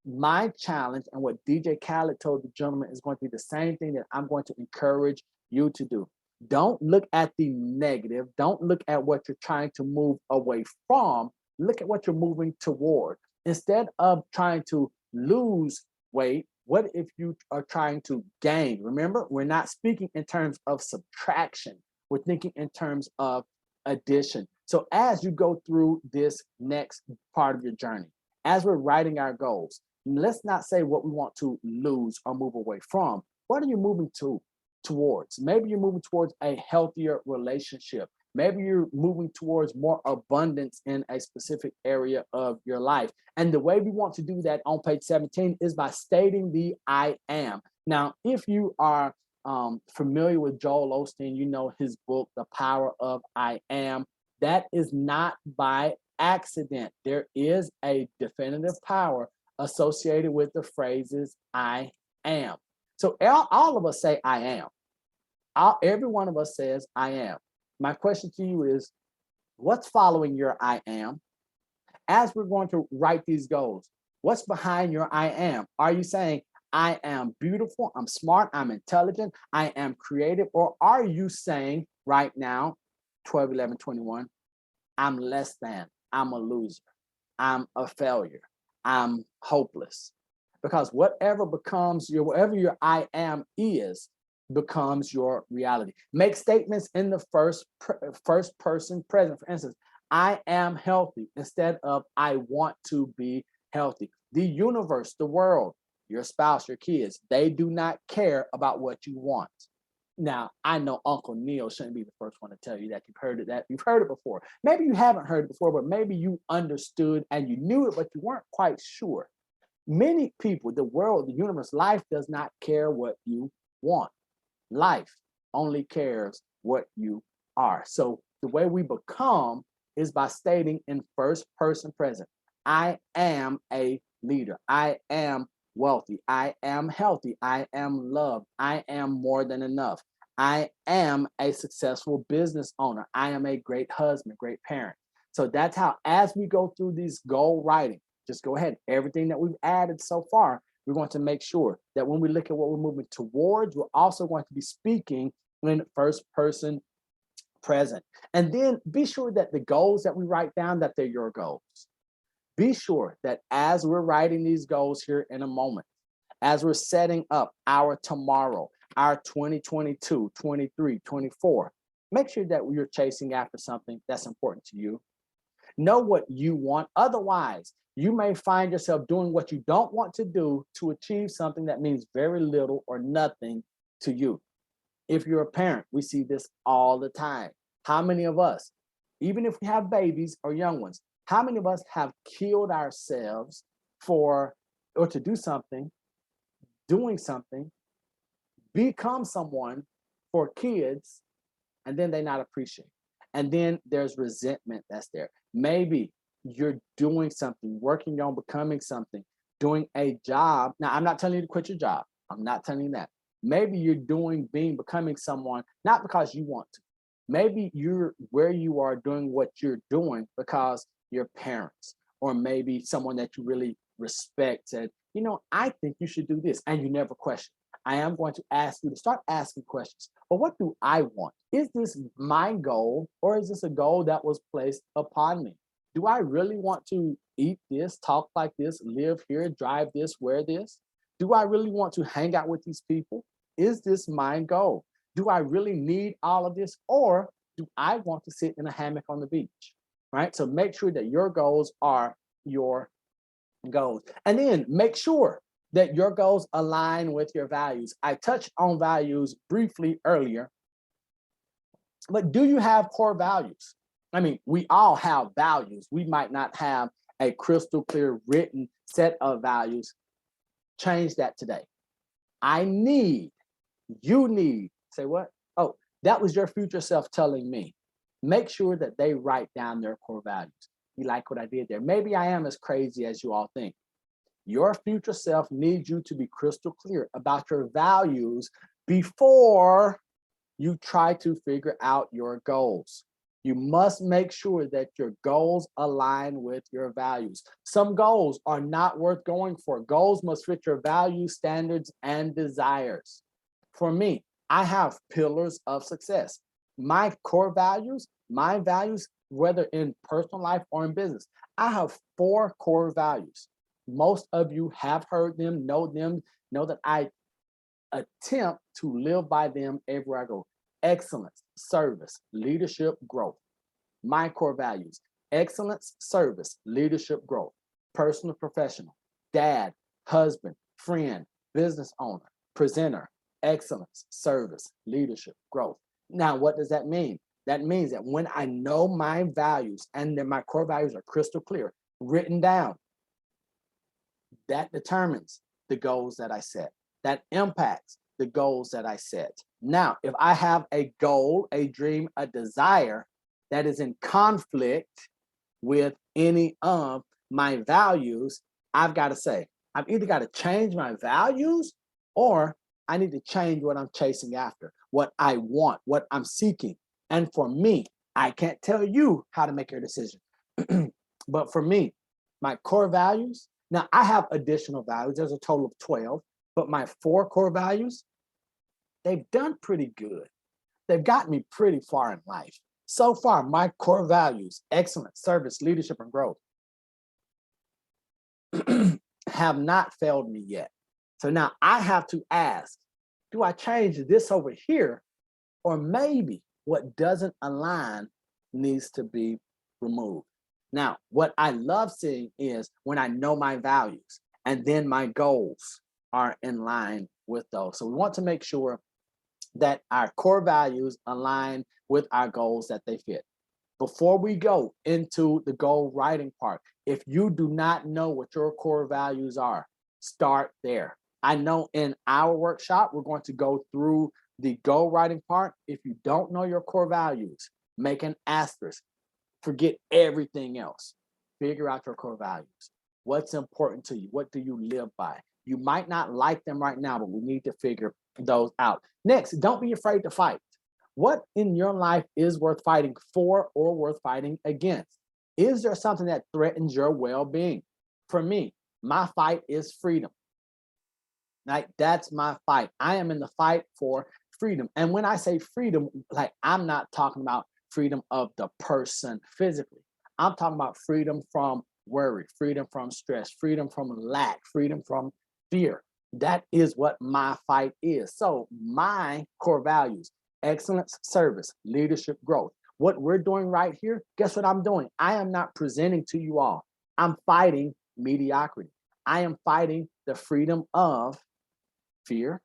My challenge and what DJ Khaled told the gentleman is going to be the same thing that I'm going to encourage you to do. Don't look at the negative. Don't look at what you're trying to move away from. Look at what you're moving toward. Instead of trying to lose weight, what if you are trying to gain? Remember, we're not speaking in terms of subtraction. We're thinking in terms of addition. So as you go through this next part of your journey, as we're writing our goals, let's not say what we want to lose or move away from. What are you moving towards? Maybe you're moving towards a healthier relationship. Maybe you're moving towards more abundance in a specific area of your life. And the way we want to do that on page 17 is by stating the I am. Now, if you are familiar with Joel Osteen, you know his book, The Power of I Am. That is not by accident. There is a definitive power associated with the phrases I am. So all of us say I am. Every one of us says I am. My question to you is, what's following your I am? As we're going to write these goals, what's behind your I am? Are you saying, I am beautiful, I'm smart, I'm intelligent, I am creative? Or are you saying right now, 12, 11, 21, I'm less than, I'm a loser, I'm a failure, I'm hopeless? Because whatever your I am is, becomes your reality. Make statements in the first person present. For instance, I am healthy instead of I want to be healthy. The universe, the world, your spouse, your kids, they do not care about what you want. Now, I know Uncle Neil shouldn't be the first one to tell you that. You've heard it before. Maybe you haven't heard it before, but maybe you understood and you knew it, but you weren't quite sure. Many people, the world, the universe, life does not care what you want. Life only cares what you are. So the way we become is by stating in first person present, I am a leader. I am wealthy. I am healthy. I am loved. I am more than enough. I am a successful business owner. I am a great husband, great parent. So that's how, as we go through these goal writing, just go ahead. Everything that we've added so far, we're going to make sure that when we look at what we're moving towards, we're also going to be speaking in first person present. And then be sure that the goals that we write down, that they're your goals. Be sure that as we're writing these goals here in a moment, as we're setting up our tomorrow, our 2022, 23, 24, make sure that you're chasing after something that's important to you. Know what you want. Otherwise, you may find yourself doing what you don't want to do to achieve something that means very little or nothing to you. If you're a parent, we see this all the time. How many of us, even if we have babies or young ones, how many of us have killed ourselves for or to do something, doing something, become someone for kids, and then they not appreciate. And then there's resentment that's there. Maybe you're doing something, working on becoming something, doing a job. Now, I'm not telling you to quit your job. I'm not telling you that. Maybe you're becoming someone, not because you want to. Maybe you're where you are doing what you're doing because your parents, or maybe someone that you really respect said, I think you should do this. And you never question. I am going to ask you to start asking questions. But what do I want? Is this my goal, or is this a goal that was placed upon me? Do I really want to eat this, talk like this, live here, drive this, wear this? Do I really want to hang out with these people? Is this my goal? Do I really need all of this, or do I want to sit in a hammock on the beach? Right? So make sure that your goals are your goals. And then make sure that your goals align with your values. I touched on values briefly earlier, but do you have core values? I mean, we all have values. We might not have a crystal clear written set of values. Change that today. You need, say what? Oh, that was your future self telling me. Make sure that they write down their core values. You like what I did there? Maybe I am as crazy as you all think. Your future self needs you to be crystal clear about your values before you try to figure out your goals. You must make sure that your goals align with your values. Some goals are not worth going for. Goals must fit your values, standards, and desires. For me, I have pillars of success. My core values, whether in personal life or in business, I have 4 core values. Most of you have heard them, know that I attempt to live by them everywhere I go. Excellence, service, leadership, growth. My core values: excellence, service, leadership, growth, personal, professional, dad, husband, friend, business owner, presenter, excellence, service, leadership, growth. Now, what does that mean? That means that when I know my values and then my core values are crystal clear, written down, that determines the goals that I set. That impacts the goals that I set. Now, if I have a goal, a dream, a desire that is in conflict with any of my values, I've got to say, I've either got to change my values, or I need to change what I'm chasing after, what I want, what I'm seeking. And for me, I can't tell you how to make your decision. But for me, my core values, now I have additional values. There's a total of 12, but my 4 core values, they've done pretty good. They've gotten me pretty far in life. So far, my core values, excellence, service, leadership, and growth, have not failed me yet. So now I have to ask, do I change this over here? Or maybe what doesn't align needs to be removed. Now, what I love seeing is when I know my values and then my goals are in line with those. So we want to make sure that our core values align with our goals, that they fit. Before we go into the goal writing part, if you do not know what your core values are, start there. I know in our workshop, we're going to go through the goal writing part. If you don't know your core values, make an asterisk. Forget everything else. Figure out your core values. What's important to you? What do you live by? You might not like them right now, but we need to figure those out. Next, don't be afraid to fight. What in your life is worth fighting for or worth fighting against? Is there something that threatens your well-being? For me, my fight is freedom. Like, that's my fight. I am in the fight for freedom. And when I say freedom, like, I'm not talking about freedom of the person physically. I'm talking about freedom from worry, freedom from stress, freedom from lack, freedom from fear. That is what my fight is. So my core values: excellence, service, leadership, growth. What we're doing right here, guess what I'm doing? I am not presenting to you all. I'm fighting mediocrity. I am fighting the freedom of fear,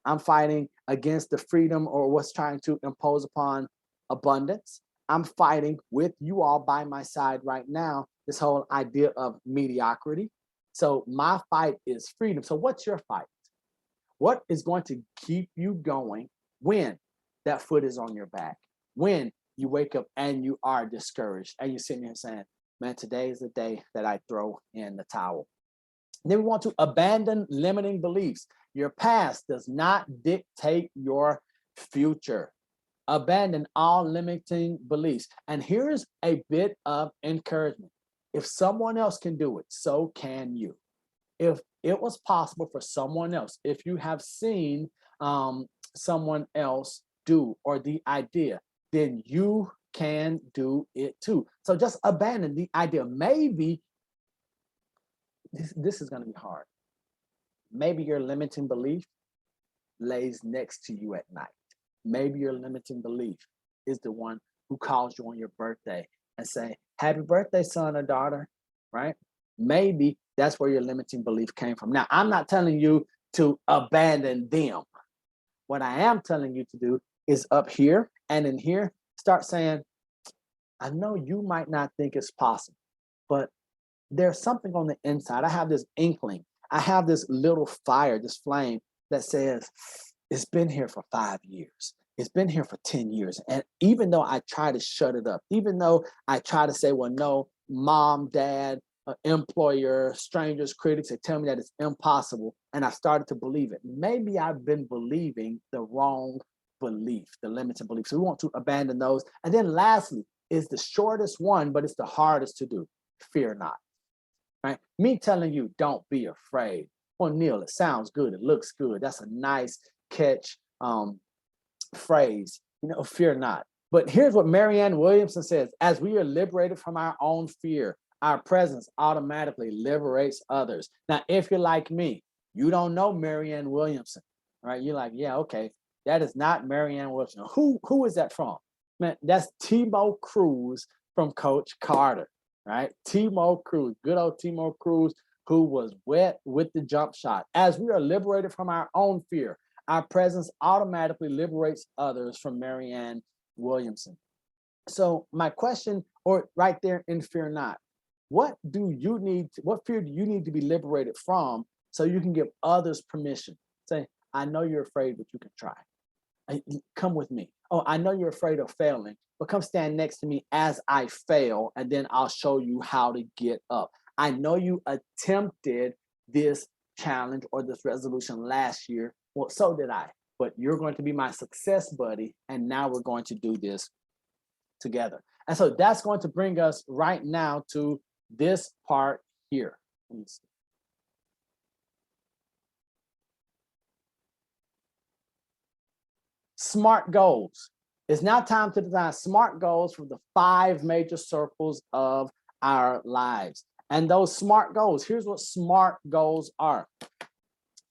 I'm fighting against the freedom or what's trying to impose upon abundance. I'm fighting with you all by my side right now, this whole idea of mediocrity. So my fight is freedom. So what's your fight? What is going to keep you going when that foot is on your back? When you wake up and you are discouraged and you're sitting here saying, man, today is the day that I throw in the towel. Then we want to abandon limiting beliefs. Your past does not dictate your future. Abandon all limiting beliefs. And here's a bit of encouragement. If someone else can do it, so can you. If it was possible for someone else, if you have seen someone else do or the idea, then you can do it too. So just abandon the idea. Maybe this is going to be hard. Maybe your limiting belief lays next to you at night. Maybe your limiting belief is the one who calls you on your birthday and say, happy birthday, son or daughter, right? Maybe that's where your limiting belief came from. Now, I'm not telling you to abandon them. What I am telling you to do is up here and in here, start saying, I know you might not think it's possible, but there's something on the inside. I have this inkling. I have this little fire, this flame that says, it's been here for 5 years. It's been here for 10 years. And even though I try to shut it up, even though I try to say, well, no, mom, dad, employer, strangers, critics, they tell me that it's impossible. And I started to believe it. Maybe I've been believing the wrong belief, the limiting belief. So we want to abandon those. And then lastly, is the shortest one, but it's the hardest to do. Fear not. Right? Me telling you, don't be afraid. Well, Neil, it sounds good. It looks good. That's a nice catch phrase. Fear not. But here's what Marianne Williamson says: as we are liberated from our own fear, our presence automatically liberates others. Now, if you're like me, you don't know Marianne Williamson, right? You're like, yeah, okay, that is not Marianne Williamson. Who is that from? Man, that's Timo Cruz from Coach Carter, right? Timo Cruz, good old Timo Cruz, who was wet with the jump shot. As we are liberated from our own fear, our presence automatically liberates others, from Marianne Williamson. So my question, or right there in Fear Not, what fear do you need to be liberated from so you can give others permission? Say, I know you're afraid, but you can try. Come with me. Oh, I know you're afraid of failing, but come stand next to me as I fail, and then I'll show you how to get up. I know you attempted this challenge or this resolution last year. Well, so did I, but you're going to be my success buddy, and now we're going to do this together. And so that's going to bring us right now to this part here. SMART goals. It's now time to design SMART goals for the 5 major circles of our lives. And those SMART goals, here's what SMART goals are.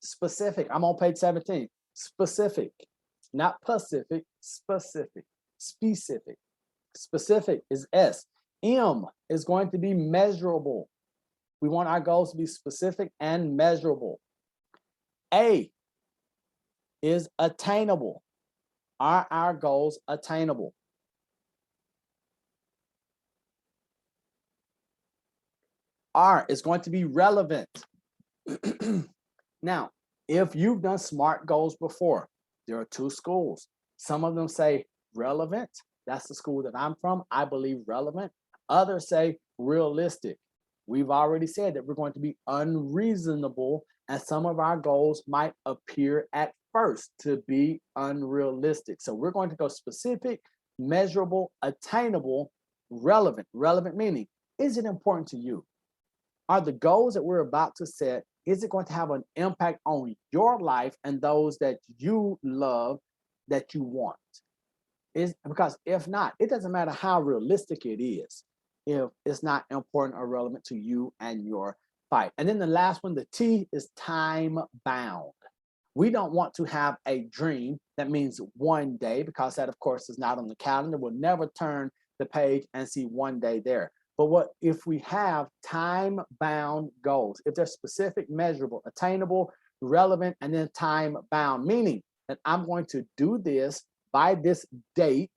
Specific. I'm on page 17. Specific, not Pacific, specific. Specific. Specific is S. M is going to be measurable. We want our goals to be specific and measurable. A is attainable. Are our goals attainable? R is going to be relevant. Now, if you've done SMART goals before, there are 2 schools. Some of them say relevant. That's the school that I'm from. I believe relevant. Others say realistic. We've already said that we're going to be unreasonable, and some of our goals might appear at first to be unrealistic. So we're going to go specific, measurable, attainable, relevant. Relevant meaning, is it important to you? Are the goals that we're about to set, is it going to have an impact on your life and those that you love, that you want? Because if not, it doesn't matter how realistic it is if it's not important or relevant to you and your fight. And then the last one, the T, is time bound. We don't want to have a dream that means one day, because that, of course, is not on the calendar. We'll never turn the page and see one day there. But what if we have time bound goals? If they're specific, measurable, attainable, relevant, and then time bound, meaning that I'm going to do this by this date,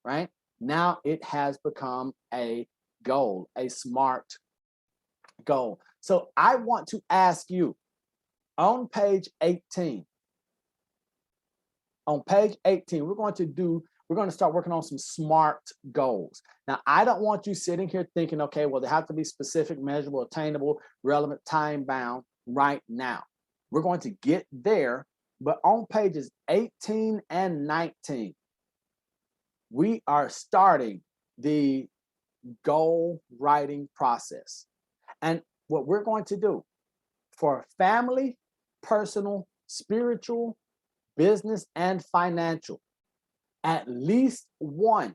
right? Now it has become a goal, a SMART goal. So I want to ask you on page 18, we're going to start working on some SMART goals. Now, I don't want you sitting here thinking, okay, well, they have to be specific, measurable, attainable, relevant, time bound right now. We're going to get there, but on pages 18 and 19, we are starting the goal writing process. And what we're going to do for family, personal, spiritual, business, and financial, at least one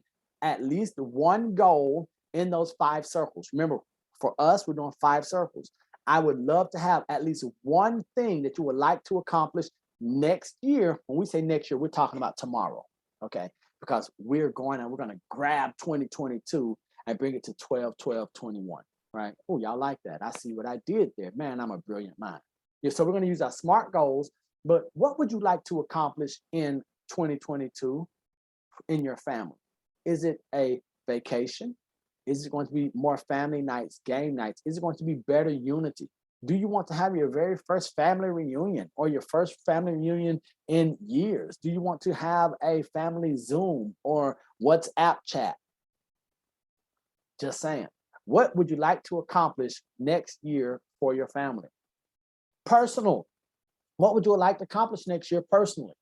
goal in those 5 circles. Remember, for us, we're doing 5 circles. I would love to have at least one thing that you would like to accomplish next year. When we say next year, we're talking about tomorrow, okay? Because we're going to grab 2022 and bring it to 12/12/21, right? Oh, y'all like that. I see what I did there. Man, I'm a brilliant mind. Yeah, so we're going to use our SMART goals, but what would you like to accomplish in 2022 in your family? Is it a vacation? Is it going to be more family nights, game nights? Is it going to be better unity? Do you want to have your very first family reunion or your first family reunion in years? Do you want to have a family Zoom or WhatsApp chat? Just saying. What would you like to accomplish next year for your family? Personal. What would you like to accomplish next year personally?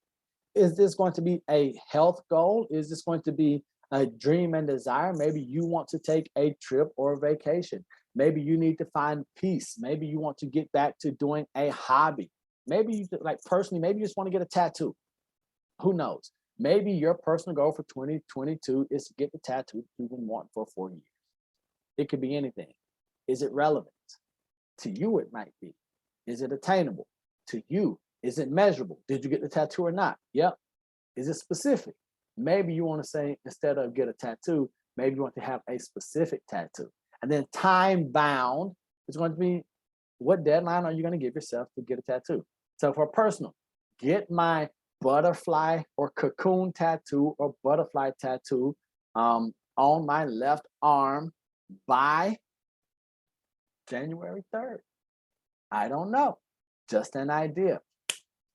Is this going to be a health goal? Is this going to be a dream and desire? Maybe you want to take a trip or a vacation. Maybe you need to find peace. Maybe you want to get back to doing a hobby. Maybe you like personally, maybe you just want to get a tattoo. Who knows? Maybe your personal goal for 2022 is to get the tattoo you've been wanting for 4 years. It could be anything. Is it relevant? To you, it might be. Is it attainable? To you, is it measurable? Did you get the tattoo or not? Yep. Is it specific? Maybe you want to say, instead of get a tattoo, maybe you want to have a specific tattoo. And then time bound is going to be, what deadline are you going to give yourself to get a tattoo? So for personal, get my butterfly or cocoon tattoo or butterfly tattoo on my left arm by January 3rd. I don't know. Just an idea.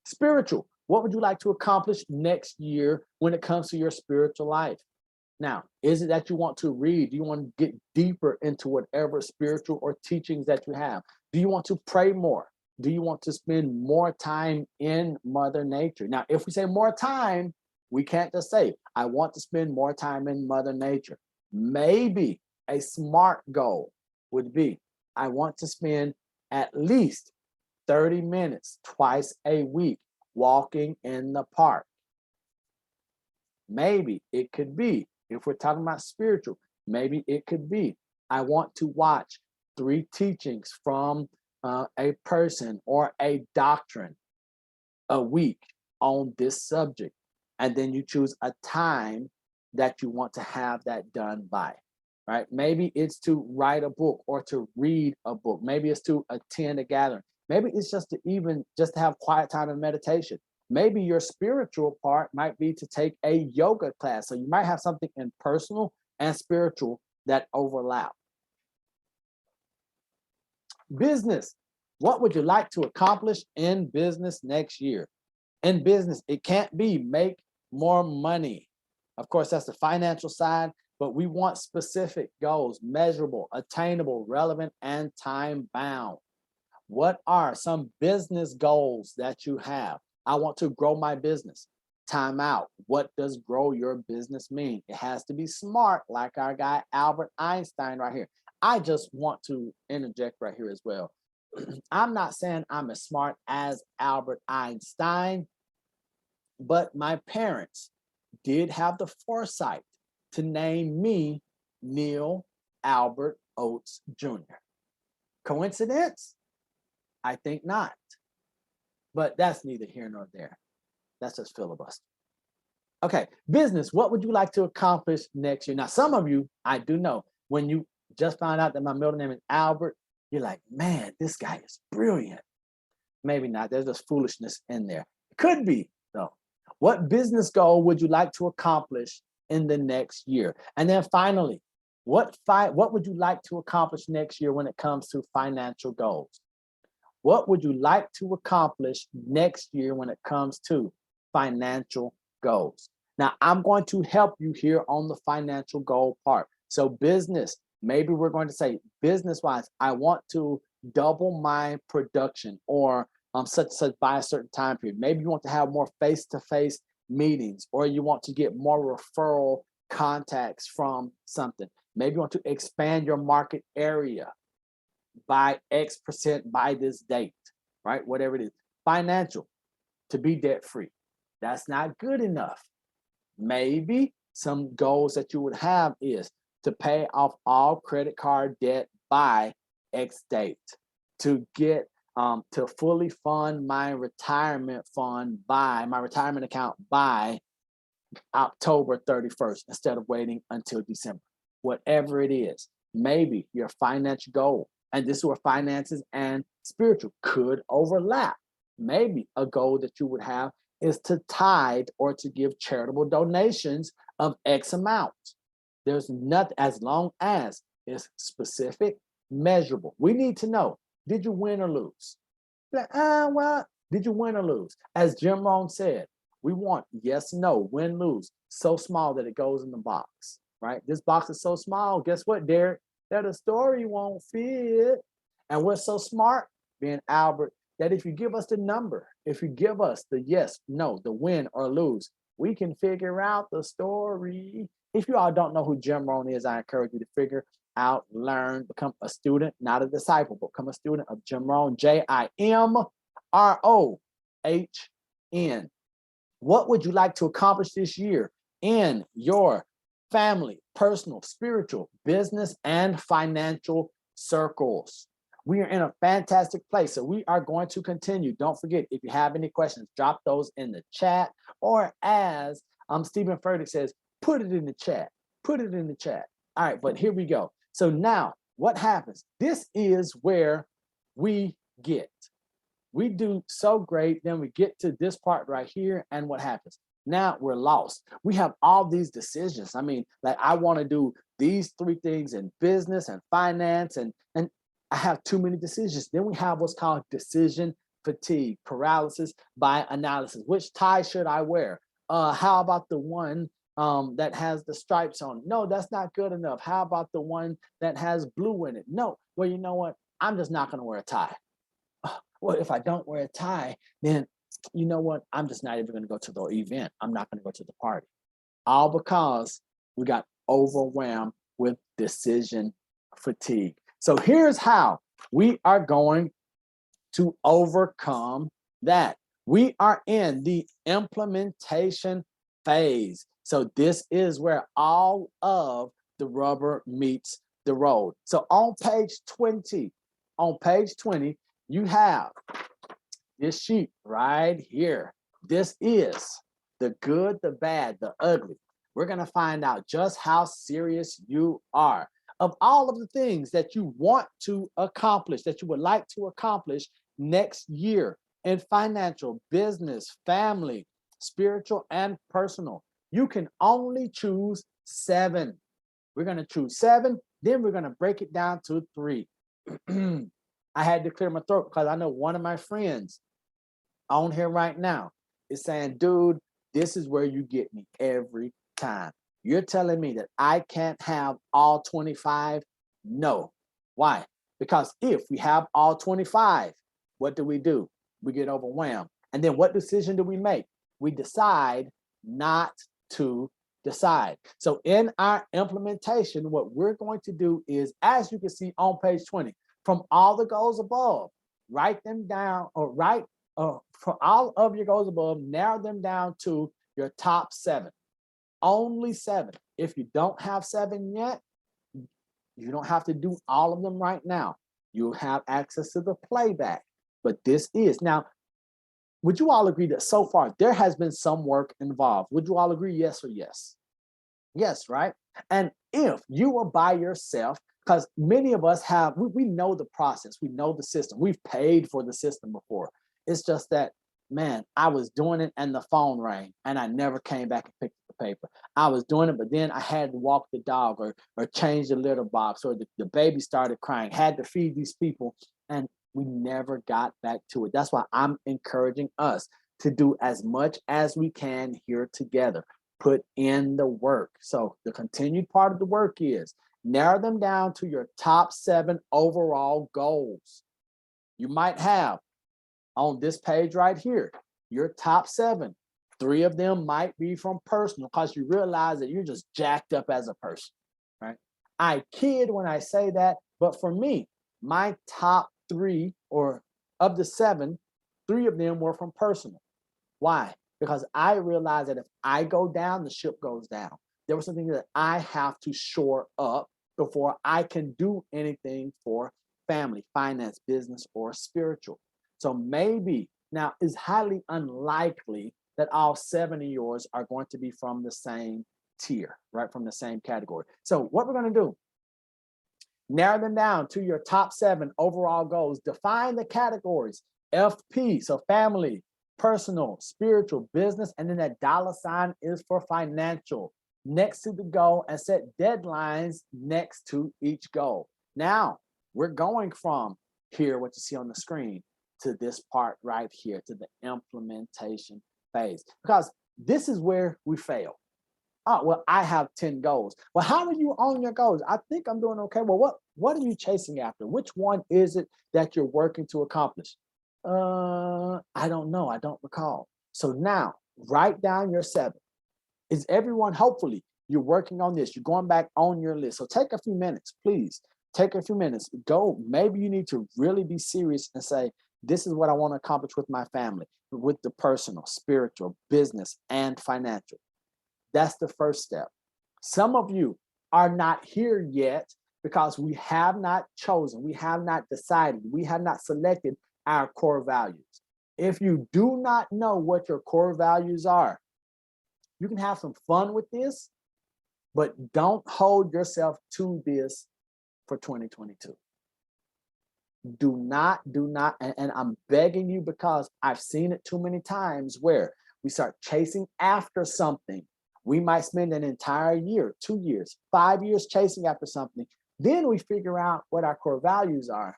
Spiritual. What would you like to accomplish next year when it comes to your spiritual life? Now, is it that you want to read? Do you want to get deeper into whatever spiritual or teachings that you have? Do you want to pray more? Do you want to spend more time in Mother Nature? Now, if we say more time, we can't just say, I want to spend more time in Mother Nature. Maybe a SMART goal would be, I want to spend at least 30 minutes twice a week walking in the park. Maybe it could be, if we're talking about spiritual, maybe it could be, I want to watch 3 teachings from a person or a doctrine a week on this subject. And then you choose a time that you want to have that done by, right? Maybe it's to write a book or to read a book. Maybe it's to attend a gathering. Maybe it's just to have quiet time and meditation. Maybe your spiritual part might be to take a yoga class. So you might have something in personal and spiritual that overlap. Business. What would you like to accomplish in business next year? In business, it can't be make more money. Of course, that's the financial side, but we want specific goals, measurable, attainable, relevant, and time bound. What are some business goals that you have? I want to grow my business. Time out. What does grow your business mean? It has to be smart, like our guy Albert Einstein right here. I just want to interject right here as well. I'm not saying I'm as smart as Albert Einstein, but my parents did have the foresight to name me Neil Albert Oates Jr. Coincidence? I think not. But that's neither here nor there. That's just filibuster. Okay, business. What would you like to accomplish next year? Now, some of you, I do know, when you just found out that my middle name is Albert, you're like, man, this guy is brilliant. Maybe not. There's just foolishness in there. Could be, though. What business goal would you like to accomplish in the next year? And then finally, what would you like to accomplish next year when it comes to financial goals? What would you like to accomplish next year when it comes to financial goals? Now, I'm going to help you here on the financial goal part. So business, maybe we're going to say business-wise, I want to double my production or such by a certain time period. Maybe you want to have more face-to-face meetings, or you want to get more referral contacts from something. Maybe you want to expand your market area by X% by this date, right? Whatever it is. Financial, to be debt free. That's not good enough. Maybe some goals that you would have is to pay off all credit card debt by X date, to get to fully fund my retirement account by October 31st instead of waiting until December. Whatever it is, maybe your financial goal, and this is where finances and spiritual could overlap. Maybe a goal that you would have is to tithe or to give charitable donations of X amount. There's nothing, as long as it's specific, measurable. We need to know, did you win or lose? Well, did you win or lose? As Jim Rohn said, we want yes, no, win, lose, so small that it goes in the box, right? This box is so small, guess what, Derek? That a story won't fit. And we're so smart, being Albert, that if you give us the number, if you give us the yes, no, the win or lose, we can figure out the story. If you all don't know who Jim Rohn is, I encourage you to figure out, learn, become a student, not a disciple, but become a student of Jim Rohn, Jimrohn. What would you like to accomplish this year in your family, personal, spiritual, business, and financial circles? We are in a fantastic place, so we are going to continue. Don't forget, if you have any questions, drop those in the chat, or as Stephen Furtick says, put it in the chat. Put it in the chat. All right, but here we go. So now what happens? This is where we do so great, then we get to this part right here, and what happens? Now we're lost. We have all these decisions. I mean, like, I want to do these 3 things in business and finance, and I have too many decisions. Then we have what's called decision fatigue, paralysis by analysis. Which tie should I wear? How about the one that has the stripes on it? No, that's not good enough. How about the one that has blue in it? No. Well, you know what? I'm just not going to wear a tie. Well, if I don't wear a tie, then you know what? I'm just not even going to go to the event. I'm not going to go to the party. All because we got overwhelmed with decision fatigue. So here's how we are going to overcome that. We are in the implementation phase. So this is where all of the rubber meets the road. So on page 20, you have this sheet right here. This is the good, the bad, the ugly. We're going to find out just how serious you are. Of all of the things that you want to accomplish, that you would like to accomplish next year in financial, business, family, spiritual, and personal, you can only choose 7. We're going to choose 7, then we're going to break it down to 3. I had to clear my throat because I know one of my friends on here right now is saying, dude, this is where you get me every time. You're telling me that I can't have all 25? No. Why? Because if we have all 25, what do? We get overwhelmed. And then what decision do we make? We decide not to decide. So in our implementation, what we're going to do is, as you can see on page 20, from all the goals above, write them down, or for all of your goals above, narrow them down to your top 7. Only 7. If you don't have 7 yet, you don't have to do all of them right now. You'll have access to the playback. But this is, now, would you all agree that so far there has been some work involved? Would you all agree, yes or yes? Yes, right? And if you were by yourself, because many of us have, we know the process, we know the system, we've paid for the system before. It's just that, man, I was doing it and the phone rang and I never came back and picked up the paper. I was doing it, but then I had to walk the dog or change the litter box, or the baby started crying, had to feed these people, and we never got back to it. That's why I'm encouraging us to do as much as we can here together. Put in the work. So the continued part of the work is narrow them down to your top 7 overall goals. You might have on this page right here, your top 7. 3 of them might be from personal because you realize that you're just jacked up as a person, right? I kid when I say that, but for me, my top 3 or of the 7, 3 of them were from personal. Why? Because I realized that if I go down, the ship goes down. There was something that I have to shore up before I can do anything for family, finance, business, or spiritual. So maybe now it's highly unlikely that all 7 of yours are going to be from the same tier, right? From the same category. So what we're going to do, narrow them down to your top 7 overall goals. Define the categories, FP, so family, personal, spiritual, business, and then that $ is for financial next to the goal, and set deadlines next to each goal. Now, we're going from here, what you see on the screen, to this part right here, to the implementation phase, because this is where we fail. Oh, well, I have 10 goals. Well, how are you on your goals? I think I'm doing okay. Well, what are you chasing after? Which one is it that you're working to accomplish? I don't know. I don't recall. So now write down your 7. Is everyone, hopefully, you're working on this. You're going back on your list. So take a few minutes, please. Take a few minutes. Go. Maybe you need to really be serious and say, this is what I want to accomplish with my family, with the personal, spiritual, business, and financial. That's the first step. Some of you are not here yet because we have not chosen, we have not decided, we have not selected our core values. If you do not know what your core values are, you can have some fun with this, but don't hold yourself to this for 2022. Do not, and I'm begging you because I've seen it too many times where we start chasing after something. We might spend an entire year, 2 years, 5 years chasing after something. Then we figure out what our core values are,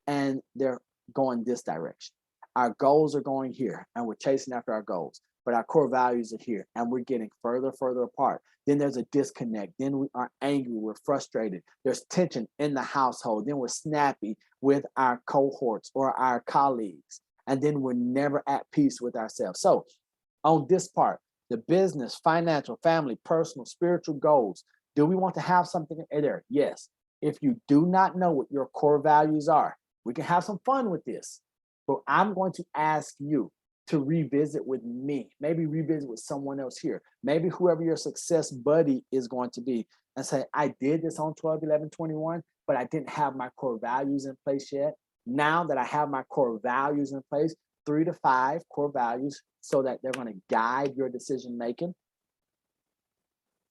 and they're going this direction. Our goals are going here, and we're chasing after our goals, but our core values are here, and we're getting further apart. Then there's a disconnect. Then we are angry, we're frustrated. There's tension in the household. Then we're snappy with our cohorts or our colleagues, and then we're never at peace with ourselves. So on this part, the business, financial, family, personal, spiritual goals, do we want to have something in there? Yes. If you do not know what your core values are, we can have some fun with this, but I'm going to ask you to revisit with me, maybe revisit with someone else here, maybe whoever your success buddy is going to be, and say, I did this on 12/11/21, but I didn't have my core values in place yet. Now that I have my core values in place, 3 to 5 core values, so that they're going to guide your decision making.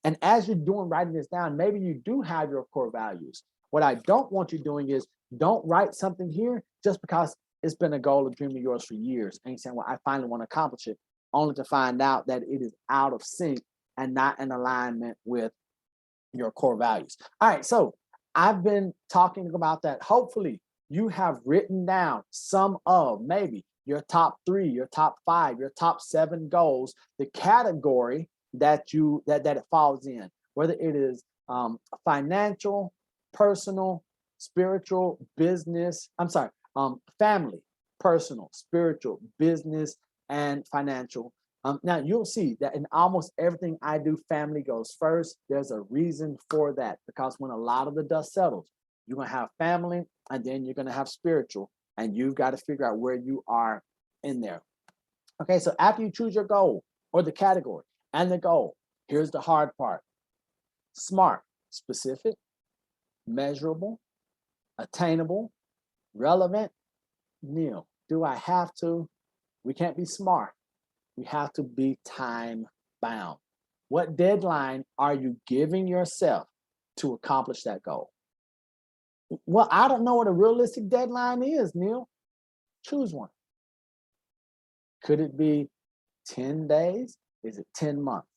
And as you're writing this down, maybe you do have your core values. What I don't want you doing is don't write something here just because it's been a goal, a dream of yours for years. And you're saying, well, I finally want to accomplish it, only to find out that it is out of sync and not in alignment with your core values. All right, so I've been talking about that. Hopefully you have written down some of maybe your top 3, your top 5, your top 7 goals, the category that it falls in, whether it is financial, personal, spiritual, business, family, personal, spiritual, business, and financial. Now you'll see that in almost everything I do, family goes first. There's a reason for that, because when a lot of the dust settles, you're gonna have family and then you're gonna have spiritual, and you've got to figure out where you are in there. Okay, so after you choose your goal or the category and the goal, here's the hard part. SMART: specific, measurable, attainable, relevant, Neil, do I have to? We can't be smart. We have to be time bound. What deadline are you giving yourself to accomplish that goal? Well, I don't know what a realistic deadline is, Neil. Choose one. Could it be 10 days? Is it 10 months?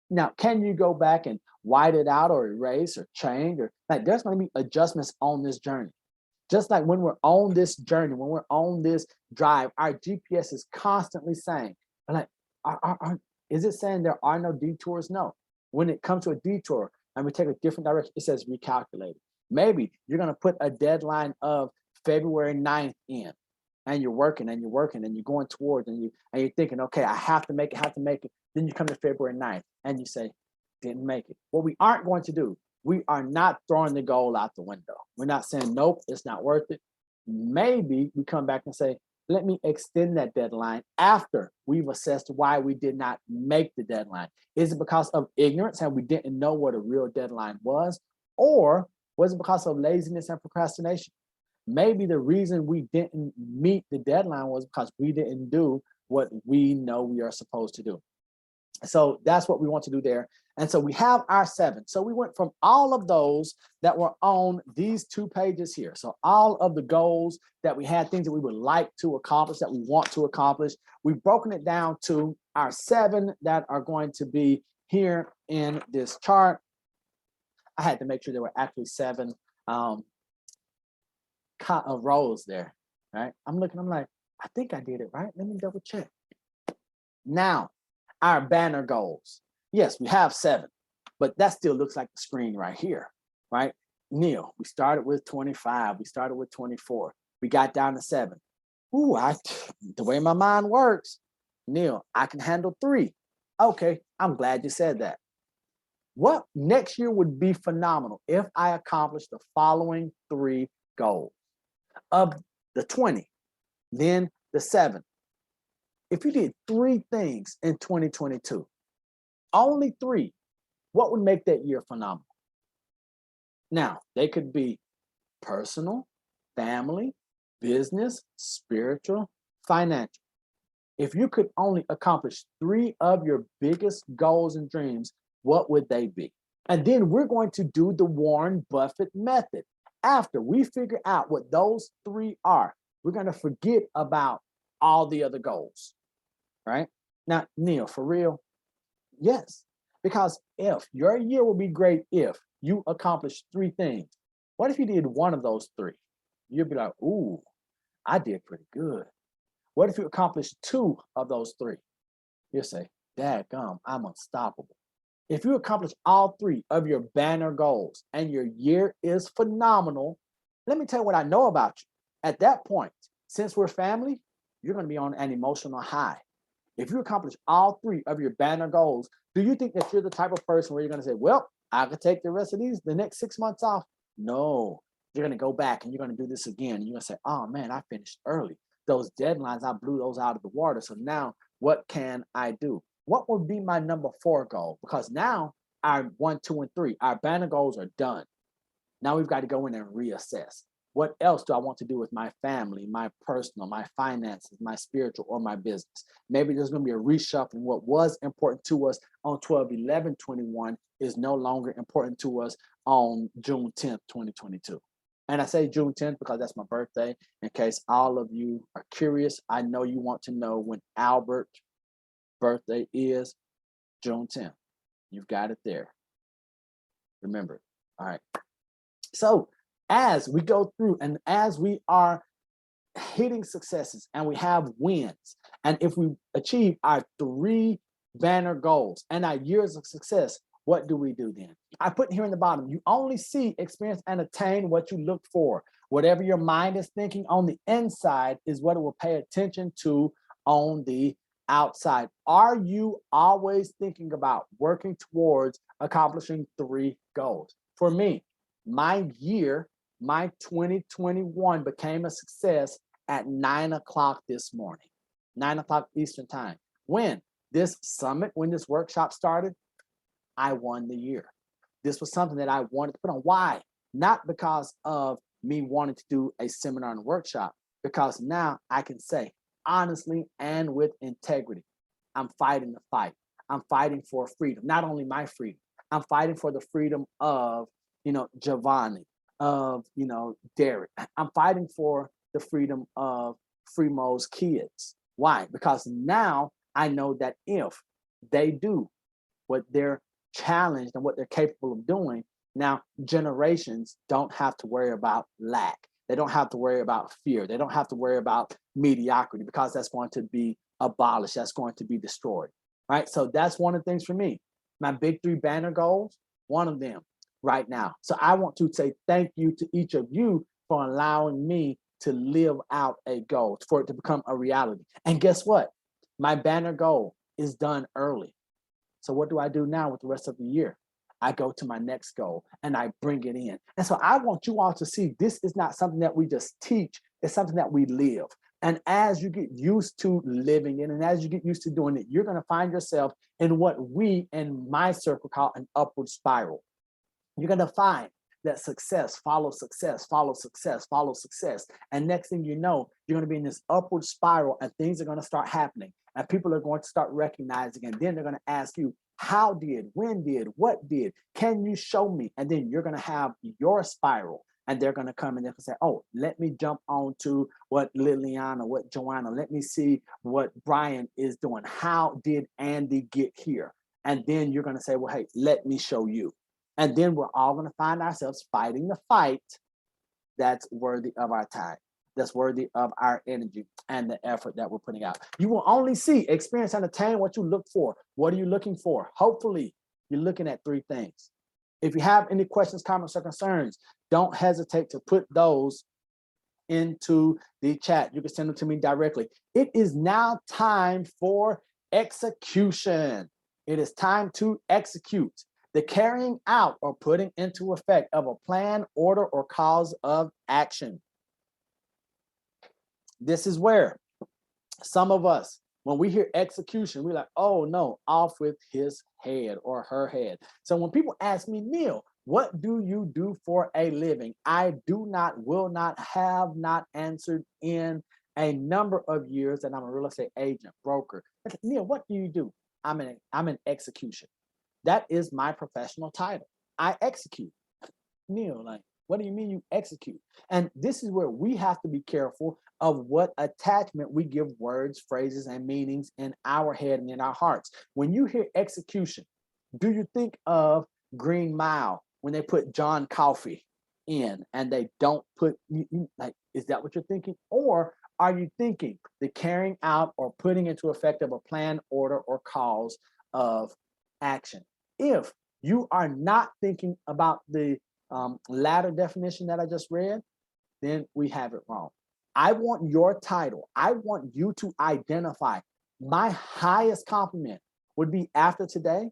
Now, can you go back and white it out or erase or change? Or like there's going to be adjustments on this journey. Just like when we're on this journey, when we're on this drive, our GPS is constantly saying, like, is it saying there are no detours? No. When it comes to a detour and we take a different direction, it says recalculate. Maybe you're going to put a deadline of February 9th in, and you're working and you're working and you're going towards and you're thinking, okay, I have to make it, have to make it. Then you come to February 9th and you say, didn't make it. What we aren't going to do, we are not throwing the goal out the window. We're not saying, nope, it's not worth it. Maybe we come back and say, let me extend that deadline after we've assessed why we did not make the deadline. Is it because of ignorance and we didn't know what a real deadline was? Or was it because of laziness and procrastination? Maybe the reason we didn't meet the deadline was because we didn't do what we know we are supposed to do. So that's what we want to do there. And so we have our 7. So we went from all of those that were on these 2 pages here. So all of the goals that we had, things that we would like to accomplish, that we want to accomplish, we've broken it down to our 7 that are going to be here in this chart. I had to make sure there were actually 7 rows there, right? I'm looking, I'm like, I think I did it right. Let me double check. Now, our banner goals. Yes, we have 7, but that still looks like the screen right here, right? Neil, we started with 25. We started with 24. We got down to 7. Ooh, the way my mind works, Neil, I can handle 3. Okay, I'm glad you said that. What next year would be phenomenal if I accomplished the following 3 goals. Of the 20, then the 7. If you did 3 things in 2022, only 3, what would make that year phenomenal? Now, they could be personal, family, business, spiritual, financial. If you could only accomplish 3 of your biggest goals and dreams, what would they be? And then we're going to do the Warren Buffett method. After we figure out what those 3 are, we're going to forget about all the other goals, right? Now, Neil, for real? Yes, because if your year will be great if you accomplish 3 things. What if you did 1 of those 3? You'd be like, ooh, I did pretty good. What if you accomplished 2 of those 3? You'll say, dadgum, I'm unstoppable. If you accomplish all 3 of your banner goals and your year is phenomenal, let me tell you what I know about you. At that point, since we're family, you're going to be on an emotional high. If you accomplish all 3 of your banner goals, do you think that you're the type of person where you're going to say, well, I could take the rest of the next 6 months off? No, you're going to go back and you're going to do this again. And you're going to say, oh man, I finished early. Those deadlines, I blew those out of the water. So now what can I do? What would be my number 4 goal? Because now our 1, 2, and 3, our banner goals are done. Now we've got to go in and reassess. What else do I want to do with my family, my personal, my finances, my spiritual, or my business? Maybe there's going to be a reshuffling. What was important to us on 12/11/21 is no longer important to us on June 10th, 2022. And I say June 10th because that's my birthday. In case all of you are curious, I know you want to know when Albert's birthday is. June 10th. You've got it there. Remember it. All right. So as we go through and as we are hitting successes and we have wins, and if we achieve our 3 banner goals and our years of success, what do we do then? I put here in the bottom, you only see, experience, and attain what you look for. Whatever your mind is thinking on the inside is what it will pay attention to on the outside. Are you always thinking about working towards accomplishing 3 goals? For me, my year, my 2021 became a success at 9 o'clock this morning, 9 o'clock Eastern time. When this summit, when this workshop started, I won the year. This was something that I wanted to put on. Why? Not because of me wanting to do a seminar and workshop, because now I can say honestly and with integrity, I'm fighting the fight. I'm fighting for freedom, not only my freedom, I'm fighting for the freedom of, Giovanni, of, Derek. I'm fighting for the freedom of Fremo's kids. Why? Because now I know that if they do what they're challenged and what they're capable of doing, now generations don't have to worry about lack. They don't have to worry about fear. They don't have to worry about mediocrity because that's going to be abolished. That's going to be destroyed. Right. So that's one of the things for me. My big three banner goals, one of them right now. So I want to say thank you to each of you for allowing me to live out a goal, for it to become a reality. And guess what? My banner goal is done early. So what do I do now with the rest of the year? I go to my next goal and I bring it in. And so I want you all to see this is not something that we just teach, it's something that we live. And as you get used to living it and as you get used to doing it, you're going to find yourself in what we in my circle call an upward spiral. You're going to find that success follows success, follows success, follows success. And next thing you know, you're going to be in this upward spiral and things are going to start happening. And people are going to start recognizing, and then they're going to ask you, how did, when did, what did, can you show me? And then you're going to have your spiral. And they're going to come and they're going to say, oh, let me jump on to what Liliana, what Joanna, let me see what Brian is doing. How did Andy get here? And then you're going to say, well, hey, let me show you. And then we're all going to find ourselves fighting the fight that's worthy of our time, that's worthy of our energy and the effort that we're putting out. You will only see, experience, and attain what you look for. What are you looking for? Hopefully, you're looking at three things. If you have any questions, comments, or concerns, don't hesitate to put those into the chat. You can send them to me directly. It is now time for execution. It is time to execute. The carrying out or putting into effect of a plan, order, or cause of action. This is where some of us, when we hear execution, we're like, oh no, off with his head or her head. So when people ask me, Neil, what do you do for a living? I do not, will not, have not answered in a number of years that I'm a real estate agent, broker. Neil, what do you do? I'm in execution. That is my professional title. I execute. Neil, like, what do you mean you execute? And this is where we have to be careful of what attachment we give words, phrases, and meanings in our head and in our hearts. When you hear execution, do you think of Green Mile when they put John Coffey in and they don't put, like, is that what you're thinking? Or are you thinking the carrying out or putting into effect of a plan, order, or cause of action? If you are not thinking about the latter definition that I just read, then we have it wrong. I want your title. I want you to identify. My highest compliment would be after today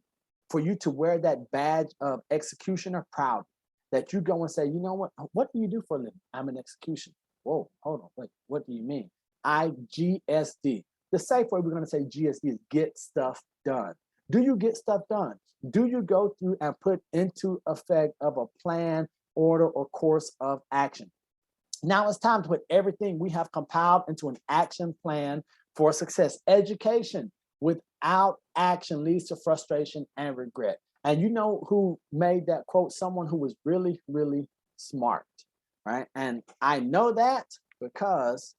for you to wear that badge of executioner proud, that you go and say, you know what do you do for a living? I'm an execution. Whoa, hold on, wait, what do you mean? IGSD. The safe way we're going to say GSD is get stuff done. Do you get stuff done? Do you go through and put into effect of a plan, order, or course of action? Now it's time to put everything we have compiled into an action plan for success. Education without action leads to frustration and regret. And you know who made that quote? Someone who was really, really smart, right? And I know that because,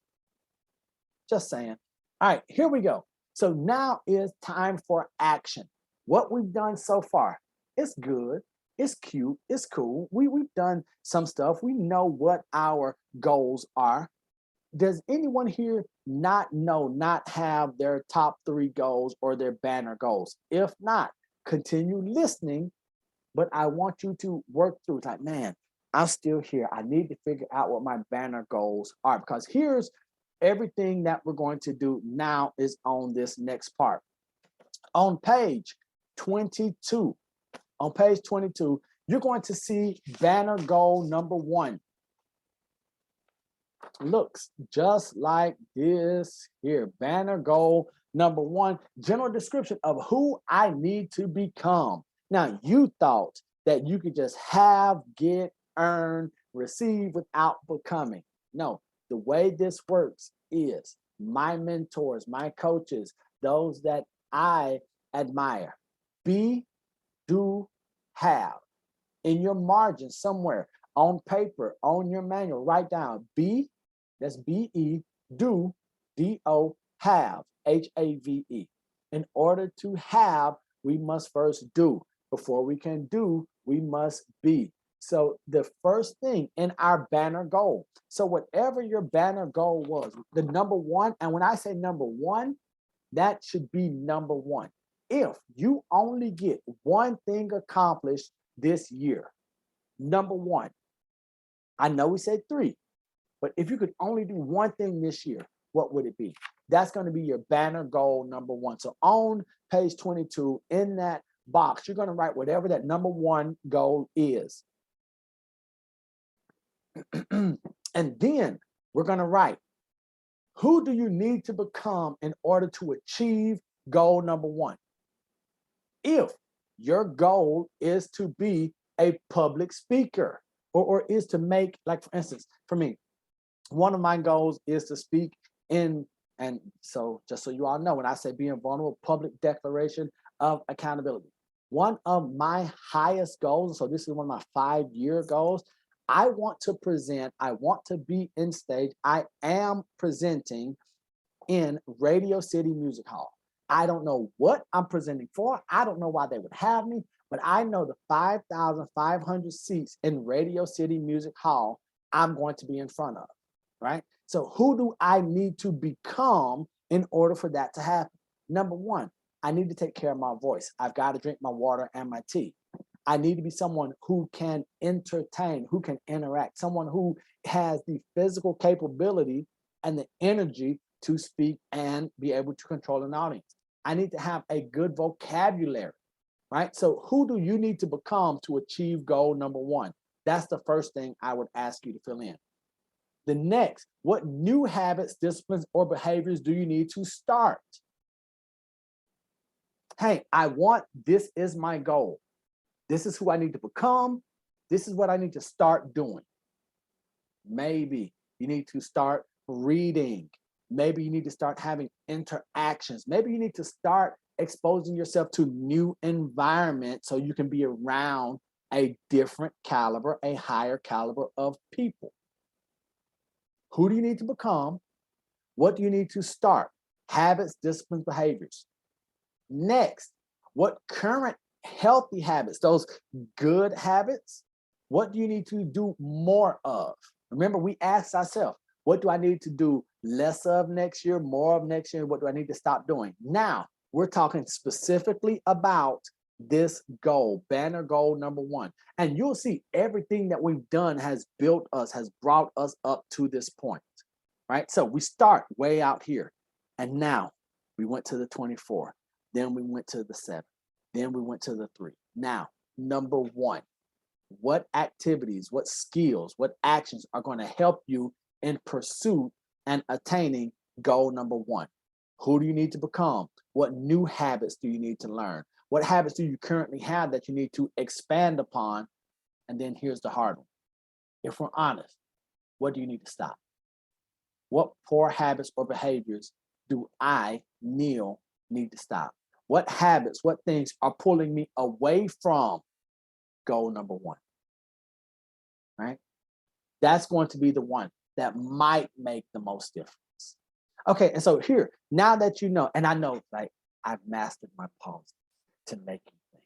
just saying. All right, here we go. So now is time for action. What we've done so far, it's good, it's cute, it's cool. We've done some stuff. We know what our goals are. Does anyone here not have their top 3 goals or their banner goals? If not, continue listening, but I want you to work through. It's like, man, I'm still here. I need to figure out what my banner goals are, because here's everything that we're going to do now is on this next part. On page 22, you're going to see banner goal number 1. Looks just like this here. Banner goal number 1, general description of who I need to become. Now, you thought that you could just have, get, earn, receive without becoming. No, the way this works is my mentors, my coaches, those that I admire, be, do, have. In your margin somewhere, on paper, on your manual, write down be, that's B-E, do, D-O, have, H-A-V-E. In order to have, we must first do. Before we can do, we must be. So the first thing in our banner goal, so whatever your banner goal was, the number one, and when I say number one, that should be number one. If you only get one thing accomplished this year, number one, I know we said three, but if you could only do one thing this year, what would it be? That's going to be your banner goal number one. So on page 22, in that box, you're going to write whatever that number one goal is. And then we're going to write, who do you need to become in order to achieve goal number one? If your goal is to be a public speaker or is to make, like for instance, for me, one of my goals is to speak in, and so just so you all know, when I say being vulnerable, public declaration of accountability. One of my highest goals, so this is one of my 5-year goals, I want to present, I want to be in stage, I am presenting in Radio City Music Hall. I don't know what I'm presenting for. I don't know why they would have me, but I know the 5,500 seats in Radio City Music Hall I'm going to be in front of, right? So who do I need to become in order for that to happen? Number one, I need to take care of my voice. I've got to drink my water and my tea. I need to be someone who can entertain, who can interact, someone who has the physical capability and the energy to speak and be able to control an audience. I need to have a good vocabulary, right? So who do you need to become to achieve goal number one? That's the first thing I would ask you to fill in. The next, what new habits, disciplines, or behaviors do you need to start? Hey, this is my goal. This is who I need to become. This is what I need to start doing. Maybe you need to start reading. Maybe you need to start having interactions. Maybe you need to start exposing yourself to new environments so you can be around a different caliber, a higher caliber of people. Who do you need to become? What do you need to start? Habits, disciplines, behaviors. Next, what current healthy habits, those good habits, what do you need to do more of? Remember, we asked ourselves, what do I need to do less of next year, more of next year? What do I need to stop doing? Now, we're talking specifically about this goal, banner goal number one. And you'll see everything that we've done has built us, has brought us up to this point, right? So we start way out here. And now we went to the 24. Then we went to the 7. Then we went to the 3. Now, number one, what activities, what skills, what actions are going to help you in pursuit and attaining goal number one? Who do you need to become? What new habits do you need to learn? What habits do you currently have that you need to expand upon? And then here's the hard one. If we're honest, what do you need to stop? What poor habits or behaviors do I, Neil, need to stop? What habits, what things are pulling me away from goal number one, right? That's going to be the one that might make the most difference. Okay, and so here, now that you know, and I know, like, I've mastered my pause to make you think,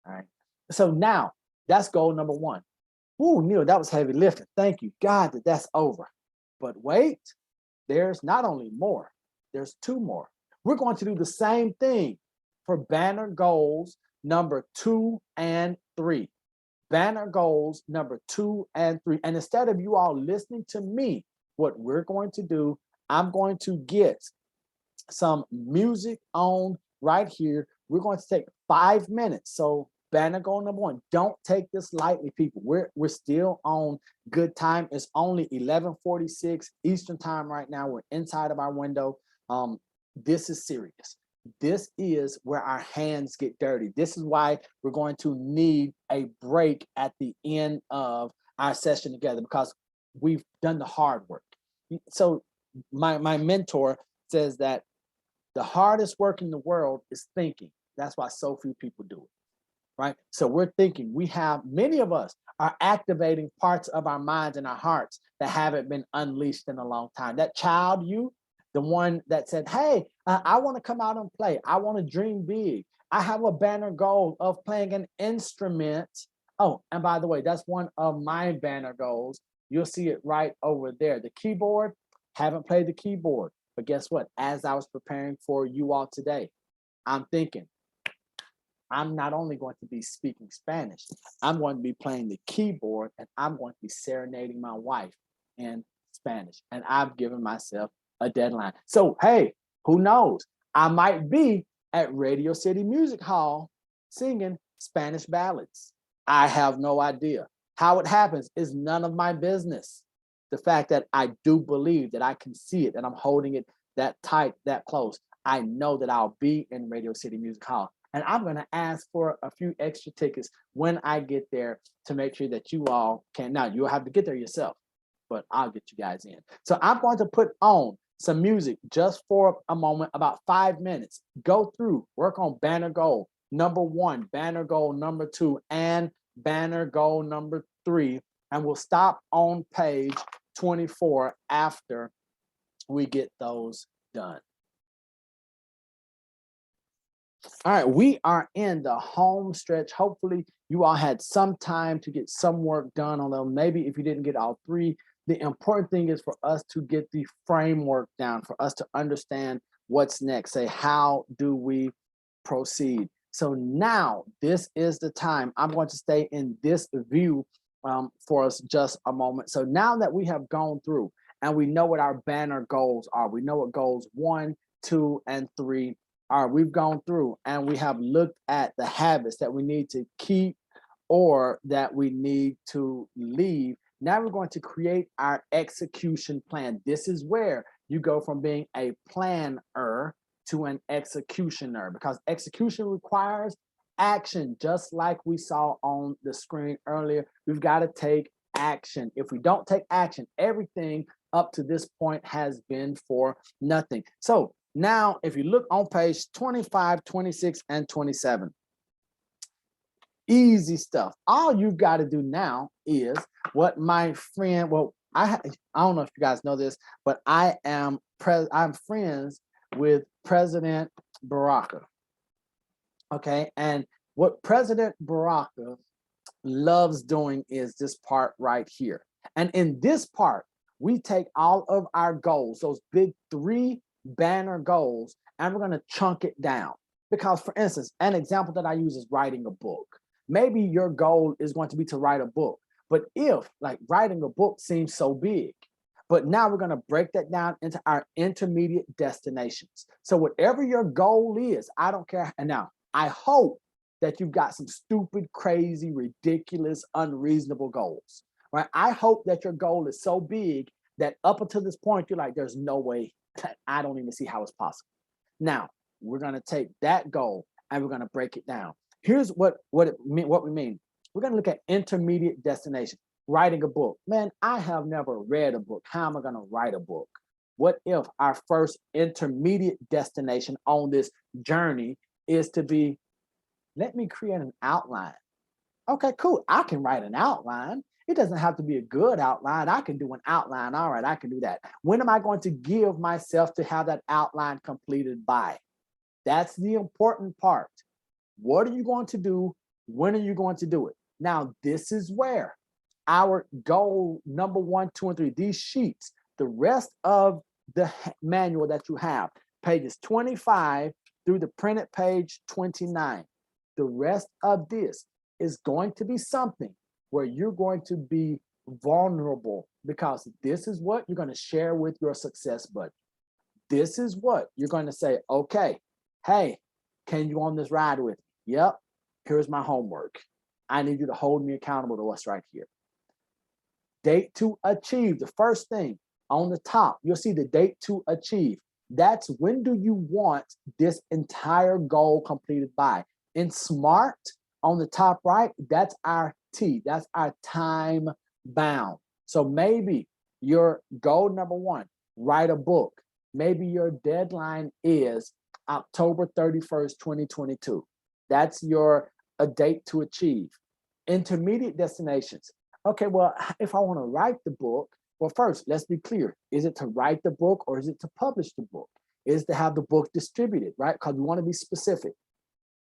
all right? So now, that's goal number one. Ooh, Neil, that was heavy lifting. Thank you, God, that's over. But wait, there's not only more, there's 2 more. We're going to do the same thing for banner goals number 2 and 3. Banner goals number 2 and 3. And instead of you all listening to me, what we're going to do, I'm going to get some music on right here. We're going to take 5 minutes. So banner goal number 1. Don't take this lightly, people. We're still on good time. It's only 11:46 Eastern time right now. We're inside of our window. This is serious. This is where our hands get dirty. This is why we're going to need a break at the end of our session together, because we've done the hard work. So my mentor says that the hardest work in the world is thinking. That's why so few people do it, right? So we're thinking. Many of us are activating parts of our minds and our hearts that haven't been unleashed in a long time. That child you, the one that said, hey, I want to come out and play. I want to dream big. I have a banner goal of playing an instrument. Oh, and by the way, that's one of my banner goals. You'll see it right over there. The keyboard, haven't played the keyboard. But guess what? As I was preparing for you all today, I'm thinking, I'm not only going to be speaking Spanish, I'm going to be playing the keyboard and I'm going to be serenading my wife in Spanish. And I've given myself a deadline. So, hey, who knows? I might be at Radio City Music Hall singing Spanish ballads. I have no idea. How it happens is none of my business. The fact that I do believe that I can see it and I'm holding it that tight, that close, I know that I'll be in Radio City Music Hall. And I'm going to ask for a few extra tickets when I get there to make sure that you all can. Now, you'll have to get there yourself, but I'll get you guys in. So I'm going to put on some music just for a moment, about 5 minutes. Go through, work on banner goal number 1, banner goal number 2, and banner goal number 3. And we'll stop on page 24 after we get those done. All right, we are in the home stretch. Hopefully you all had some time to get some work done on them. Maybe if you didn't get all 3, the important thing is for us to get the framework down, for us to understand what's next. Say, how do we proceed? So now this is the time. I'm going to stay in this view for us just a moment. So now that we have gone through and we know what our banner goals are, we know what goals 1, 2, and 3 are. We've gone through and we have looked at the habits that we need to keep or that we need to leave. Now we're going to create our execution plan. This is where you go from being a planner to an executioner, because execution requires action, just like we saw on the screen earlier. We've got to take action. If we don't take action, everything up to this point has been for nothing. So now, if you look on page 25, 26, and 27, easy stuff. All you've got to do now is what my friend, well, I don't know if you guys know this, but I'm friends with President Baraka. Okay, and what President Baraka loves doing is this part right here. And in this part, we take all of our goals, those big 3 banner goals, and we're going to chunk it down. Because, for instance, an example that I use is writing a book. Maybe your goal is going to be to write a book, but if like writing a book seems so big, but now we're going to break that down into our intermediate destinations. So whatever your goal is, I don't care. And now I hope that you've got some stupid, crazy, ridiculous, unreasonable goals, right? I hope that your goal is so big that up until this point, you're like, there's no way. I don't even see how it's possible. Now, we're going to take that goal and we're going to break it down. Here's what we mean. We're going to look at intermediate destination. Writing a book. Man, I have never read a book. How am I going to write a book? What if our first intermediate destination on this journey is to be, let me create an outline. Okay, cool. I can write an outline. It doesn't have to be a good outline. I can do an outline. All right, I can do that. When am I going to give myself to have that outline completed by? That's the important part. What are you going to do? When are you going to do it? Now, this is where our goal number 1, 2, and 3, these sheets, the rest of the manual that you have, pages 25 through the printed page 29, the rest of this is going to be something where you're going to be vulnerable, because this is what you're going to share with your success buddy. This is what you're going to say, okay, hey, can you on this ride with me? Yep, here's my homework. I need you to hold me accountable to what's right here. Date to achieve. The first thing on the top, you'll see the date to achieve. That's when do you want this entire goal completed by. In SMART, on the top right, that's our T. That's our time bound. So maybe your goal number 1, write a book. Maybe your deadline is October 31st, 2022. That's your date to achieve. Intermediate destinations. Okay, well, if I want to write the book, Well, first, let's be clear. Is it to write the book or is it to publish the book? Is it to have the book distributed, right? Because we want to be specific.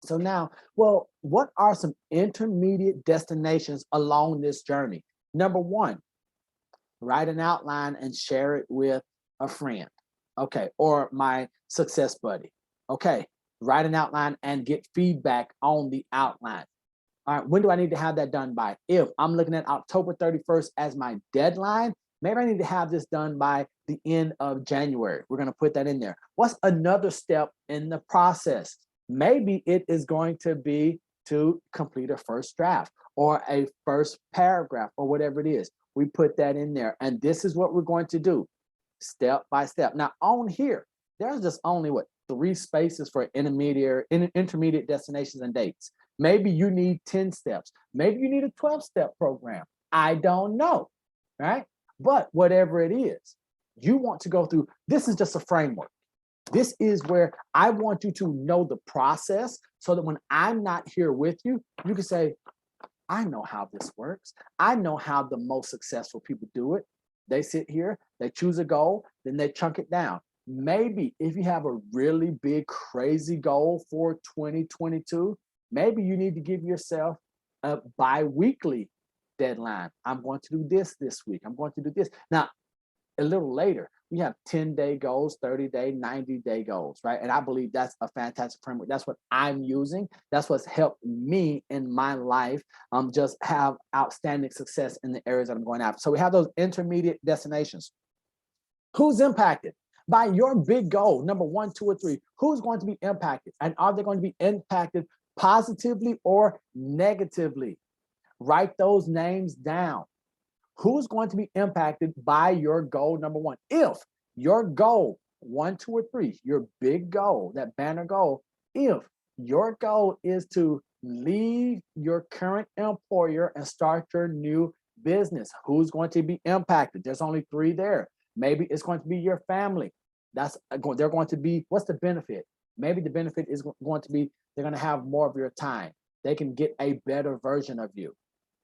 So now, well, what are some intermediate destinations along this journey? Number one, write an outline and share it with a friend. Okay. Or my success buddy. Okay. Write an outline and get feedback on the outline. All right. When do I need to have that done by? If I'm looking at October 31st as my deadline, maybe I need to have this done by the end of January. We're going to put that in there. What's another step in the process? Maybe it is going to be to complete a first draft or a first paragraph or whatever it is. We put that in there. And this is what we're going to do step by step. Now, on here, there's just only what 3 spaces for intermediate destinations and dates. Maybe you need 10 steps. Maybe you need a 12-step program. I don't know, right? But whatever it is, you want to go through, this is just a framework. This is where I want you to know the process so that when I'm not here with you, you can say, I know how this works. I know how the most successful people do it. They sit here, they choose a goal, then they chunk it down. Maybe if you have a really big, crazy goal for 2022, maybe you need to give yourself a bi-weekly deadline. I'm going to do this week. I'm going to do this. Now, a little later, we have 10-day goals, 30-day, 90-day goals, right? And I believe that's a fantastic framework. That's what I'm using. That's what's helped me in my life just have outstanding success in the areas that I'm going after. So we have those intermediate destinations. Who's impacted by your big goal, number 1, 2, or 3? Who's going to be impacted? And are they going to be impacted positively or negatively? Write those names down. Who's going to be impacted by your goal, number 1? If your goal, 1, 2, or 3, your big goal, that banner goal, if your goal is to leave your current employer and start your new business, who's going to be impacted? There's only 3 there. Maybe it's going to be your family. They're going to be, what's the benefit? Maybe the benefit is going to be they're going to have more of your time. They can get a better version of you.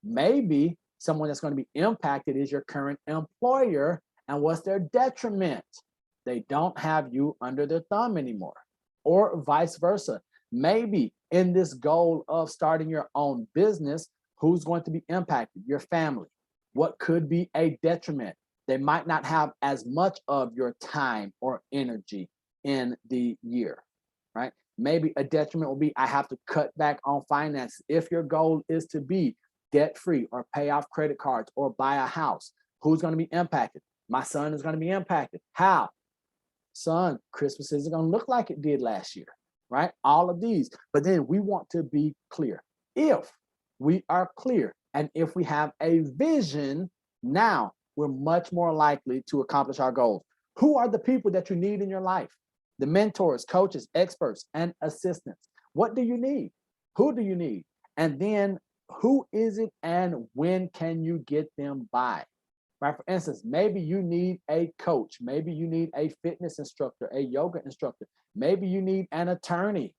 Maybe someone that's going to be impacted is your current employer. And what's their detriment? They don't have you under their thumb anymore, or vice versa. Maybe in this goal of starting your own business, who's going to be impacted? Your family. What could be a detriment? They might not have as much of your time or energy in the year, right? Maybe a detriment will be I have to cut back on finances. If your goal is to be debt-free or pay off credit cards or buy a house, who's going to be impacted? My son is going to be impacted. How? Son, Christmas isn't going to look like it did last year, right? All of these. But then we want to be clear. If we are clear and if we have a vision, now we're much more likely to accomplish our goals. Who are the people that you need in your life? The mentors, coaches, experts, and assistants. What do you need? Who do you need? And then who is it and when can you get them by? Right? For instance, maybe you need a coach. Maybe you need a fitness instructor, a yoga instructor. Maybe you need an attorney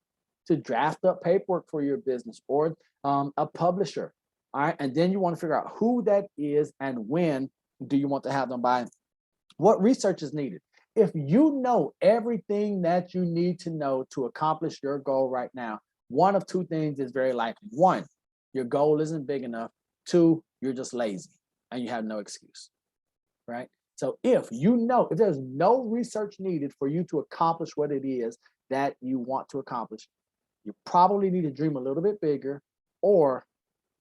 to draft up paperwork for your business, or a publisher. All right. And then you want to figure out who that is and when do you want to have them by? What research is needed? If you know everything that you need to know to accomplish your goal right now, one of 2 things is very likely. 1, your goal isn't big enough. 2, you're just lazy and you have no excuse, right? So if there's no research needed for you to accomplish what it is that you want to accomplish, you probably need to dream a little bit bigger, or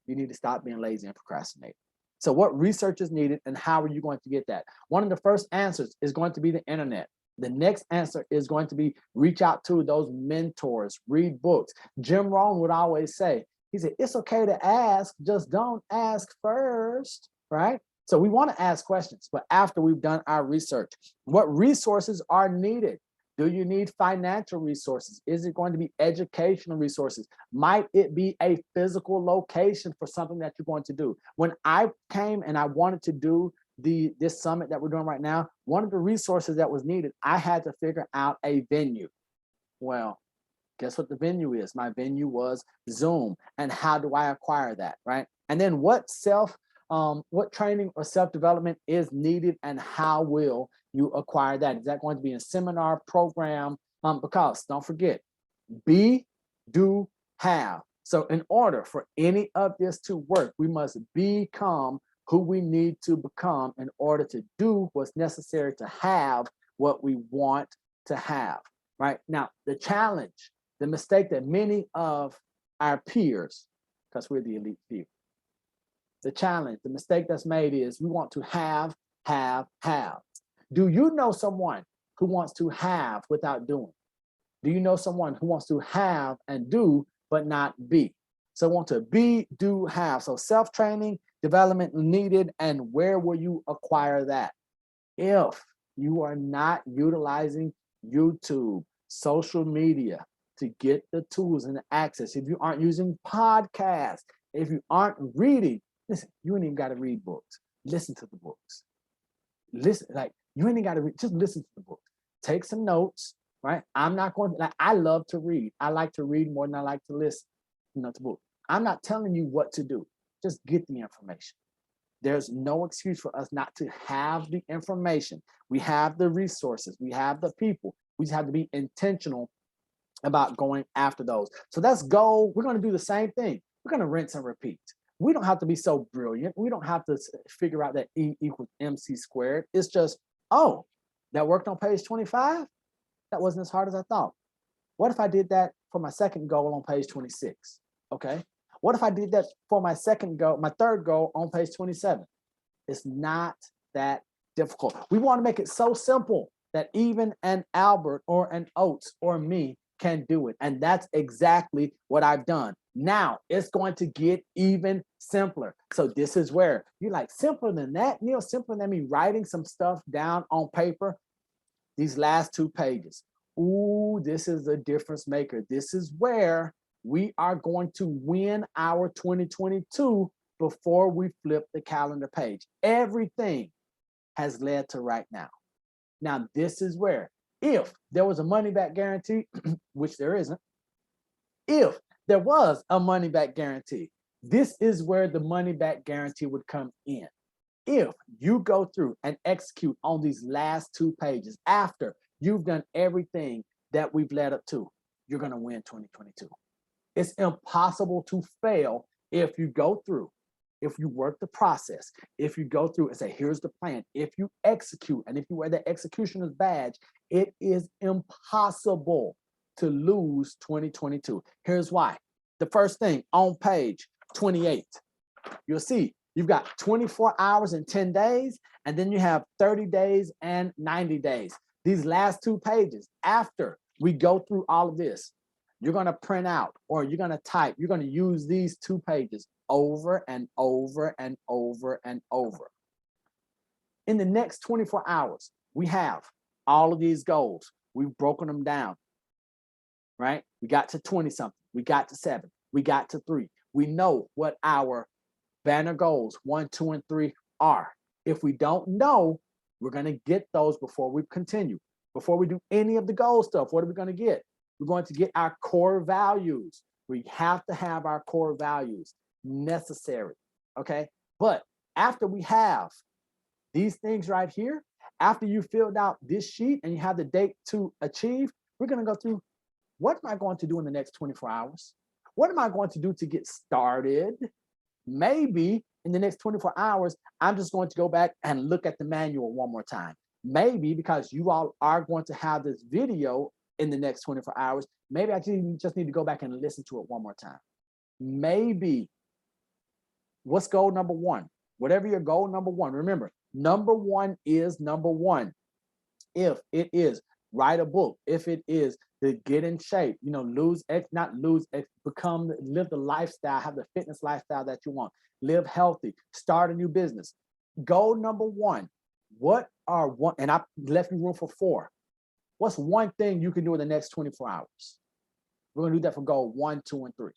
you need to stop being lazy and procrastinate. So what research is needed and how are you going to get that? One of the first answers is going to be the internet. The next answer is going to be reach out to those mentors, read books. Jim Rohn would always say, he said, it's okay to ask, just don't ask first, right? So we want to ask questions, but after we've done our research, what resources are needed? Do you need financial resources? Is it going to be educational resources? Might it be a physical location for something that you're going to do? When I came and I wanted to do this summit that we're doing right now, one of the resources that was needed, I had to figure out a venue. Well, guess what the venue is? My venue was Zoom. And how do I acquire that, right? And then what What training or self-development is needed, and how will you acquire that? Is that going to be a seminar program? Because don't forget, be, do, have. So in order for any of this to work, we must become who we need to become in order to do what's necessary to have what we want to have. Right now, the challenge, the mistake that many of our peers, because we're the elite few, the challenge, the mistake that's made is we want to have. Do you know someone who wants to have without doing? Do you know someone who wants to have and do, but not be? So want to be, do, have. So self-training, development needed, and where will you acquire that? If you are not utilizing YouTube, social media to get the tools and the access, if you aren't using podcasts, if you aren't reading, listen, you ain't even got to read books. Listen to the books. Listen, like you ain't got to read, just listen to the book. Take some notes, right? I'm not going to, like, I love to read. I like to read more than I like to listen, to book. I'm not telling you what to do. Just get the information. There's no excuse for us not to have the information. We have the resources. We have the people. We just have to be intentional about going after those. So that's goal. We're going to do the same thing. We're going to rinse and repeat. We don't have to be so brilliant. We don't have to figure out that E equals MC squared. It's just, oh, that worked on page 25? That wasn't as hard as I thought. What if I did that for my second goal on page 26? Okay. What if I did that for my third goal on page 27? It's not that difficult. We want to make it so simple that even an Albert or an Oates or me can do it. And that's exactly what I've done. Now it's going to get even simpler. So this is where you're like, simpler than that, Neil, simpler than me writing some stuff down on paper. These last 2 pages. Ooh, this is a difference maker. This is where we are going to win our 2022 before we flip the calendar page. Everything has led to right now. Now, this is where, if there was a money back guarantee, which there isn't, if there was a money back guarantee, this is where the money back guarantee would come in. If you go through and execute on these last 2 pages after you've done everything that we've led up to, you're going to win 2022. It's impossible to fail if you go through, if you work the process, if you go through and say, here's the plan, if you execute, and if you wear the executioner's badge, it is impossible to lose 2022. Here's why. The first thing on page 28, you'll see you've got 24 hours and 10 days, and then you have 30 days and 90 days. These last 2 pages, after we go through all of this, you're going to print out, or you're going to type, you're going to use these 2 pages over and over and over and over. In the next 24 hours, we have all of these goals. We've broken them down, right? We got to 20 something. We got to 7. We got to 3. We know what our banner goals 1, 2, and 3 are. If we don't know, we're going to get those before we continue. Before we do any of the goal stuff, what are we going to get? We're going to get our core values. We have to have our core values necessary, okay? But after we have these things right here, after you filled out this sheet and you have the date to achieve, we're going to go through, what am I going to do in the next 24 hours? What am I going to do to get started? Maybe in the next 24 hours, I'm just going to go back and look at the manual one more time. Maybe because you all are going to have this video in the next 24 hours, maybe I just need to go back and listen to it one more time. Maybe, what's goal number 1? Whatever your goal number 1, remember, number 1 is number 1. If it is write a book, if it is to get in shape, live the lifestyle, have the fitness lifestyle that you want, live healthy, start a new business. Goal number 1, and I left you room for 4. What's one thing you can do in the next 24 hours? We're going to do that for goal 1, 2, and 3.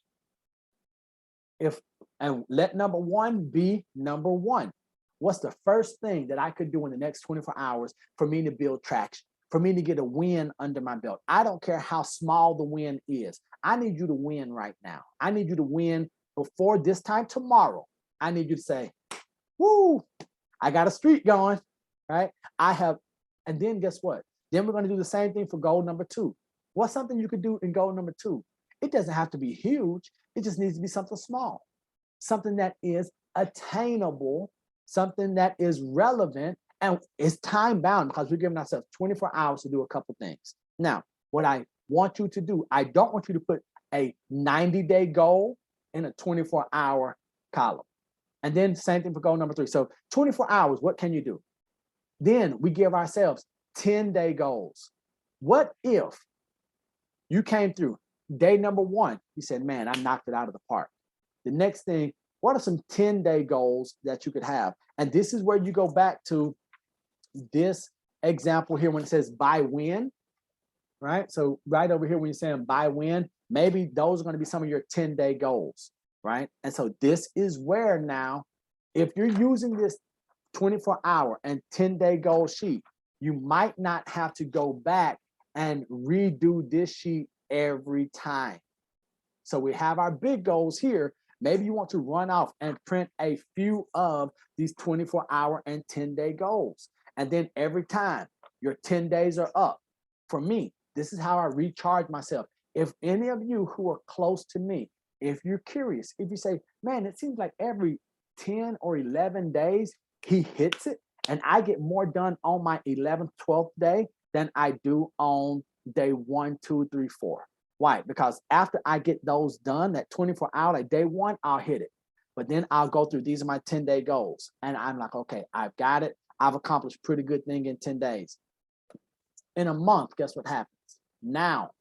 And let number 1 be number 1. What's the first thing that I could do in the next 24 hours for me to build traction, for me to get a win under my belt? I don't care how small the win is. I need you to win right now. I need you to win before this time tomorrow. I need you to say, Woo, I got a streak going, right? I have, and then guess what? Then we're going to do the same thing for goal number 2. What's something you could do in goal number 2? It doesn't have to be huge. It just needs to be something small, something that is attainable, something that is relevant, and it's time bound because we're giving ourselves 24 hours to do a couple things. Now, what I want you to do, I don't want you to put a 90-day goal in a 24-hour column. And then same thing for goal number 3. So 24 hours, what can you do? Then we give ourselves 10-day goals. What if you came through day number 1, you said, man, I knocked it out of the park. The next thing, what are some 10-day goals that you could have? And this is where you go back to this example here when it says by when, right? So right over here when you're saying by when, maybe those are going to be some of your 10-day goals, right? And so this is where now, if you're using this 24-hour and 10-day goal sheet, you might not have to go back and redo this sheet every time. So we have our big goals here. Maybe you want to run off and print a few of these 24-hour and 10-day goals. And then every time your 10 days are up, for me, this is how I recharge myself. If any of you who are close to me, if you're curious, if you say, man, it seems like every 10 or 11 days, he hits it, and I get more done on my 11th, 12th day than I do on day 1, 2, 3, 4. Why? Because after I get those done, that 24 hour, like day 1, I'll hit it. But then I'll go through, these are my 10-day goals. And I'm like, okay, I've got it. I've accomplished pretty good thing in 10 days. In a month, guess what happens? Now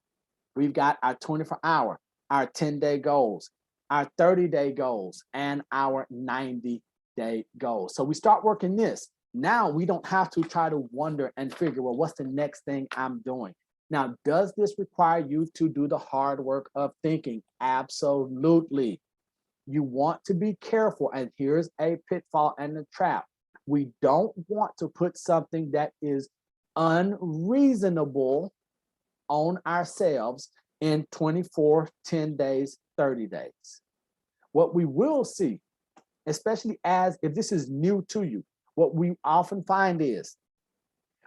we've got our 24-hour, our 10-day goals, our 30-day goals, and our 90-day goals. So we start working this. Now we don't have to try to wonder and figure, well, what's the next thing I'm doing? Now, does this require you to do the hard work of thinking? Absolutely. You want to be careful, and here's a pitfall and a trap. We don't want to put something that is unreasonable on ourselves in 24, 10 days, 30 days. What we will see, especially as if this is new to you, what we often find is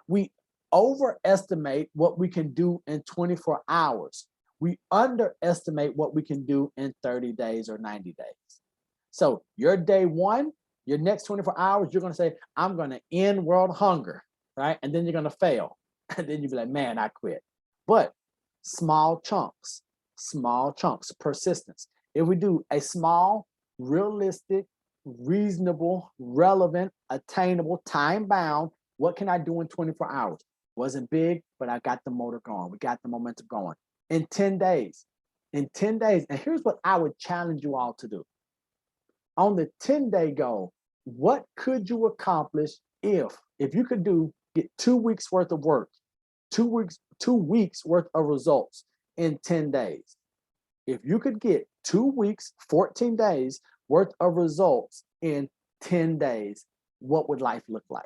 we overestimate what we can do in 24 hours. We underestimate what we can do in 30 days or 90 days. So your day 1, your next 24 hours, you're going to say, I'm going to end world hunger, right? And then you're going to fail. And then you'll be like, man, I quit. But small chunks, persistence. If we do a small, realistic, reasonable, relevant, attainable, time-bound, what can I do in 24 hours? Wasn't big, but I got the motor going. We got the momentum going. In 10 days, and here's what I would challenge you all to do. On the 10-day goal, what could you accomplish if you could get 2 weeks worth of work, 2 weeks worth of results in 10 days? If you could get 2 weeks, 14 days worth of results in 10 days, what would life look like?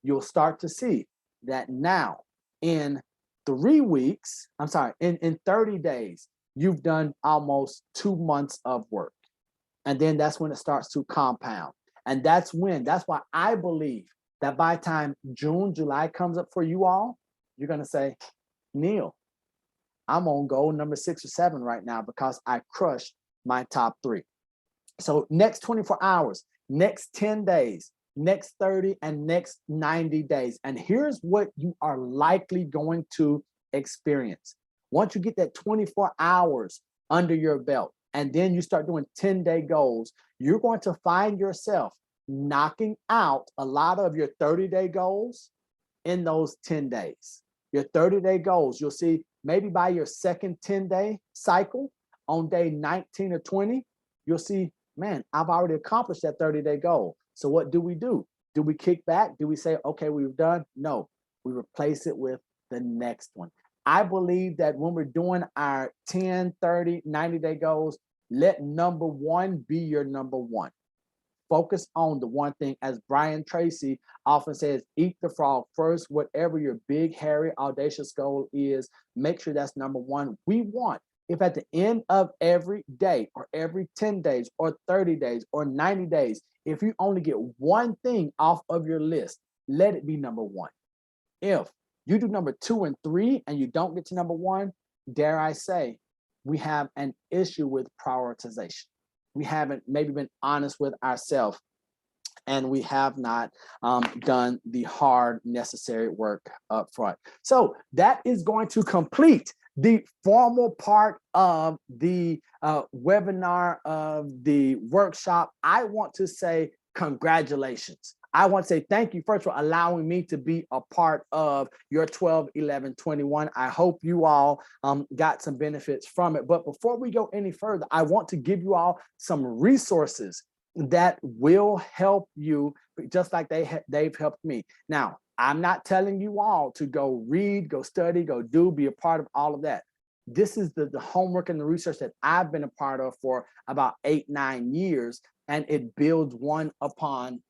You'll start to see that now in 30 days, you've done almost 2 months of work. And then that's when it starts to compound. And that's why I believe that by the time June, July comes up for you all, you're going to say, Neil, I'm on goal number 6 or 7 right now because I crushed my top 3. So next 24 hours, next 10 days, next 30, and next 90 days. And here's what you are likely going to experience. Once you get that 24 hours under your belt, and then you start doing 10-day goals, you're going to find yourself knocking out a lot of your 30-day goals in those 10 days. Your 30-day goals, you'll see maybe by your second 10-day cycle on day 19 or 20, you'll see, man, I've already accomplished that 30-day goal. So what do? Do we kick back? Do we say, okay, we've done? No, we replace it with the next one. I believe that when we're doing our 10, 30, 90-day goals, let number 1 be your number 1. Focus on the one thing. As Brian Tracy often says, eat the frog first. Whatever your big, hairy, audacious goal is, make sure that's number 1. We want if at the end of every day or every 10 days or 30 days or 90 days, if you only get one thing off of your list, let it be number one. If you do number 2 and 3 and you don't get to number 1, dare I say, we have an issue with prioritization. We haven't maybe been honest with ourselves, and we have not done the hard necessary work up front. So that is going to complete the formal part of the webinar, of the workshop. I want to say congratulations. I want to say thank you first for allowing me to be a part of your 12, 11, 21. I hope you all got some benefits from it. But before we go any further, I want to give you all some resources that will help you, just like they've helped me. Now, I'm not telling you all to go read, go study, go do, be a part of all of that. This is the homework and the research that I've been a part of for about 8, 9 years, and it builds one upon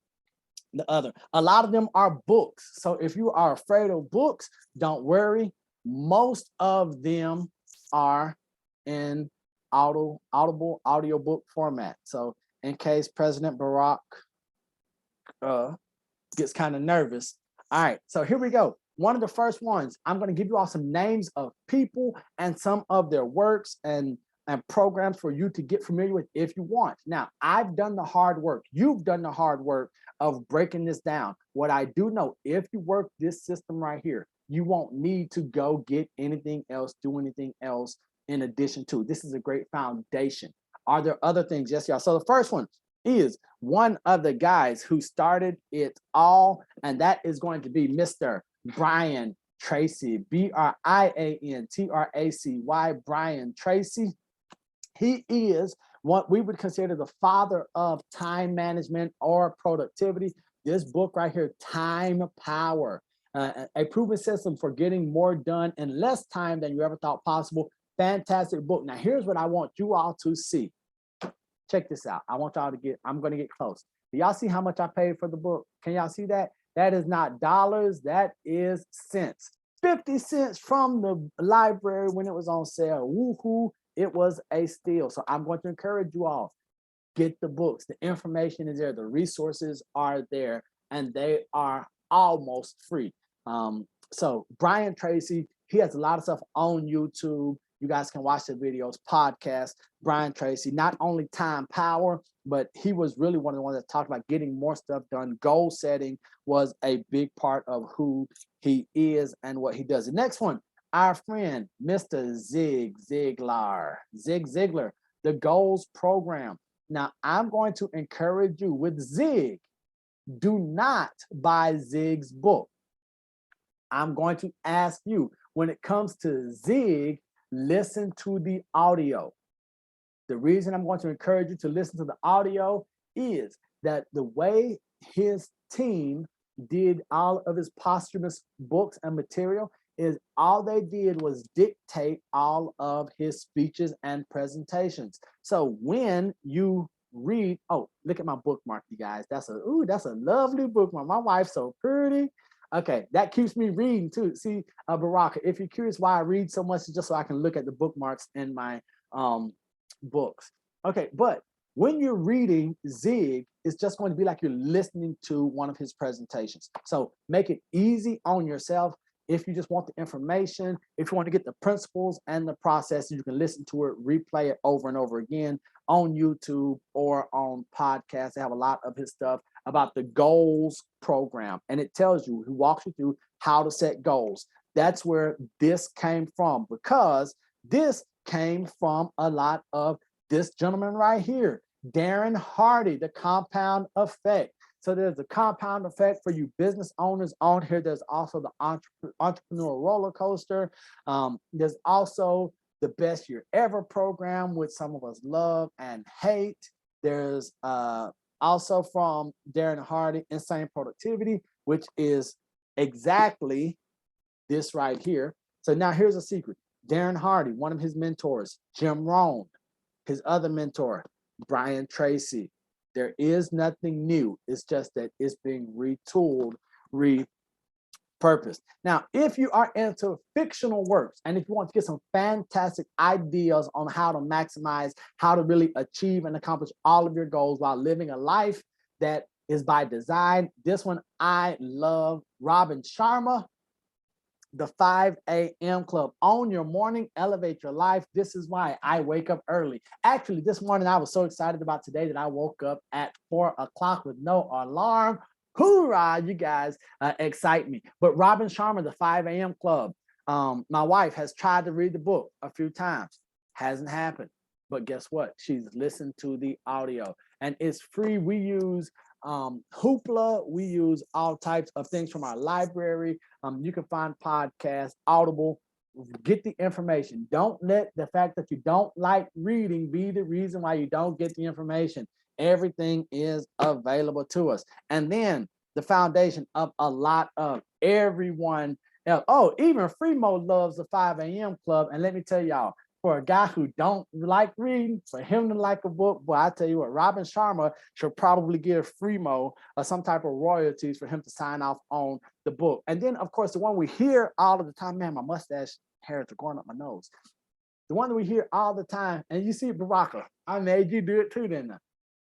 the other. A lot of them are books. So if you are afraid of books, don't worry. Most of them are in audible audiobook format. So in case President Barack gets kind of nervous. All right, so here we go. One of the first ones, I'm going to give you all some names of people and some of their works and programs for you to get familiar with if you want. Now, I've done the hard work. You've done the hard work of breaking this down. What I do know, if you work this system right here, you won't need to go get anything else, do anything else in addition to. This is a great foundation. Are there other things? Yes, y'all. So the first one is one of the guys who started it all, and that is going to be Mr. Brian Tracy, Brian-Tracy, Brian Tracy. He is what we would consider the father of time management or productivity. This book right here, Time Power, a proven system for getting more done in less time than you ever thought possible. Fantastic book. Now, here's what I want you all to see. Check this out. I want y'all to get, I'm going to get close. Do y'all see how much I paid for the book? Can y'all see that? That is not dollars, that is cents. 50 cents from the library when it was on sale. Woohoo, it was a steal. So I'm going to encourage you all, get the books. The information is there. The resources are there, and they are almost free. So Brian Tracy, he has a lot of stuff on YouTube. You guys can watch the videos, podcast. Brian Tracy, not only Time Power, but he was really one of the ones that talked about getting more stuff done. Goal setting was a big part of who he is and what he does. The next one, our friend, Mr. Zig Ziglar, the Goals Program. Now, I'm going to encourage you with Zig, do not buy Zig's book. I'm going to ask you, when it comes to Zig, listen to the audio. The reason I'm going to encourage you to listen to the audio is that the way his team did all of his posthumous books and material is all they did was dictate all of his speeches and presentations. So when you read, oh, look at my bookmark, you guys. That's a lovely bookmark. My wife's so pretty. Okay, that keeps me reading too. See, Baraka, if you're curious why I read so much, it's just so I can look at the bookmarks in my books. Okay, but when you're reading Zig, it's just going to be like you're listening to one of his presentations. So make it easy on yourself. If you just want the information, if you want to get the principles and the process, you can listen to it, replay it over and over again on YouTube or on podcasts. They have a lot of his stuff about the Goals Program, and it tells you, he walks you through how to set goals. That's where this came from, because this came from a lot of this gentleman right here, Darren Hardy, the Compound Effect. So there's the compound effect for you business owners on here. There's also the entrepreneur roller coaster. There's also the Best Year Ever program, which some of us love and hate. There's also from Darren Hardy, Insane Productivity, which is exactly this right here. So now here's a secret. Darren Hardy, one of his mentors, Jim Rohn, his other mentor, Brian Tracy. There is nothing new. It's just that it's being retooled, purpose. Now, if you are into fictional works and if you want to get some fantastic ideas on how to maximize, how to really achieve and accomplish all of your goals while living a life that is by design, this one I love. Robin Sharma, the 5 a.m. Club. Own your morning, elevate your life. This is why I wake up early. Actually, this morning I was so excited about today that I woke up at 4 o'clock with no alarm. Hoorah, you guys excite me. But Robin Sharma, the 5 a.m. Club. My wife has tried to read the book a few times. Hasn't happened. But guess what? She's listened to the audio and it's free. We use Hoopla. We use all types of things from our library. You can find podcasts, Audible, get the information. Don't let the fact that you don't like reading be the reason why you don't get the information. Everything is available to us. And then the foundation of a lot of everyone else. Oh, even Freemo loves the 5 a.m. Club. And let me tell y'all, for a guy who don't like reading, for him to like a book, boy, I tell you what, Robin Sharma should probably give Freemo some type of royalties for him to sign off on the book. And then, of course, the one we hear all of the time, man, my mustache hairs are going up my nose. The one that we hear all the time, and you see, Baraka, I made you do it too, didn't I?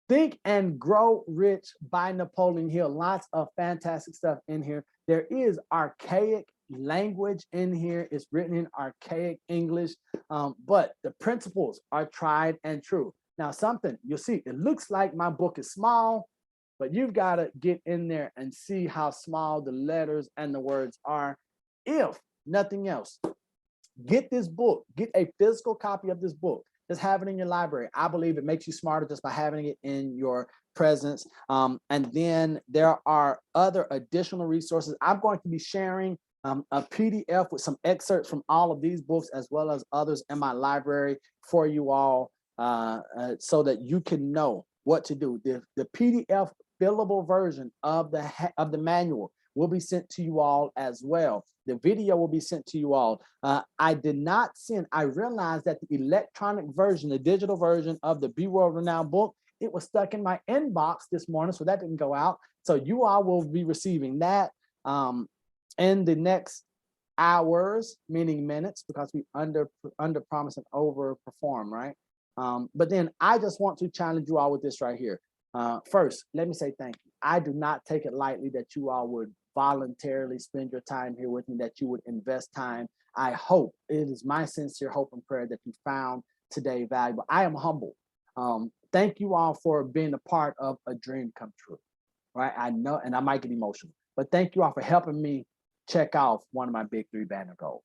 Think and Grow Rich by Napoleon Hill. Lots of fantastic stuff in here. There is archaic language in here. It's written in archaic English, but the principles are tried and true. Now, something you'll see, it looks like my book is small, but you've got to get in there and see how small the letters and the words are. If nothing else, get this book, get a physical copy of this book. Just have it in your library. I believe it makes you smarter just by having it in your presence. And then there are other additional resources. I'm going to be sharing a PDF with some excerpts from all of these books as well as others in my library for you all so that you can know what to do. The PDF fillable version of the manual will be sent to you all as well. The video will be sent to you all. I did not send, I realized that the electronic version, the digital version of the Be World Renowned book, it was stuck in my inbox this morning, so that didn't go out. So you all will be receiving that in the next hours, meaning minutes, because we under promise and over perform, right? But then I just want to challenge you all with this right here. First, let me say thank you. I do not take it lightly that you all would voluntarily spend your time here with me, that you would invest time. I hope, it is my sincere hope and prayer that you found today valuable. I am humble. Thank you all for being a part of a dream come true, right? I know, and I might get emotional, but thank you all for helping me check off one of my big 3 banner goals,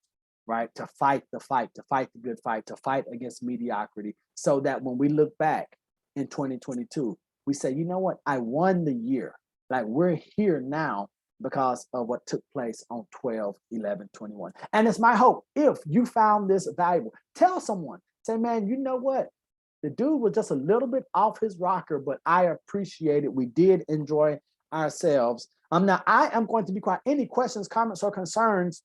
right? To fight the fight, to fight the good fight, to fight against mediocrity, so that when we look back in 2022, we say, you know what? I won the year. Like, we're here now because of what took place on 12/11/21. And it's my hope, if you found this valuable, tell someone, say, man, you know what? The dude was just a little bit off his rocker, but I appreciate it. We did enjoy ourselves. Now I am going to be quiet. Any questions, comments, or concerns,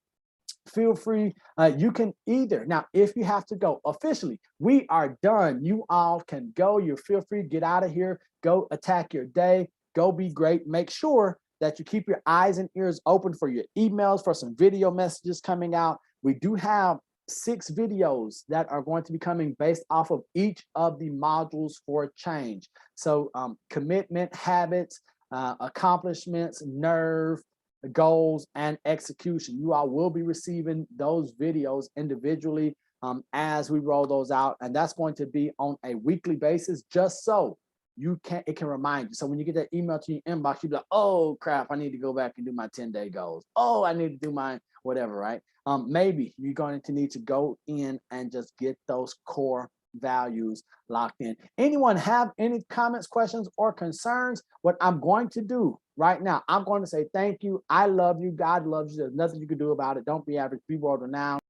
feel free. You can either, now, if you have to go officially, we are done. You all can go. You feel free, get out of here, go attack your day, go be great. Make sure that you keep your eyes and ears open for your emails, for some video messages coming out. We do have 6 videos that are going to be coming based off of each of the modules for change. So commitment, habits, accomplishments, nerve, goals, and execution. You all will be receiving those videos individually as we roll those out. And that's going to be on a weekly basis, just so it can remind you. So when you get that email to your inbox, you'll be like, oh crap, I need to go back and do my 10-day goals. Oh, I need to do my whatever, right? Maybe you're going to need to go in and just get those core values locked in. Anyone have any comments, questions, or concerns? What I'm going to do right now, I'm going to say thank you. I love you. God loves you. There's nothing you can do about it. Don't be average. Be world renowned.